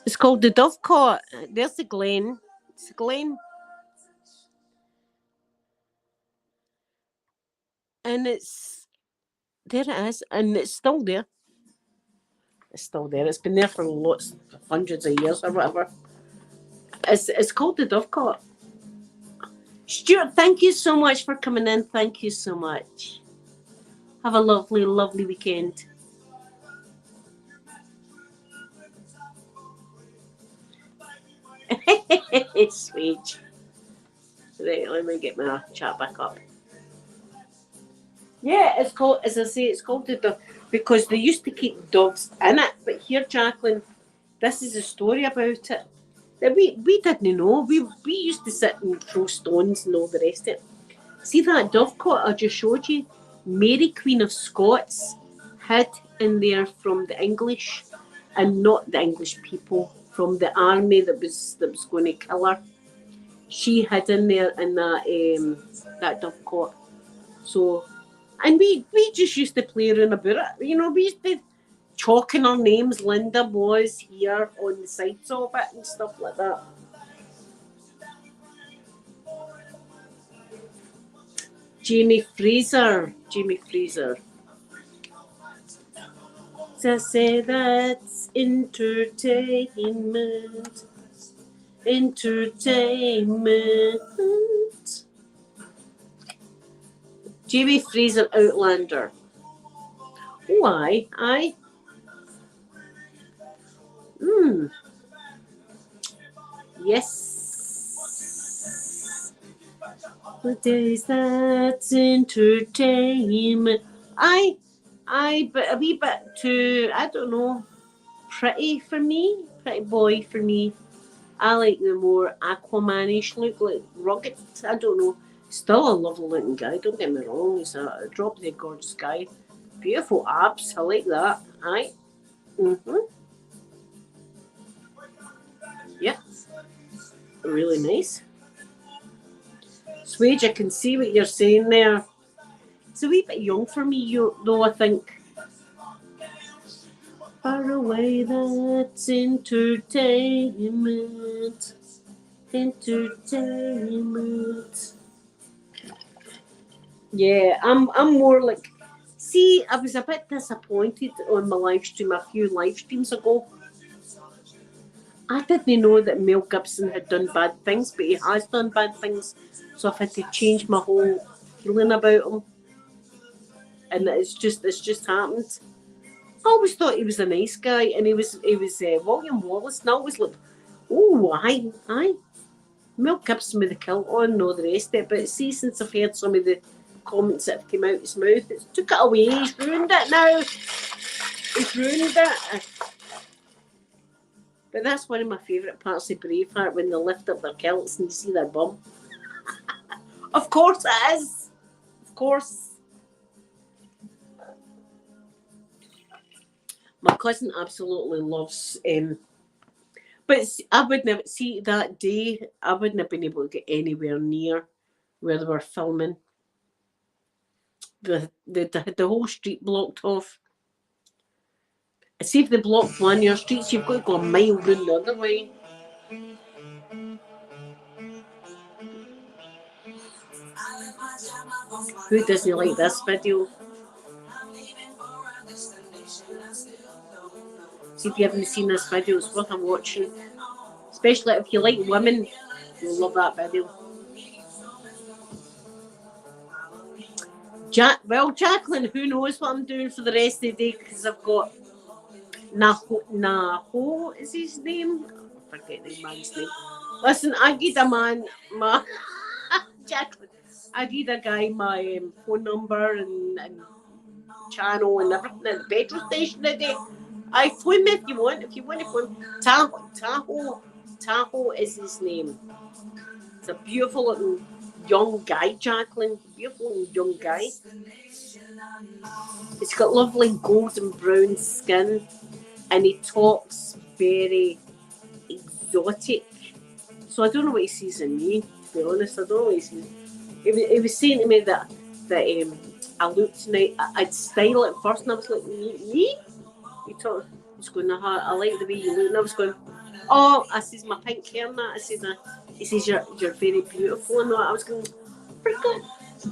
It's called the Dovecot. There's the Glen. It's the Glen. And there it is, and it's still there. It's still there. It's been there for hundreds of years or whatever. It's called the Dovecot. Stuart, thank you so much for coming in. Thank you so much. Have a lovely, lovely weekend. It's sweet. Right, let me get my chat back up. Yeah, it's called, as I say, it's called the Dove, because they used to keep dogs in it. But here, Jacqueline, this is a story about it that we didn't know. We used to sit and throw stones and all the rest of it. See that Dovecot I just showed you? Mary Queen of Scots hid in there from the English, and not the English people, from the army that was going to kill her. She hid in there in that Dovecot. So, and we just used to play around about it. You know, we used to chalking our names. Linda was here on the sides of it and stuff like that. Jamie Fraser. I say that's entertainment. Jamie Fraser, Outlander. Oh, aye. Yes. What days that's entertainment. Aye, but a wee bit too, I don't know, pretty boy for me. I like the more Aquamanish look, like rugged, I don't know. Still a lovely looking guy, don't get me wrong, he's a drop dead gorgeous guy. Beautiful abs, I like that, aye. Yeah, really nice. Swage, I can see what you're saying there. It's a wee bit young for me, though, I think. far away, that's entertainment. Entertainment. Yeah, I'm more like. See, I was a bit disappointed on my live stream a few live streams ago. I didn't know that Mel Gibson had done bad things, but he has done bad things. So I've had to change my whole feeling about him, and it's just happened. I always thought he was a nice guy, and he was William Wallace, and I always looked, oh, aye, Mel Gibson with the kilt on and all the rest of it. But see, since I've heard some of the comments that have come out his mouth, it's took it away. He's ruined it now. He's ruined it. But that's one of my favourite parts of Braveheart, when they lift up their kilts and you see their bum. Of course it is. Of course. My cousin absolutely loves but I would never see that day. I wouldn't have been able to get anywhere near where they were filming. They had the whole street blocked off. See, if they blocked one of your streets, you've got to go a mile round the other way. Who doesn't like this video? See, if you haven't seen this video, it's worth watching. Especially if you like women, you'll love that video. Jacqueline, who knows what I'm doing for the rest of the day, because I've got Naho is his name. I forget the man's name. Listen, I give a man my Jacqueline. I give a guy my phone number and channel and everything at the petrol station today. I phone me if you want. If you want to phone, Tahoe is his name. It's a beautiful looking young guy, Jacqueline. Beautiful looking young guy. He's got lovely golden brown skin, and he talks very exotic. So I don't know what he sees in me, to be honest. I don't know what he sees. He was saying to me that I looked tonight, I'd style it first, and I was like, me? He's going, I like the way you look, and I was going, oh, I says my pink hair and that. I says, he says you're very beautiful and that. I was going, oh my God,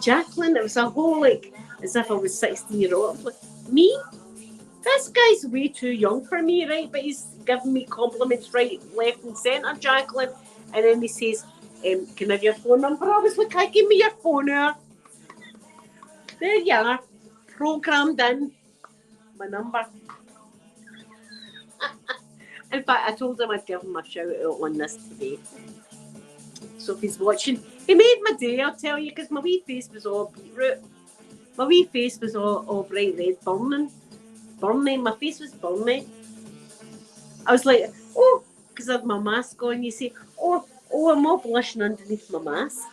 Jacqueline. It was a whole like as if I was 16-year-old. I was like, me? This guy's way too young for me, right? But he's giving me compliments right, left, and centre, Jacqueline. And then he says, can I have your phone number? I was like, give me your phone here. There you are, programmed in my number. In fact, I told him I'd give him a shout out on this today. So if he's watching, he made my day, I'll tell you, because my wee face was all beetroot. My wee face was all bright red, burning. My face was burning. I was like, oh, because I have my mask on, you say, oh, I'm all blushing underneath my mask.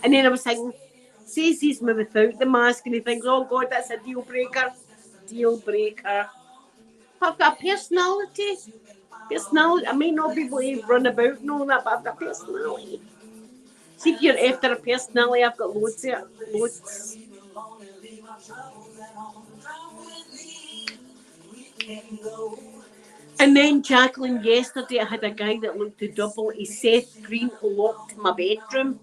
And then I was thinking, say he sees me without the mask and he thinks, oh God, that's a deal breaker. I've got a personality. I may not be able to run about and all that, but I've got personality. See, if you're after a personality, I've got loads of it. Loads. And then, Jacqueline, yesterday I had a guy that looked to double his Seth Green locked my bedroom.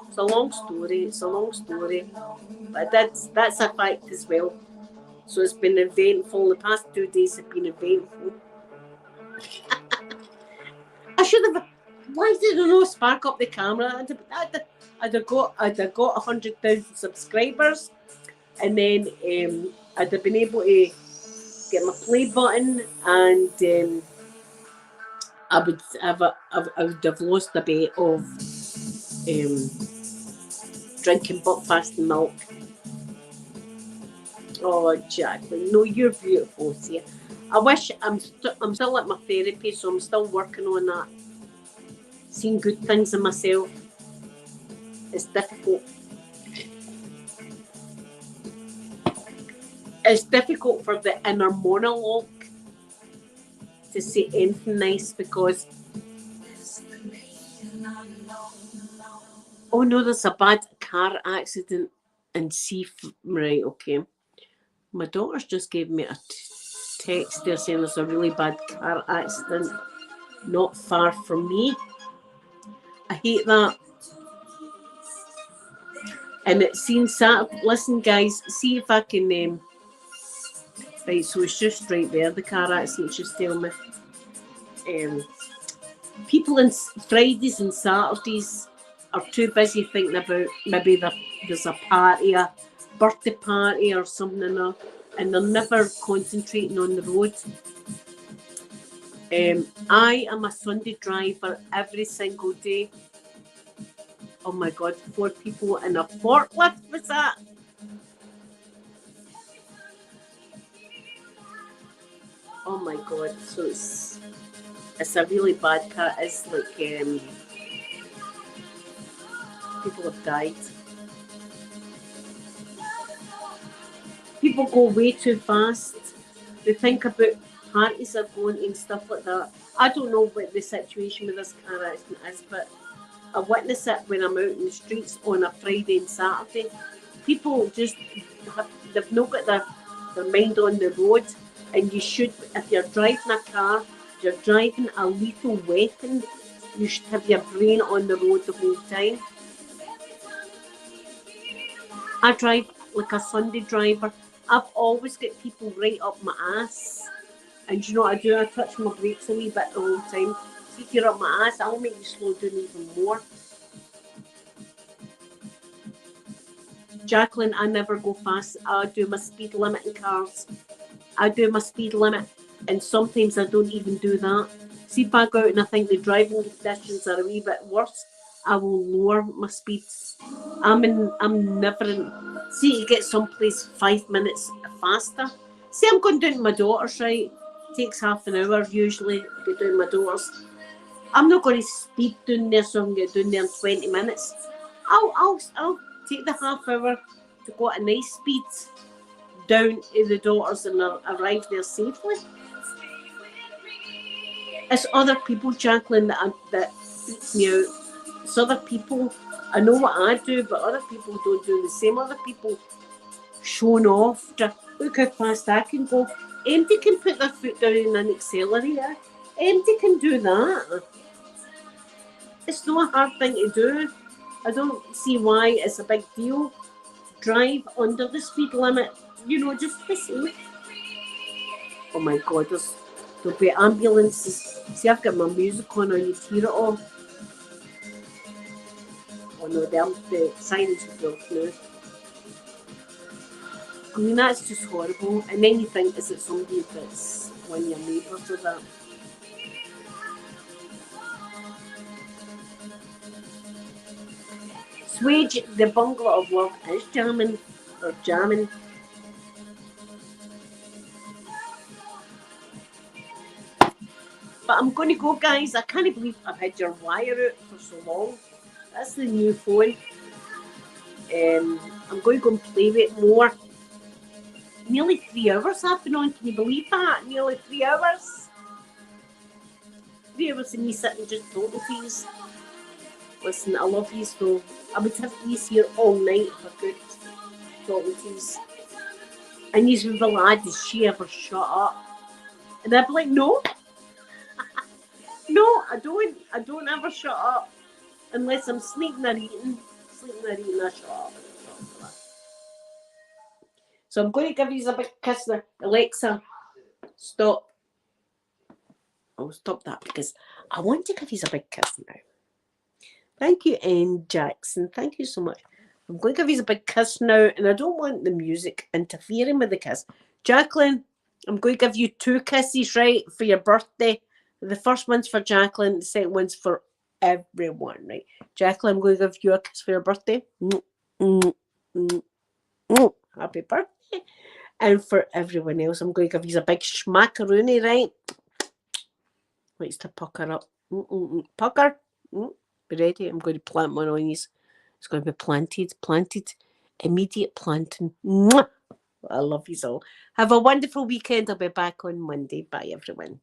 It's a long story. But that's a fact as well. So it's been eventful. The past 2 days have been eventful. I should have. Why did I not spark up the camera? I'd have got 100,000 subscribers, and then I'd have been able to get my play button, and I would have lost a bit of drinking Buckfast and milk. Oh, Jacqueline, no, you're beautiful, see. I wish I'm still at my therapy, so I'm still working on that. Seeing good things in myself. It's difficult. It's difficult for the inner monologue to say anything nice because oh no, there's a bad car accident in right, okay. My daughter's just gave me a text there saying there's a really bad car accident not far from me. I hate that. And it seems Saturday. Listen, guys, see if I can. Right, so it's just right there. The car accident just tell me. People on Fridays and Saturdays are too busy thinking about maybe there's a party, a birthday party or something, and they're never concentrating on the road. I am a Sunday driver every single day. Oh my God, 4 people in a forklift, what's that? Oh my God, so it's a really bad car. It's like people have died. People go way too fast. They think about parties are going and stuff like that. I don't know what the situation with this car accident is, but I witness it when I'm out in the streets on a Friday and Saturday. People just they've not got their mind on the road, and you should, if you're driving a car, you're driving a lethal weapon, you should have your brain on the road the whole time. I drive like a Sunday driver. I've always got people right up my ass. And you know what I do? I touch my brakes a wee bit the whole time. See, if you're up my ass, I'll make you slow down even more. Jacqueline, I never go fast. I do my speed limit in cars. I do my speed limit, and sometimes I don't even do that. See, if I go out and I think the driving conditions are a wee bit worse, I will lower my speeds. I'm never in. See, you get someplace 5 minutes faster. See, I'm going down to my daughter's, right? It takes half an hour usually to get down to my daughter's. I'm not going to speed down there so I can get down there in 20 minutes. I'll take the half hour to go at a nice speed down to the daughters and arrive there safely. It's other people, Jacqueline, that freaks me out. It's other people. I know what I do, but other people don't do the same. Other people showing off to look how fast I can go. Empty can put their foot down in an accelerator. Empty can do that. It's not a hard thing to do. I don't see why it's a big deal. Drive under the speed limit, just be safe. Oh my God, there'll be ambulances. See, I've got my music on, you'd hear it all. Oh no, the sirens will go through. I mean, that's just horrible. And then you think, is it somebody that's one of your neighbours or that? Swage, the bungalow of love is jamming. But I'm going to go, guys. I can't believe I've had your wire out for so long. That's the new phone. I'm going to go and play with it more. Nearly 3 hours I've been on. Can you believe that? Nearly 3 hours. 3 hours of me sitting just talking to you. Listen, I love you, so I would have these here all night if I could. Talking to you. And you would be like, does she ever shut up? And I'd be like, no. No, I don't. I don't ever shut up. Unless I'm sleeping or eating. I shut up. So I'm going to give you a big kiss now. Alexa, stop. I'll stop that because I want to give you a big kiss now. Thank you, N. Jackson. Thank you so much. I'm going to give you a big kiss now, and I don't want the music interfering with the kiss. Jacqueline, I'm going to give you 2 kisses, right, for your birthday. The first one's for Jacqueline, the second one's for everyone, right? Jacqueline, I'm going to give you a kiss for your birthday. Happy birthday. And for everyone else, I'm going to give you a big schmackaroonie, right? Likes to pucker up. Pucker. Be ready. I'm going to plant one on you. It's going to be planted. Immediate planting. I love you all. Have a wonderful weekend. I'll be back on Monday. Bye, everyone.